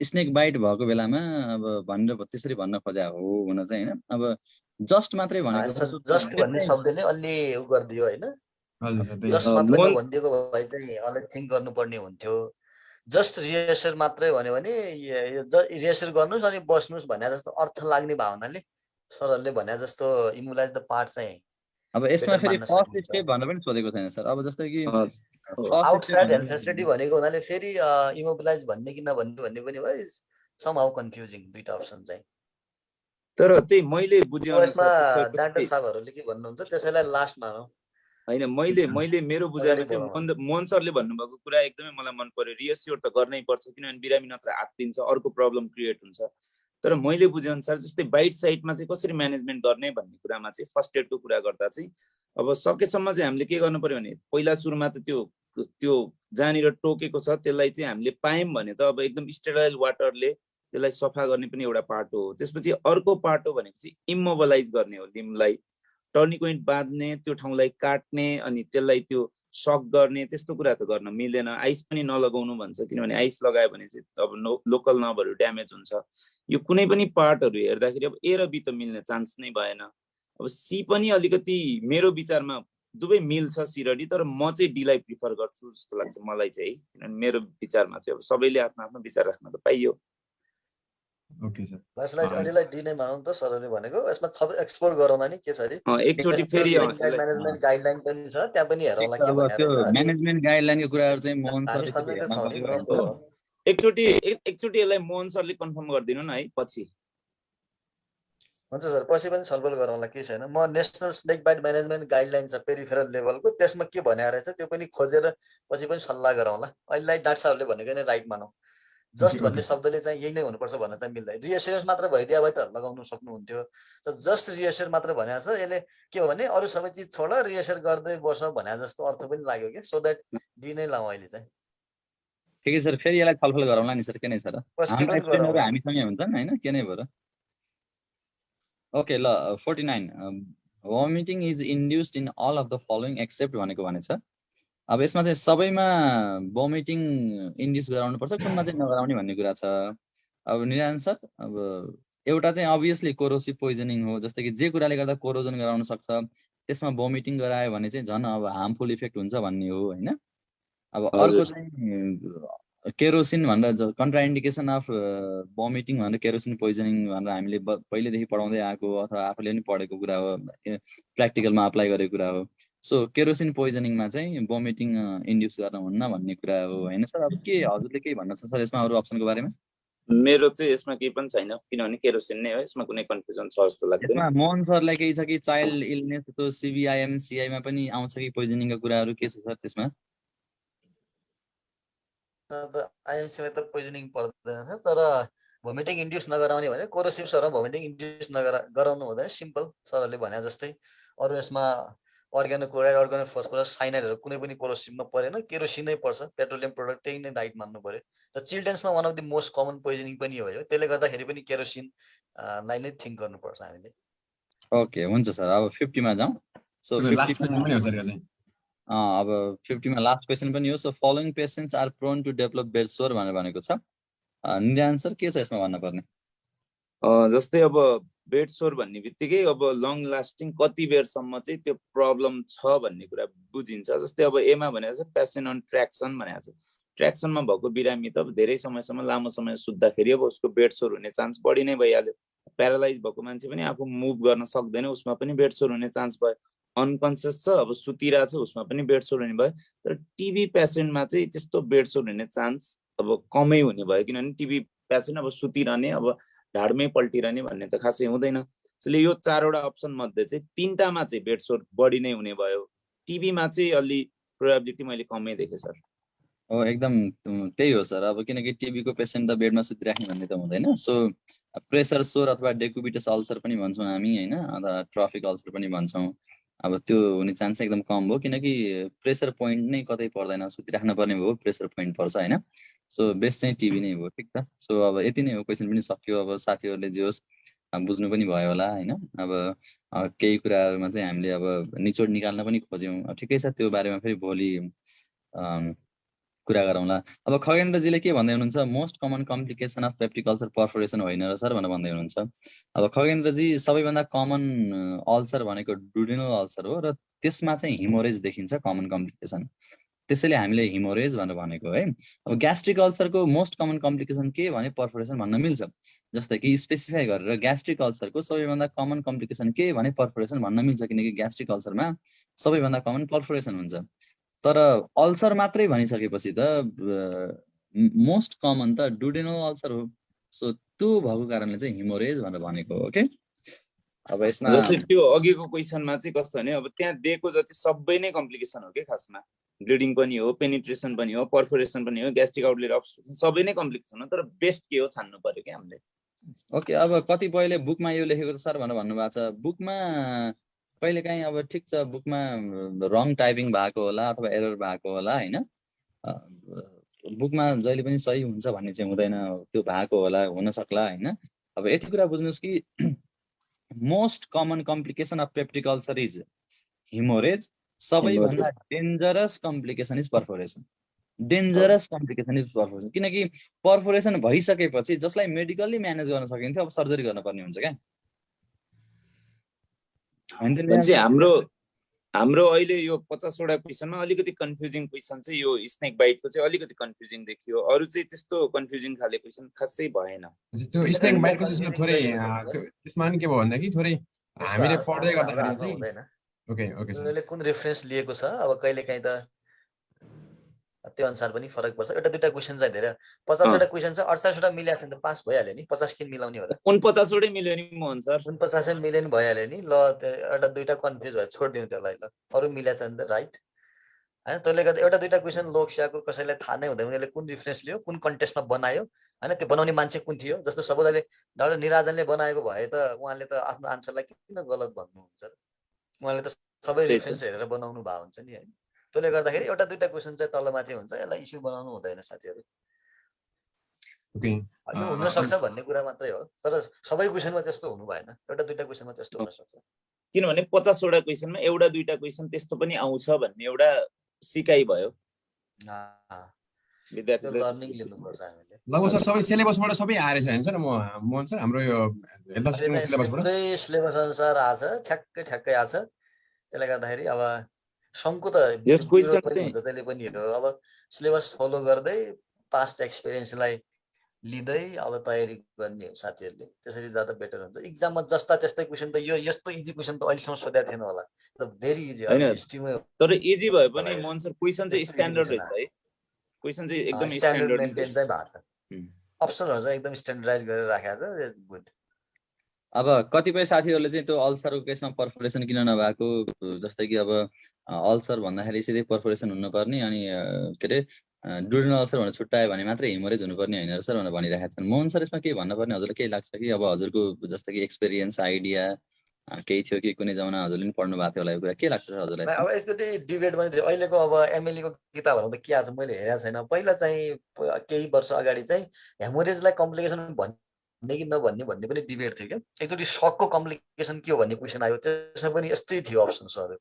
स्नेक बाइट भएको बेलामा अब भनेर त्यसरी भन्न खोजा हो हुन चाहिँ होइन अब जस्ट मात्रै भनेको जस्ट भन्ने शब्दले अलि उ गर्दियो होइन जस्ट मात्रै भनिदिएको भए चाहिँ अलि थिङ्क गर्नुपर्ने हुन्थ्यो जस्ट रिहर्सल मात्रै भन्यो भने रिहर्सल गर्नुहोस् अनि बस्नुहोस् भने जस्तो अर्थ लाग्ने भावनाले सरहरूले भने जस्तो इमोलाइज द पार्ट चाहिँ अब यसमा फेरि फर्स्ट स्टेप भनेर पनि सोधेको छैन सर अब जस्तै कि आउटसाइड हेल्थ फेसिलिटी भनेको हुनाले फेरि इमोबिलाइज भन्ने कि नभन्ने भन्ने पनि भयो समहाउ कन्फ्युजिङ दुईटा अप्सन चाहिँ तर त्यही मैले बुझे अनुसार डाक्टर साहबहरुले के भन्नुहुन्छ त्यसैलाई लास्टमा हैन मैले मेरो बुझाइमा चाहिँ मोहन सरले भन्नुभएको कुरा एकदमै मलाई मन पर्यो रिएस्योर त गर्नै पर्छ किनभने बिरामी नत्र आत्तिन्छ अर्को प्रब्लम क्रिएट हुन्छ तर मैले बुझे अनुसार जस्तै बाइट साइडमा चाहिँ कसरी म्यानेजमेन्ट गर्ने भन्ने कुरामा चाहिँ फर्स्ट एडको कुरा गर्दा चाहिँ अब सकेसम्म चाहिँ हामीले के गर्नु पर्यो भने पहिला सुरुमा त त्यो जहाँनिर टोकेको छ त्यसलाई चाहिँ हामीले पायौँ भने त अब एकदम स्टेराइल वाटरले त्यसलाई सफा गर्ने पनि एउटा पाटो हो त्यसपछि अर्को पाटो भनेको चाहिँ इमोबलाइज गर्ने हो लिम्बलाई टर्निङ पोइन्ट बाँध्ने, त्यो ठाउँलाई काट्ने अनि त्यसलाई त्यो सक गर्ने त्यस्तो कुरा त गर्न मिल्दैन। आइस पनि नलगाउनु भन्छ, किनभने आइस लगायो भने चाहिँ अब लोकल नर्भहरू ड्यामेज हुन्छ। यो कुनै पनि पार्टहरू हेर्दाखेरि अब ए र बी त मिल्ने चान्स नै भएन। अब सी पनि अलिकति मेरो विचारमा दुवै मिल्छ सी र डी, तर म चाहिँ डीलाई प्रिफर गर्छु जस्तो लाग्छ मलाई चाहिँ, किनभने मेरो विचारमा चाहिँ अब सबैले आफ्नो आफ्नो विचार राख्न त पाइयो। ओके सर, यसलाई अलिलाई डी नै मानौँ त सरले भनेको। यसमा सब एक्सप्लोर गरौँला नि के छ अरे, एकचोटि फेरि म्यानेजमेन्ट गाइडलाइन पनि छ, त्यहाँ पनि हेरौँला के अब भनेर त्यो चाहिँ। म्यानेजमेन्ट गाइडलाइनको कुराहरू चाहिँ मोहन हामी सरले सबै त हेर्न छौँ नि, पऱ्यो नर्मल होइन? हो। एकचोटि यसलाई मोहन सरले कन्फर्म गरिदिनु न है पछि। हुन्छ सर, पछि पनि छलफल गरौँला, के छैन। म national snake bite management guideline छ पेरिफेरल लेभलको, त्यसमा के भने रहेछ त्यो पनि खोजेर पछि पनि सल्लाह गरौँला। अहिलेलाई डाक्टर साहबले भनेको नै राइट मानौँ। जस्ट भन्ने शब्दले चाहिँ यही नै हुनुपर्छ भन्न चाहिँ मिल्दैन। रिएस्योरेन्स मात्र भइदियो भए त लगाउनु सक्नुहुन्थ्यो। जस्ट रिएस्योर मात्र भनेको छ, यसले के हो भने अरू सबै चिज छोड रिएस्योर गर्दै बस भने जस्तो अर्थ पनि लाग्यो कि, सो द्याट डी नै लाउँ अहिले चाहिँ। ठिकै सर, फेरि यसलाई छलफल गरौँला नि सर, के नै छ र, पछि हाम्रो पनि एक्सप्लेनहरू गरौँला। हामीसँगै हुन्छन् होइन, के नै भयो र। ओके ल 49 vomiting is induced in all of the following except भनेको भने छ। अब यसमा चाहिँ सबैमा vomiting इन्ड्युस गराउनुपर्छ, कुनमा चाहिँ नगराउने भन्ने कुरा छ। अब निरञ्जन सर, अब एउटा चाहिँ अभियसली कोरोसिभ पोइजनिङ हो, जस्तै कि जे कुराले गर्दा कोरोजन गराउन सक्छ त्यसमा vomiting गरायो भने चाहिँ झन् अब हार्मफुल इफेक्ट हुन्छ भन्ने हो होइन। अब अर्को चाहिँ केरोसिन भनेर कन्ट्राइन्डिकेसन अफ vomiting भनेर केरोसिन पोइजनिङ भनेर हामीले पहिलेदेखि पढाउँदै आएको अथवा आफूले पनि पढेको कुरा हो, प्र्याक्टिकलमा अप्लाई गरेको कुरा हो। सो केरोसिन पोइजनिङमा चाहिँ vomiting इन्ड्युस गर्न हुन्न भन्ने कुरा हो होइन सर। अब के हजुरले केही भन्न छ सर यसमा अरू अप्सनको बारेमा? मेरो चाहिँ यसमा केही पनि छैन, किनभने केरोसिन नै हो, यसमा कुनै कन्फ्युजन छ जस्तो लाग्दैन। यसमा मोहन सरलाई केही छ कि चाइल्ड इलनेस त्यो सिबिआइएम सिआईमा पनि आउँछ कि पोइजनिङको कुराहरू के छ सर त्यसमा? आइएमसीमा त पोइजनिङ पर्दैन, तर भोमिटिङ इन्ड्युस नगराउने भने कोरोसिभ सर भोमिटिङ इन्ड्युस गराउनु हुँदैन, सिम्पल सरले भने जस्तै। अरू यसमा अर्ग्यानोक्लोराइड, अर्ग्यानोफस्फोरस, साइनाइडहरू कुनै पनि कोरोसिभमा परेन, केरोसिनै पर्छ। पेट्रोलियम प्रोडक्ट त्यही नै राइट मान्नु पर्यो। र चिल्ड्रेन्समा one of the most common poisoning पनि हो यो, त्यसले गर्दाखेरि पनि केरोसिन लाई नै थिङ्क गर्नुपर्छ हामीले। ओके हुन्छ सर, अब 50 मा जाउँ। सो लास्ट क्वेसन पनि हो सर यो चाहिँ। अब 50 मा लास्ट क्वेसन पनि हो। So following patients are prone to develop bed sore भनेर भनेको छ। निरञ्जन सर के छ यसमा भन्न पर्ने? जस्तै अब बेड सोर भन्ने बित्तिकै अब लङ लास्टिङ कति बेरसम्म चाहिँ त्यो प्रब्लम छ भन्ने कुरा बुझिन्छ। जस्तै अब एमा भनेको छ पेसेन्ट अन ट्र्याक्सन भनेको छ। ट्र्याक्सनमा भएको बिरामी त अब धेरै समयसम्म लामो समय सुत्दाखेरि अब उसको बेड सोर हुने चान्स बढी नै भइहाल्यो। प्यारालाइज भएको मान्छे पनि आफू मुभ गर्न सक्दैन, उसमा पनि बेड सोर हुने चान्स भयो। अनकन्सियस छ, अब सुतिरहेको छ, उसमा पनि बेड सोर हुने भयो। तर टिबी पेसेन्टमा चाहिँ त्यस्तो बेड सोर हुने चान्स अब कमै हुने भयो, किनभने टिबी पेसेन्ट अब सुतिरहने, अब ढाडमै पल्टिरहने भन्ने त खासै हुँदैन। त्यसैले यो चारवटा अप्सन मध्ये चाहिँ तीनटामा चाहिँ बेड सोर बढी नै हुने भयो। टिबीमा चाहिँ अलि प्रोबेबिलिटी मैले कमै देखेँ सर। हो एकदम त्यही हो सर। अब किनकि टिबीको पेसेन्ट त बेडमा सुतिराख्ने भन्ने त हुँदैन। सो प्रेसर सोर अथवा डेकुबिटस अल्सर पनि भन्छौँ हामी होइन, अथवा ट्रफिक अल्सर पनि भन्छौँ। अब त्यो हुने चान्स एकदम कम हो, किनकि प्रेसर पोइन्ट नै कतै पर्दैन, सुतिराख्न पर्ने भयो प्रेसर पोइन्ट पर्छ होइन। सो बेस्ट चाहिँ टिबी नै हो। ठिक छ, सो अब यति नै हो, क्वेसन पनि सक्यो। अब साथीहरूले जे होस् बुझ्नु पनि भयो होला होइन। अब केही कुराहरूमा चाहिँ हामीले अब निचोड निकाल्न पनि खोज्यौँ। ठिकै छ, त्यो बारेमा फेरि भोलि कुरा गरौँला। अब खगेन्द्रजीले के भन्दै हुनुहुन्छ, most common complication of peptic ulcer perforation होइन र सर भनेर भन्दै हुनुहुन्छ। अब खगेन्द्रजी सबैभन्दा कमन अल्सर भनेको डुडेनल अल्सर हो र त्यसमा चाहिँ हिमोरेज देखिन्छ कमन कम्प्लिकेसन, त्यसैले हामीले हिमोरेज भनेर भनेको है। अब ग्यास्ट्रिक अल्सरको मोस्ट कमन कम्प्लिकेसन के भने पर्फोरेसन भन्न मिल्छ, जस्तै कि स्पेसिफाई गरेर ग्यास्ट्रिक अल्सरको सबैभन्दा कमन कम्प्लिकेसन के भने पर्फोरेसन भन्न मिल्छ, किनकि ग्यास्ट्रिक अल्सरमा सबैभन्दा कमन पर्फोरेसन हुन्छ। तर अल्सर मात्रै भनिसकेपछि त मोस्ट कमन त डुडेनल अल्सर हो। सो त्यो भएको कारणले चाहिँ हिमोरेज भनेर भनेको हो। ओके, अब यसमा जस्तै त्यो अघिको क्वेसनमा चाहिँ कस्तो भने अब त्यहाँ दिएको जति सबै नै कम्प्लिकेसन हो कि, खासमा ब्लिडिङ पनि हो, पेनिट्रेसन पनि हो, पर्फोरेसन पनि हो, ग्यास्ट्रिक आउटलेट अब्स्ट्रक्सन सबै नै कम्प्लिकेसन हो। तर बेस्ट के हो छान्नु पर्यो कि हामीले। ओके, अब कतिपयले बुकमा यो लेखेको छ सर भनेर भन्नुभएको छ। बुकमा कहिलेकाहीँ अब ठिक छ, बुकमा रङ टाइपिङ भएको होला अथवा एरर भएको होला होइन। बुकमा जहिले पनि सही हुन्छ भन्ने चाहिँ हुँदैन, त्यो भएको होला, हुन सक्ला होइन। अब यति कुरा बुझ्नुहोस् कि most common complication of peptic ulcer is haemorrhage, सबैभन्दा dangerous complication is perforation. Dangerous complication is perforation, किनकि पर्फोरेसन भइसकेपछि जसलाई मेडिकल्ली म्यानेज गर्न सकिन्थ्यो अब सर्जरी गर्नुपर्ने हुन्छ क्या। हाम्रो अहिले यो 50 वटा क्वेसनमा अलिकति कन्फ्युजिङ क्वेसन चाहिँ यो स्नेक बाइटको चाहिँ अलिकति कन्फ्युजिङ देखियो, अरू चाहिँ त्यस्तो कन्फ्युजिङ खाले क्वेसन खासै भएन। त्यो स्नेक बाइटको चाहिँ थोरै त्यसमा नि के भयो भन्दाखेरि थोरै हामीले पढ्दै गर्दाखेरि चाहिँ ओके उनीहरूले कुन रेफरेन्स लिएको छ अब कहिलेकाहीँ त त्यो अनुसार पनि फरक पर्छ। एउटा दुईटा क्वेसन चाहिँ धेरै 50 वटा क्वेसन छ 48 वटा मिलाएको छ नि त पास भइहाल्यो नि। 50 किन मिलाउने होला? कुन 50 वटै मिल्यो नि मोहन सर? कुन 50 मिल्यो नि भइहाल्यो नि। ल एउटा दुईटा कन्फ्युज भयो छोडिदिउँ त्यसलाई। ल अरू मिलाएको छ नि त राइट हैन। त्यसले गर्दा एउटा दुईटा क्वेसन लोकसेवाको कसैलाई थाहा नै हुँदैन उनीहरूले कुन रेफरेन्स लियो कुन कन्टेस्टमा बनायो हैन, त्यो बनाउने मान्छे कुन थियो। जस्तो सपोज अहिले डाक्टर निराजनले बनाएको भए त उहाँले त आफ्नो आन्सरलाई किन गलत भन्नुहुन्छ र? उहाँले त सबै रेफरेन्स हेरेर बनाउनु भएको हुन्छ नि हैन। त्यसले गर्दाखेरि एउटा दुईटा क्वेसन चाहिँ तलमाथि हुन्छ, यसलाई इस्यु बनाउनु हुँदैन साथीहरू। ओके यो हुन सक्छ भन्ने कुरा मात्रै हो, तर सबै क्वेसनमा त्यस्तो हुनु भएन, एउटा दुईटा क्वेसनमा त्यस्तो हुन सक्छ। किनभने 50 वटा क्वेसनमा एउटा दुईटा क्वेसन त्यस्तो पनि आउँछ भन्ने एउटा सिकाइ भयो विद्यार्थीले। लर्निङ लिनुपर्छ हामीले। लगभग सर सबै सिलेबसबाट सबै आएछ हैन सर? मोहन सर हाम्रो यो हेल्थ असिस्टेन्ट सिलेबसबाट पुरै सिलेबस अनुसार आछ, ठ्याक्कै आछ। त्यसले गर्दाखेरि अब शङ्कु त त्यसले पनि हो। अब सिलेबस फलो गर्दै पास्ट एक्सपिरियन्सलाई लिँदै अब तयारी गर्ने हो साथीहरूले, त्यसरी जाँदा बेटर हुन्छ। इक्जाममा जस्ता त्यस्तै क्वेसन त यो यस्तो इजी क्वेसन त अहिलेसम्म सोधेको थिएन होला, त भेरी इजी हो हिस्ट्रीमा। तर इजी भए पनि मोहन सर क्वेसन चाहिँ स्ट्यान्डर्ड रहेछ है, क्वेसन चाहिँ एकदम स्ट्यान्डर्ड मेन्टेन चाहिँ भएको छ। अप्सनहरु चाहिँ एकदम स्ट्यान्डर्डाइज गरेर राखेको छ, गुड। अब कतिपय साथीहरूले चाहिँ त्यो अल्सरको केसमा पर्फोरेसन किन नभएको, जस्तै कि अब अल्सर भन्दाखेरि सिधै पर्फोरेसन हुनुपर्ने अनि के अरे ड्युडेनल अल्सर भनेर छुट्यायो भने मात्रै हेमोरेज हुनुपर्ने होइन र सर भनेर भनिरहेका छन्। मोहन सर यसमा के भन्नुपर्ने, हजुरलाई केही लाग्छ कि अब हजुरको जस्तै कि एक्सपिरियन्स आइडिया केही थियो कि कुनै जमाना हजुरले पनि पढ्नु भएको थियो होला, यो कुरा के लाग्छ सर हजुरलाई? अब यस्तो डिबेट पनि थियो अहिलेको। अब एमएलए को किताबहरू त के आछ मैले हेरेको छैन। पहिला चाहिँ केही वर्ष अगाडि चाहिँ हेमोरेजलाई कम्प्लिकेसन भन्ने कि नभन्ने भन्ने पनि डिबेट थियो क्या। एकचोटि सकको कम्प्लिकेसन के हो भन्ने क्वेसन आयो, त्यसमा पनि यस्तै थियो अप्सन्सहरू।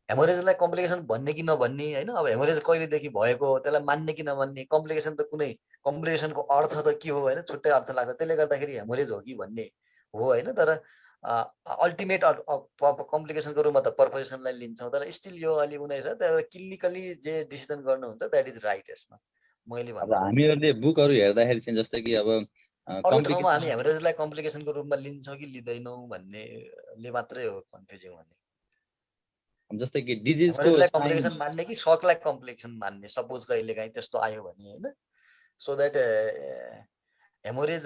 हेमोरेजलाई कम्प्लिकेसन भन्ने कि नभन्ने हैन। अब हेमोरेज कहिलेदेखि भएको त्यसलाई मान्ने कि नमान्ने, कम्प्लिकेसन त कुनै कम्प्लिकेसनको अर्थ त के हो हैन, छुट्टै अर्थ लाग्छ। त्यसले गर्दाखेरि हेमोरेज हो कि भन्ने हो हैन। तर अल्टिमेट कम्प्लिकेसनको रूपमा त पर्फोरेसनलाई लिन्छौँ, तर स्टिल यो अलि उनीहरू छ त्यहाँबाट क्लिनिकली जे डिसिजन गर्नुहुन्छ द्याट इज राइट। यसमा मैले भन्दा हामीहरूले बुकहरू हेर्दाखेरि चाहिँ जस्तै कि अब अरू ठाउँमा हामी हेमोरेजलाई कम्प्लिकेसनको रूपमा लिन्छौँ कि लिँदैनौँ भन्नेले मात्रै हो कन्फ्युजिङ भन्ने। जस्तै कि डिजिजको कम्प्लिकेसन मान्ने कि सकलाई कम्प्लिकेसन मान्ने, सपोज कहिलेकाहीँ त्यस्तो आयो भने हैन, सो द्याट हेमोरेज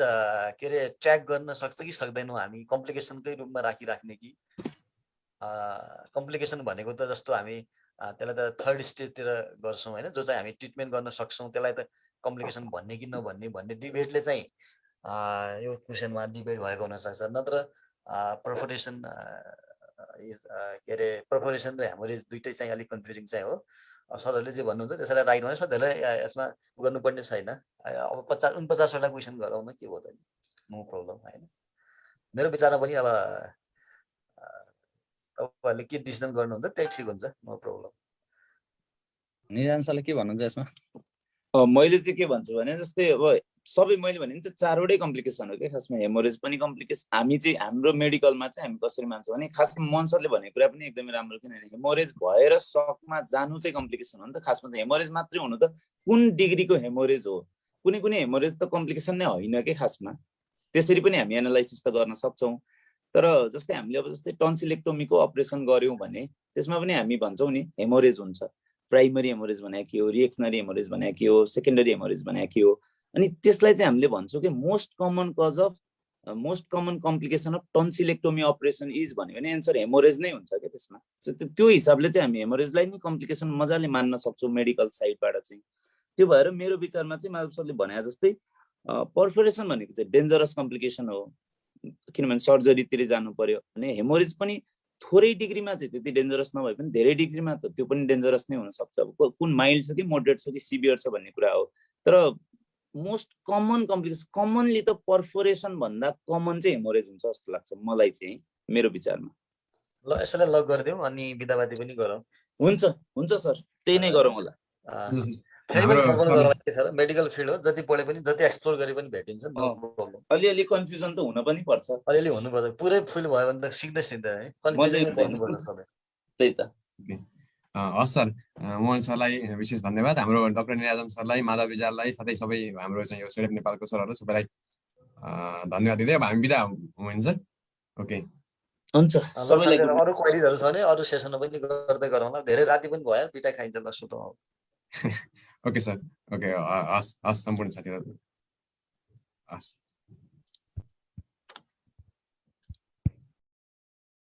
के अरे ट्र्याक गर्न सक्छ कि सक्दैनौँ हामी, कम्प्लिकेसनकै रूपमा राखिराख्ने कि कम्प्लिकेसन भनेको त जस्तो हामी त्यसलाई त थर्ड स्टेजतिर गर्छौँ हैन, जो चाहिँ हामी ट्रिटमेन्ट गर्न सक्छौँ त्यसलाई त कम्प्लिकेसन भन्ने कि नभन्ने भन्ने डिबेटले चाहिँ यो क्वेसनमा डिबेट भएको हुनसक्छ। नत्र पर्फोरेसन के अरे पर्फोरेसन र हेमोरेज दुइटै चाहिँ अलिक कन्फ्युजिङ चाहिँ हो। सरहरूले जे भन्नुहुन्छ त्यसैलाई राइट भनेर धेरै यसमा गर्नुपर्ने छैन। अब 49 वटा क्वेसन गराउन के भयो त, नो प्रब्लम हैन। मेरो विचारमा पनि अब तपाईँहरूले के डिसिजन गर्नुहुन्छ त्यही ठिक हुन्छ, नो प्रब्लम। निरञ्जन सरले के भन्नुहुन्छ यसमा? मैले चाहिँ के भन्छु भने जस्तै अब सबै मैले भने चाहिँ 4 वटै कम्प्लिकेसन हो क्या खासमा। हेमोरेज पनि कम्प्लिकेसन, हामी चाहिँ हाम्रो मेडिकलमा चाहिँ हामी कसरी मान्छौँ भने खासमा मोहन सरले भनेको कुरा पनि एकदमै राम्रो, किनभने हेमोरेज भएर सकमा जानु चाहिँ कम्प्लिकेसन हो नि त। खासमा त हेमोरेज मात्रै हुनु त कुन डिग्रीको हेमोरेज हो, कुनै कुनै हेमोरेज त कम्प्लिकेसन नै होइन कि खासमा। त्यसरी पनि हामी एनालाइसिस त गर्न सक्छौँ। तर जस्तै हामीले अब जस्तै टन्सिलेक्टोमीको अपरेसन गऱ्यौँ भने त्यसमा पनि हामी भन्छौँ नि हेमोरेज हुन्छ, प्राइमरी हेमोरेज भनेको के हो, रिएक्सनरी हेमोरेज भनेको के हो, सेकेन्डरी हेमोरेज भनेको के हो। अनि त्यसलाई चाहिँ हामीले भन्छौँ कि most common complication of tonsillectomy operation is भन्यो भने एन्सर हेमोरेज नै हुन्छ क्या त्यसमा। त्यो हिसाबले चाहिँ हामी हेमोरेजलाई नै कम्प्लिकेसन मजाले मान्न सक्छौँ मेडिकल साइडबाट चाहिँ। त्यो भएर मेरो विचारमा चाहिँ माधव सरले भने जस्तै पर्फोरेसन भनेको चाहिँ डेन्जरस कम्प्लिकेसन हो, किनभने सर्जरीतिर जानु पर्यो भने हेमोरेज पनि थोरै डिग्रीमा चाहिँ त्यति डेन्जरस नभए पनि धेरै डिग्रीमा त त्यो पनि डेन्जरस नै हुनसक्छ। अब कुन माइल्ड छ कि मोडरेट छ कि सिभियर छ भन्ने कुरा हो। तर मोस्ट कमन कम्प्लिकेसन कमनली त पर्फोरेसन भन्दा कमन चाहिँ हेमोरेज हुन्छ जस्तो लाग्छ मलाई चाहिँ मेरो विचारमा। ल यसैलाई लक गरिदिउँ अनि बिदावादी पनि गरौँ। हुन्छ हुन्छ सर त्यही नै गरौँ होला। फेरि पनि छलफल गरौँ के छ र मेडिकल फिल्ड हो जति पढे पनि जति एक्सप्लोर गरे पनि भेटिन्छ नो प्रब्लम। अलिअलि कन्फ्युजन त हुन पनि पर्छ। अलिअलि हुनुपर्छ पुरै फुल भयो भने त सिक्दै सिक्दै है कन्फ्युजन हुनुपर्छ सधैँ। त्यही त। हस् सर मोहन सरलाई विशेष धन्यवाद। हाम्रो डाक्टर निराजन सरलाई माधव विचारलाई साथै सबै हाम्रो चाहिँ यो सेडेप नेपालको सरहरू सबैलाई धन्यवाद दिँदै अब हामी बिदा हुनुहुन्छ। ओके हुन्छ सबैलाई अरू क्वेरीजहरू छ भने अरू सेसनमा पनि गर्दै गरौँला धेरै राति पनि भयो पिटा खाइन्छ ल सुतौँ। ओके सर ओके हस् हस् सम्पूर्ण साथीहरू हस्।